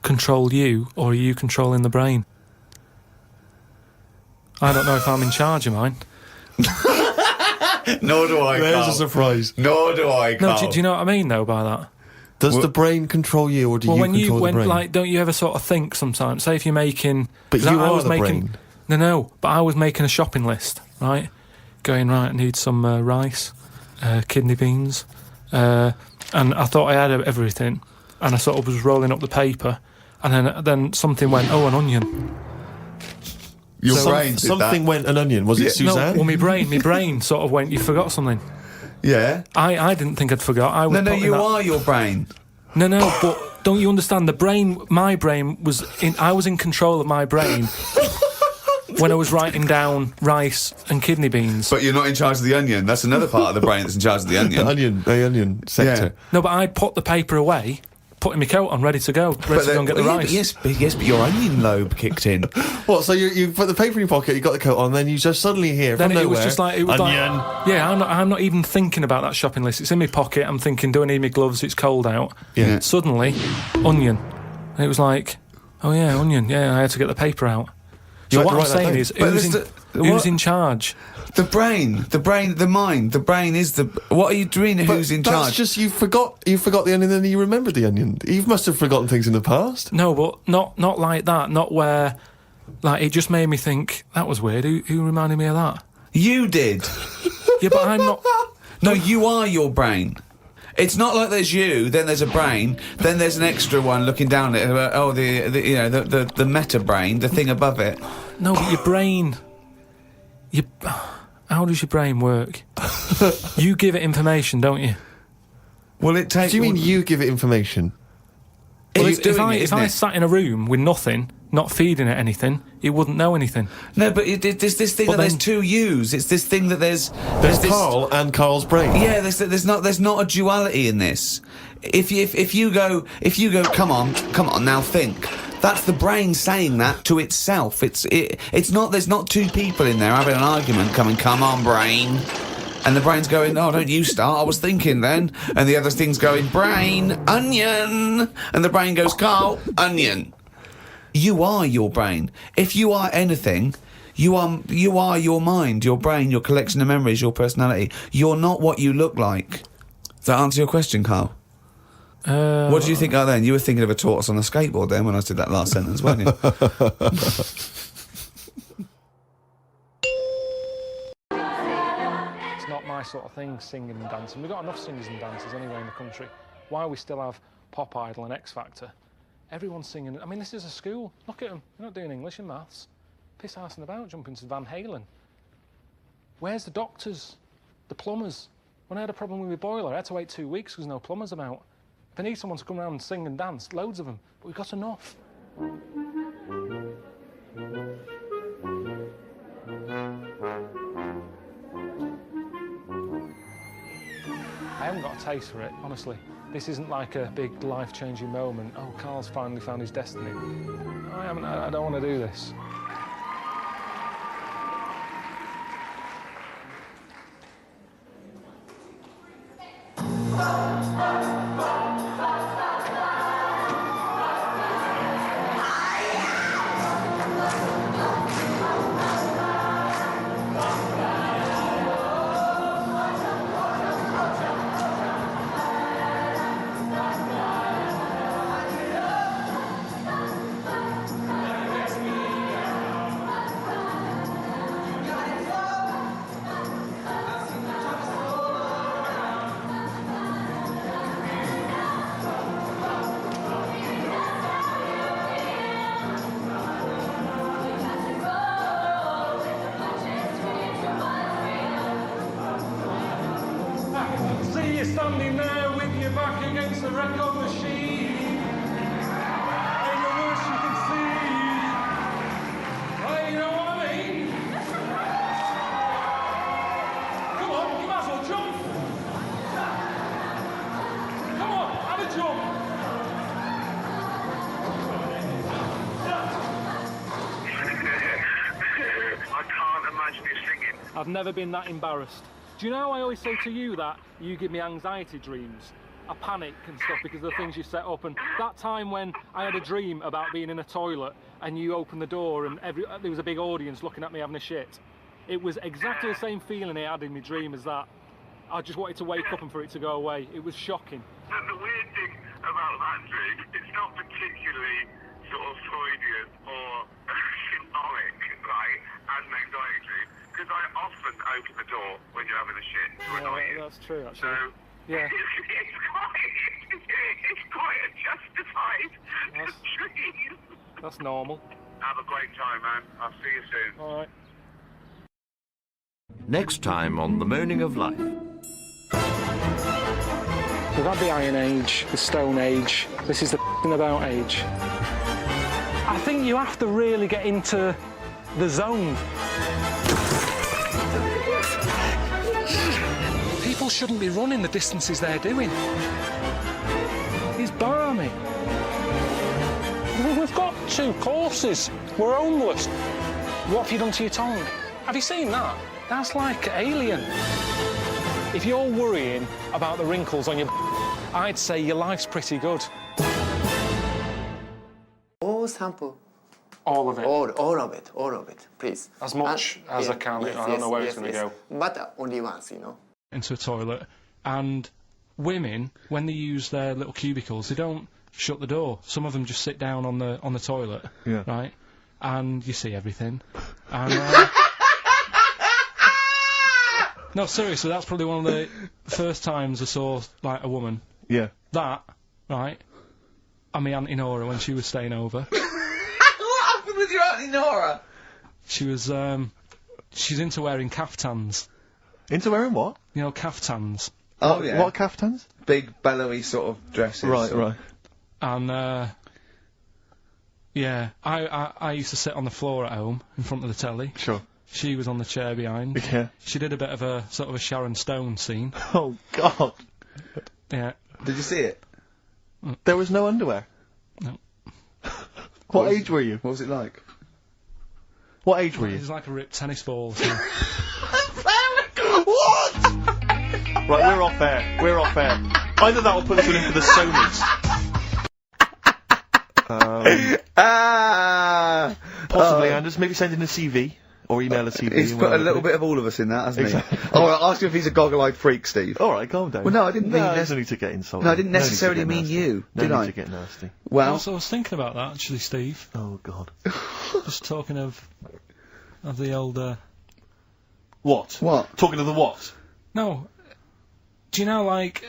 control you, or are you controlling the brain? I don't know if I'm in charge of mine. Nor do I, There's a surprise. Nor do I, No, do you know what I mean, though, by that? Does the brain control you, or do you control the brain? like, don't you ever sort of think sometimes, say if you're making... But 'cause you I are was the making, brain. No, but I was making a shopping list, right? Going, right, I need some rice, kidney beans, and I thought I had everything, and I sort of was rolling up the paper, and then something went, oh, an onion. Your brain did Something that. went an onion. Was it Suzanne? No, well, my brain sort of went, you forgot something. Yeah. I didn't think I'd forgot. I was No, putting you that- are your brain. No, but don't you understand? My brain was I was in control of my brain when I was writing down rice and kidney beans. But you're not in charge of the onion. That's another part of the brain that's in charge of the The onion. onion sector. Yeah. No, but I'd put the paper away, putting my coat on, ready to go, ready to go and get the rice. Yes, but your onion lobe kicked in. What, so you put the paper in your pocket, you got the coat on, then you just suddenly hear Then from it nowhere, was just like, onion. Yeah, I'm not even thinking about that shopping list. It's in my pocket. I'm thinking, do I need my gloves? It's cold out. Yeah. Suddenly, onion. And it was like, oh yeah, onion. Yeah, I had to get the paper out. So had what to I'm write that saying down. is, But who's there's what? who's in charge? The brain, the mind, the brain is the... What are you doing? But Who's in that's charge? just, you forgot the onion, then you remembered the onion. You must have forgotten things in the past. No, but not like that. Not where, like, it just made me think, that was weird. Who reminded me of that? You did. Yeah, but I'm not... No, you are your brain. It's not like there's you, then there's a brain, then there's an extra one looking down at it. Oh, the meta brain, the thing above it. No, but your brain... How does your brain work? You give it information, don't you? Well, it takes. Do you mean you give it information? Well, It's doing it, if isn't I it? sat in a room with nothing, not feeding it anything, it wouldn't know anything. No, but there's this thing But that there's then- two yous. It's this thing that there's There's this, Carl and Carl's brain. Yeah, there's not a duality in this. If you go, come on, now think. That's the brain saying that to itself. It's not. There's not two people in there having an argument. Come on, brain. And the brain's going, oh, don't you start, I was thinking then. And the other thing's going, brain, onion. And the brain goes, Carl, onion. You are your brain. If you are anything, you are your mind, your brain, your collection of memories, your personality. You're not what you look like. Does that answer your question, Carl? What do you think then? You were thinking of a tortoise on a skateboard then when I did that last sentence, weren't you? It's not my sort of thing, singing and dancing. We've got enough singers and dancers anyway in the country. Why we still have Pop Idol and X Factor? Everyone's singing. I mean, this is a school. Look at them. They're not doing English and maths. Piss-arsing about, jumping to Van Halen. Where's the doctors? The plumbers? When I had a problem with my boiler, I had to wait 2 weeks because no plumbers about. If I need someone to come around and sing and dance, loads of them, but we've got enough. I haven't got a taste for it, honestly. This isn't like a big life-changing moment. Oh, Carl's finally found his destiny. I don't want to do this. See you standing there with your back against the record machine. Ain't the worst you can see. Oh, you know what I mean? Come on, you might as well jump. Come on, have a jump. I can't imagine you singing. I've never been that embarrassed. Do you know how I always say to you that you give me anxiety dreams? I panic and stuff because of the things you set up. And that time when I had a dream about being in a toilet and you opened the door and there was a big audience looking at me having a shit. It was exactly the same feeling I had in my dream as that. I just wanted to wake up and for it to go away. It was shocking. And the weird thing about that dream, it's not particularly sort of Freudian or symbolic, right, as an anxiety dream. Because I often open the door when you're having a shit to annoy you. That's true, actually. So, yeah. It's quite a justified dream. That's normal. Have a great time, man. I'll see you soon. All right. Next time on The Moaning of Life. We've had the Iron Age, the Stone Age. This is the about age. I think you have to really get into the zone. People shouldn't be running the distances they're doing. He's balmy. We've got 2 courses. We're homeless. What have you done to your tongue? Have you seen that? That's like alien. If you're worrying about the wrinkles on your I'd say your life's pretty good. All sample. All of it? All of it, please. As much as I can. I don't know where it's going to go. But only once, you know. Into a toilet, and women, when they use their little cubicles, they don't shut the door. Some of them just sit down on the toilet, yeah. Right? And you see everything. And, no, seriously, that's probably one of the first times I saw, like, a woman. Yeah. That, right, and my Auntie Nora when she was staying over. What happened with your Auntie Nora? She was, she's into wearing caftans. Into wearing what? You know, caftans. Oh, yeah. What caftans? Big, bellowy sort of dresses. Right. And, yeah, I used to sit on the floor at home in front of the telly. Sure. She was on the chair behind. Yeah. She did a bit of a sort of a Sharon Stone scene. Oh, God. Yeah. Did you see it? There was no underwear? No. What age were you? What was it like? What age were you? It was like a ripped tennis ball. So. What? Right, we're off air. We're off air. Either that or put us in for the Sonys. Possibly, Anders. Maybe send in a CV. Or email a CV. He's put a little bit of all of us in that, hasn't he? Oh, I'll ask him if he's a goggle-eyed freak, Steve. Alright, calm down. Well, no, I didn't mean... No, need to get insulted. No, I didn't necessarily mean you, did I? To get nasty. Well... Also, I was thinking about that, actually, Steve. Oh, God. Just talking of the old, What? What? Talking of the what? No. Do you know, like...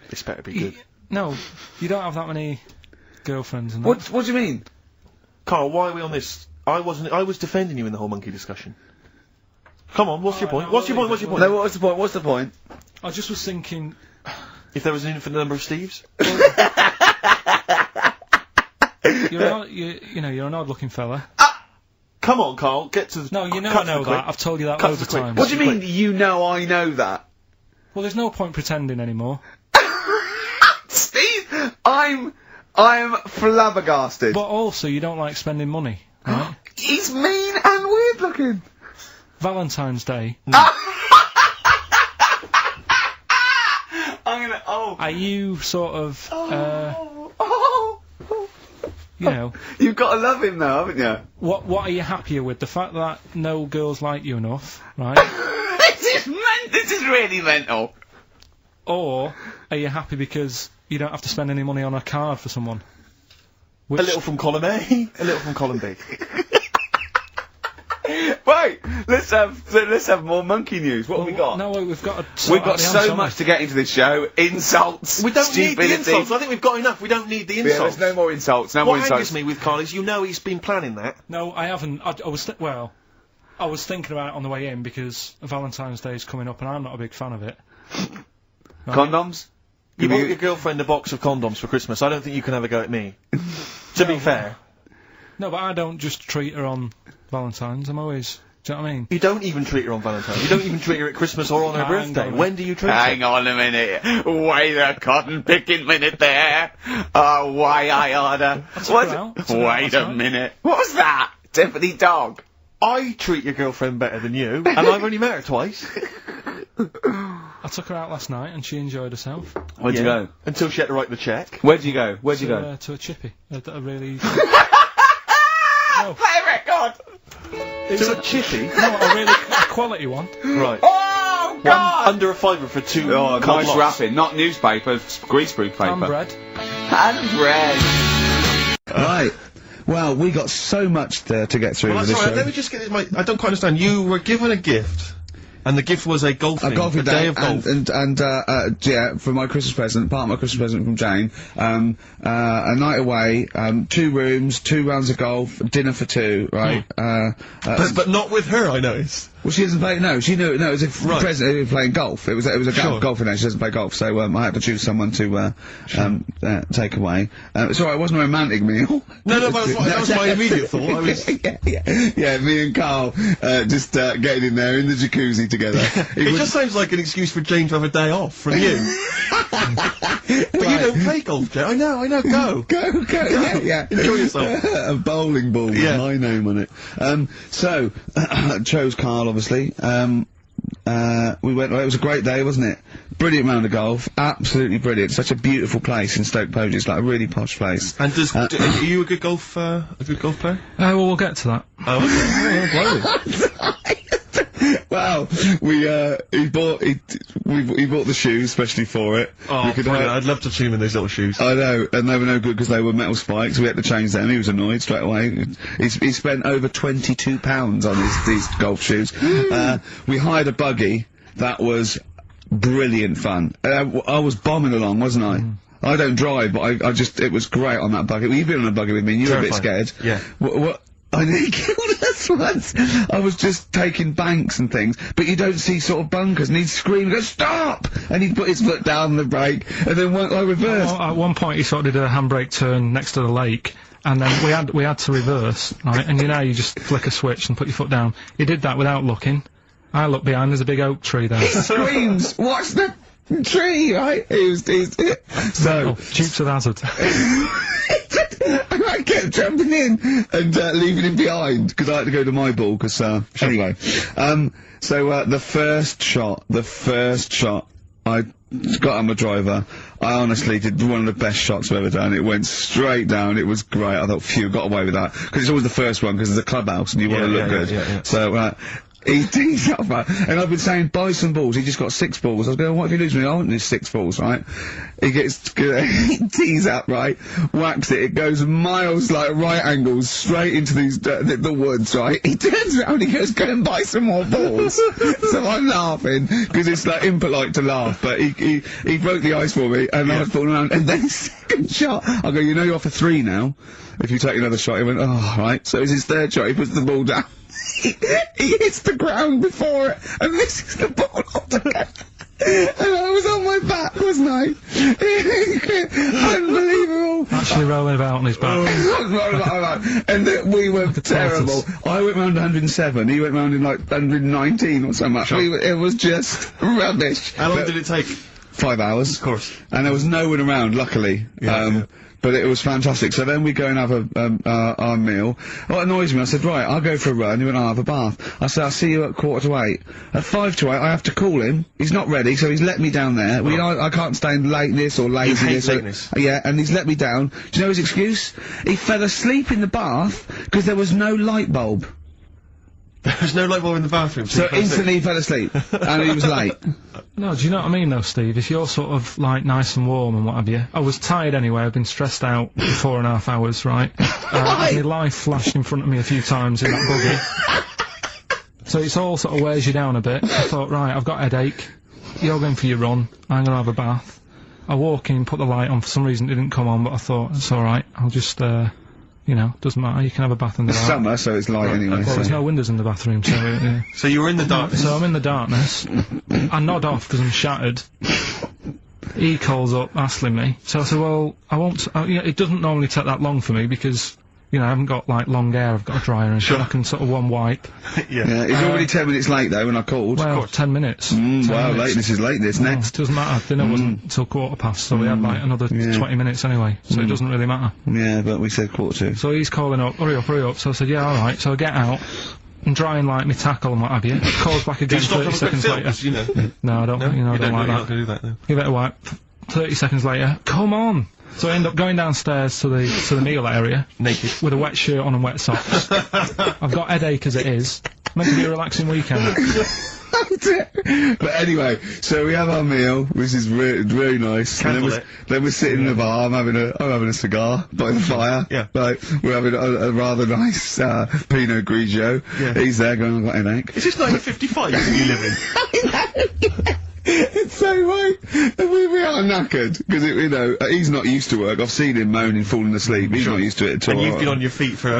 This better be good. No, you don't have that many girlfriends and that. What do you mean? Carl, why are we on this? I was defending you in the whole monkey discussion. Come on, what's your point? What's your point? What's your point? No, what's the point? What's the point? I just was thinking... If there was an infinite number of Steves? You're an odd-looking fella. Come on, Carl, get to the... No, I know that. I've told you that loads of times. What do you mean, you know I know that? Well, there's no point pretending anymore. Steve, I'm flabbergasted. But also, you don't like spending money, right? He's mean and weird looking. Valentine's Day. Are you sort of, you know... You've got to love him now, haven't you? What are you happier with? The fact that no girls like you enough, right? This is really mental. Or are you happy because you don't have to spend any money on a card for someone? A little from column A, a little from column B. Right, let's have more monkey news. What have we got? No, we've got so much to get into this show. Insults. We don't stupidity. need the insults. I think we've got enough. We don't need the insults. Yeah, there's no more insults. No more What insults. angers me with Carl is you know he's been planning that. No, I haven't. I was thinking about it on the way in because Valentine's Day is coming up and I'm not a big fan of it. Right? Condoms? You bought your girlfriend a box of condoms for Christmas. I don't think you can have a go at me. To be fair. No, but I don't just treat her on Valentine's. I'm always... Do you know what I mean? You don't even treat her on Valentine's. You don't even treat her at Christmas or on her birthday. When do you treat her? Hang on a minute. Wait a cotton-picking minute there. Oh, why I order. Wait a minute. What was that? Tiffany Dog. I treat your girlfriend better than you, and I've only met her twice. I took her out last night and she enjoyed herself. Where'd you go? Until she had to write the cheque. Where'd you go? Where'd you go? To a chippy. A really... Play a record! To a chippy? No, a quality one. Right. Oh, God! Under a fiver for two. Oh, nice wrapping. Not newspaper, greaseproof paper. And bread. And bread. Right. Well, we got so much to get through with this show. Let me just get this. I don't quite understand. You were given a gift. And the gift was a golfing day of golf. And yeah, for my Christmas present, part of my Christmas present from Jane, a night away, 2 rooms, 2 rounds of golf, dinner for 2, right? But not with her, I noticed. Well, she doesn't play, no, she knew, no, it was a present, they were playing golf. It was a golfing day, she doesn't play golf, so, I had to choose someone to, take away. It's alright, it wasn't a romantic meal. No, that was my immediate thought. I was... yeah, me and Carl, just, getting in there in the jacuzzi together. It just sounds like an excuse for Jane to have a day off from you. But you don't play golf, Jane. I know, go. Go, yeah. Enjoy yourself. A bowling ball with my name on it. So, chose Carl, obviously. We went, it was a great day, wasn't it? Brilliant round of golf, absolutely brilliant. Such a beautiful place in Stoke Poges, it's like a really posh place. And are you a good golf player? Well, we'll get to that. Oh, okay. Well, he bought the shoes especially for it. Oh, brilliant. I'd love to see him in those little shoes. I know, and they were no good because they were metal spikes. We had to change them. He was annoyed straight away. He spent over £22 on these golf shoes. We hired a buggy. That was brilliant fun. I was bombing along, wasn't I? I don't drive, but it was great on that buggy. Well, you've been on a buggy with me and you were a bit scared. Yeah. What? I nearly killed us once. I was just taking banks and things, but you don't see sort of bunkers, and he'd scream and go, "Stop!" And he'd put his foot down the brake, and then I reversed. At one point he sort of did a handbrake turn next to the lake, and then we had to reverse, right? And you just flick a switch and put your foot down. He did that without looking. I looked behind, there's a big oak tree there. He screams, "Watch the tree!" Right? He's so Dukes of Hazzard. I kept jumping in and leaving him behind because I had to go to my ball. Because anyway, so the first shot, I got on my driver. I honestly did one of the best shots I've ever done. It went straight down. It was great. I thought, phew, got away with that. Because it's always the first one, because it's a clubhouse and you want to look good. So, he tees up, right? And I've been saying, buy some balls. He just got 6 balls. I was going, what if you lose me? I want these 6 balls, right? He gets, he tees up, right? Whacks it. It goes miles, like, right angles, straight into these, the woods, right? He turns around, he goes, go and buy some more balls. So I'm laughing, because it's, like, impolite to laugh, but he broke the ice for me, and I was falling around, and then his second shot, I go, you know you're off for 3 now. If you take another shot, he went, oh, right. So it's his 3rd shot, he puts the ball down. He hits the ground before it and misses the ball altogether. And I was on my back, wasn't I? Unbelievable. Actually rolling about on his back. And we were terrible. I went round 107, he went round in like 119 or something. Sure. It was just rubbish. How long did it take? 5 hours. Of course. And there was no one around, luckily. But it was fantastic. So then we go and have our meal. What annoys me, I said, right, I'll go for a run. He went, I'll have a bath. I said, I'll see you at 7:45. At 7:55, I have to call him. He's not ready, so he's let me down there. I can't stand lateness or laziness. You hate lateness. Yeah, and he's let me down. Do you know his excuse? He fell asleep in the bath because there was no light bulb. There's no light bulb in the bathroom. So instantly he fell asleep. And he was late. No, do you know what I mean though, Steve? If you're sort of, like, nice and warm and what have you. I was tired anyway, I've been stressed out for 4.5 hours, right? My life flashed in front of me a few times in that buggy. So it's all sort of wears you down a bit. I thought, right, I've got a headache. You're going for your run. I'm gonna have a bath. I walk in, put the light on, for some reason it didn't come on, but I thought, it's alright, I'll just, you know, doesn't matter, you can have a bath in the dark. It's summer, so it's light anyway. Well, there's no windows in the bathroom, so, yeah. So you were in the darkness? So I'm in the darkness. I nod off because I'm shattered. He calls up, asking me. So I said, well, I won't, you know, it doesn't normally take that long for me because, you know, I haven't got, like, long hair, I've got a dryer and shit. I can sort of one wipe. Yeah, he's already 10 minutes late, though, when I called. Well, 10 minutes. 10 wow, minutes. Lateness is lateness. Next. Doesn't matter. Dinner wasn't till 7:15, so we had, like, another 20 minutes anyway, so it doesn't really matter. Yeah, but we said 7:45. So he's calling up, hurry up, hurry up. So I said, yeah, alright. So I get out, and drying, like, my tackle and what have you. Calls back again 30 seconds later. You know? No, I don't, you know, I don't like that. You're not gonna do that, no. Give it a wipe. 30 seconds later, come on! So I end up going downstairs to the meal area. Naked. With a wet shirt on and wet socks. I've got headache as it is. Meant to be a relaxing weekend. But anyway, so we have our meal, which is very nice. And then we're sitting in the bar. I'm having a cigar by the fire. Yeah. Like, we're having a rather nice Pinot Grigio. Yeah. He's there going, I've got a headache. Is this 1955 you live in? It's so right. We are knackered because you know he's not used to work. I've seen him moaning, falling asleep. He's not used to it at all. And you've been on your feet for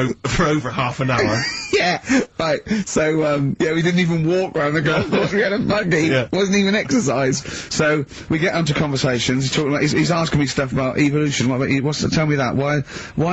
over half an hour. Yeah, right. So yeah, we didn't even walk round the golf course. We had a buggy. Yeah. Wasn't even exercise. So we get onto conversations. He's talking about. He's asking me stuff about evolution. Tell me that. Why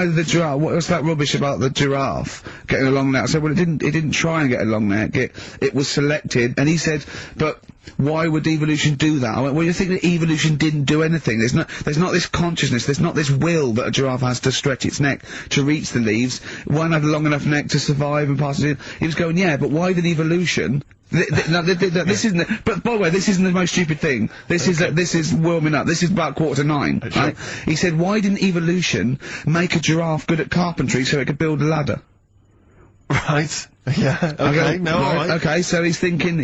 the giraffe? What's that rubbish about the giraffe getting a long neck? I said, well, it didn't try and get a long neck. It was selected. And he said, but why would evolution do that? I went, well, you think that evolution didn't do anything? There's not this consciousness, there's not this will that a giraffe has to stretch its neck to reach the leaves. One had a long enough neck to survive and pass it in. He was going, yeah, but why did evolution? This isn't. But by the way, this isn't the most stupid thing. This is warming up. This is about 8:45. Right? He said, why didn't evolution make a giraffe good at carpentry so it could build a ladder? Right. Yeah. Okay. No. All right. Okay. So he's thinking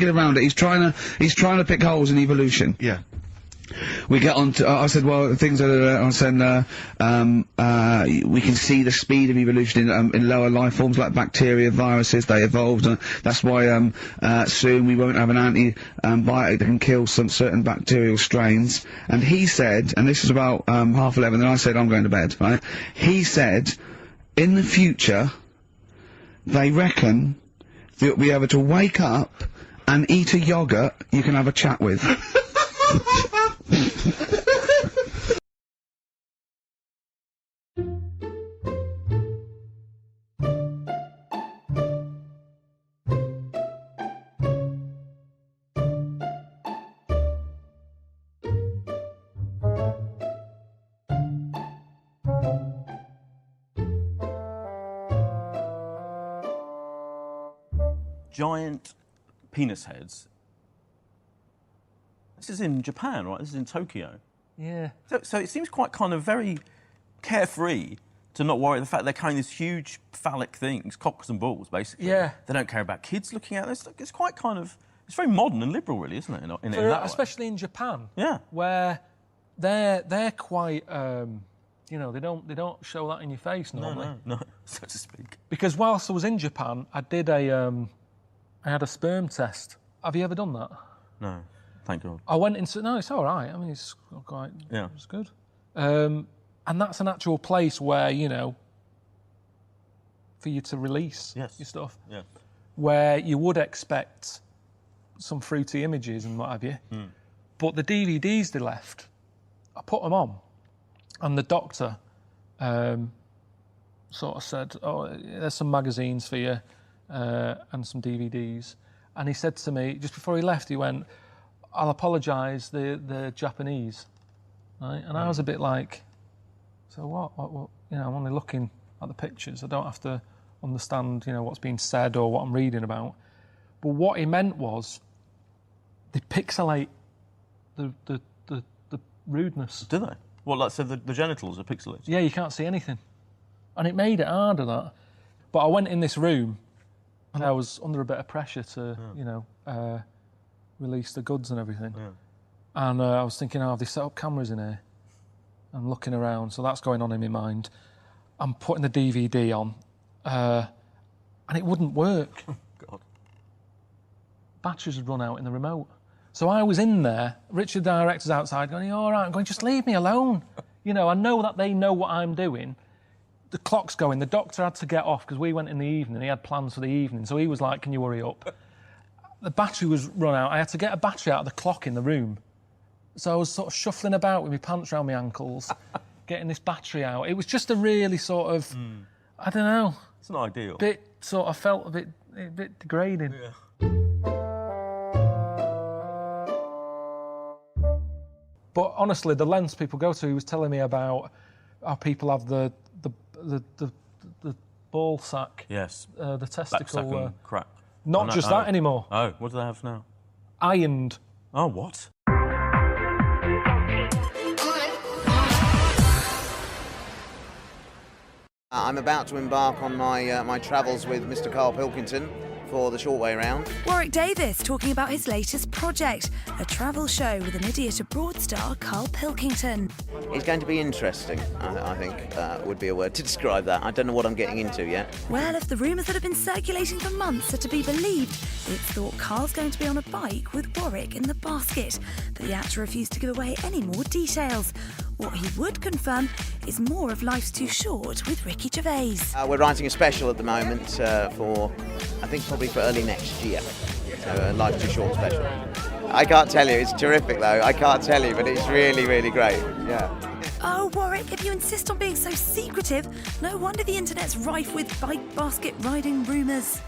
around it. He's trying to pick holes in evolution. Yeah. We get on to. I said, well, things are. I said, we can see the speed of evolution in lower life forms like bacteria, viruses. They evolved, and that's why soon we won't have an antibiotic that can kill some certain bacterial strains. And he said, and this is about 11:30. And I said, I'm going to bed. Right? He said, in the future, they reckon that you'll be able to wake up and eat a yogurt you can have a chat with. Giant penis heads This is in Japan, right? This is in Tokyo. Yeah. So it seems quite kind of very carefree to not worry the fact they're carrying these huge phallic things, cocks and balls, basically. Yeah. They don't care about kids looking at this. It's quite kind of... It's very modern and liberal, really, isn't it? In that way. Especially in Japan. Yeah. Where they're quite... you know, they don't show that in your face normally. No, so to speak. Because whilst I was in Japan, I had a sperm test. Have you ever done that? No, thank God. I went into... No, it's all right. I mean, it's quite... Yeah. It's good. And that's an actual place where, you know, for you to release your stuff. Yeah. Where you would expect some fruity images and what have you. Mm. But the DVDs they left, I put them on. And the doctor sort of said, oh, there's some magazines for you and some DVDs. And he said to me, just before he left, he went, I'll apologise, the Japanese. Right? And I was a bit like, so what? You know, I'm only looking at the pictures. I don't have to understand, you know, what's being said or what I'm reading about. But what he meant was, they pixelate the rudeness. Do they? Well, like, so the genitals are pixelated? Yeah, you can't see anything. And it made it harder, that. But I went in this room and I was under a bit of pressure to, you know, release the goods and everything. Yeah. And I was thinking, oh, have they set up cameras in here? I'm looking around, so that's going on in my mind. I'm putting the DVD on, and it wouldn't work. God. Batteries had run out in the remote. So I was in there, Richard, the director's outside, going, all right, I'm going, just leave me alone. You know, I know that they know what I'm doing. The clock's going, the doctor had to get off because we went in the evening, he had plans for the evening, so he was like, can you hurry up? The battery was run out, I had to get a battery out of the clock in the room. So I was sort of shuffling about with my pants around my ankles, getting this battery out. It was just a really sort of, I don't know. It's not ideal. I felt a bit degrading. Yeah. But honestly, the lengths people go to, he was telling me about how people have the ball sack. Yes. The testicle. Back sack and crack. Not just that anymore. Oh, what do they have now? Ironed. Oh, what? I'm about to embark on my travels with Mr. Karl Pilkington for the short way round. Warwick Davis talking about his latest project, a travel show with an idiot abroad star, Karl Pilkington. It's going to be interesting, I think would be a word to describe that. I don't know what I'm getting into yet. Well, if the rumours that have been circulating for months are to be believed, it's thought Karl's going to be on a bike with Warwick in the basket, but the actor refused to give away any more details. What he would confirm is more of Life's Too Short with Ricky Gervais. We're writing a special at the moment for, I think probably for early next year. So a Life's Too Short special. I can't tell you, it's terrific though. I can't tell you, but it's really, really great. Yeah. Oh, Warwick, if you insist on being so secretive, no wonder the internet's rife with bike basket riding rumours.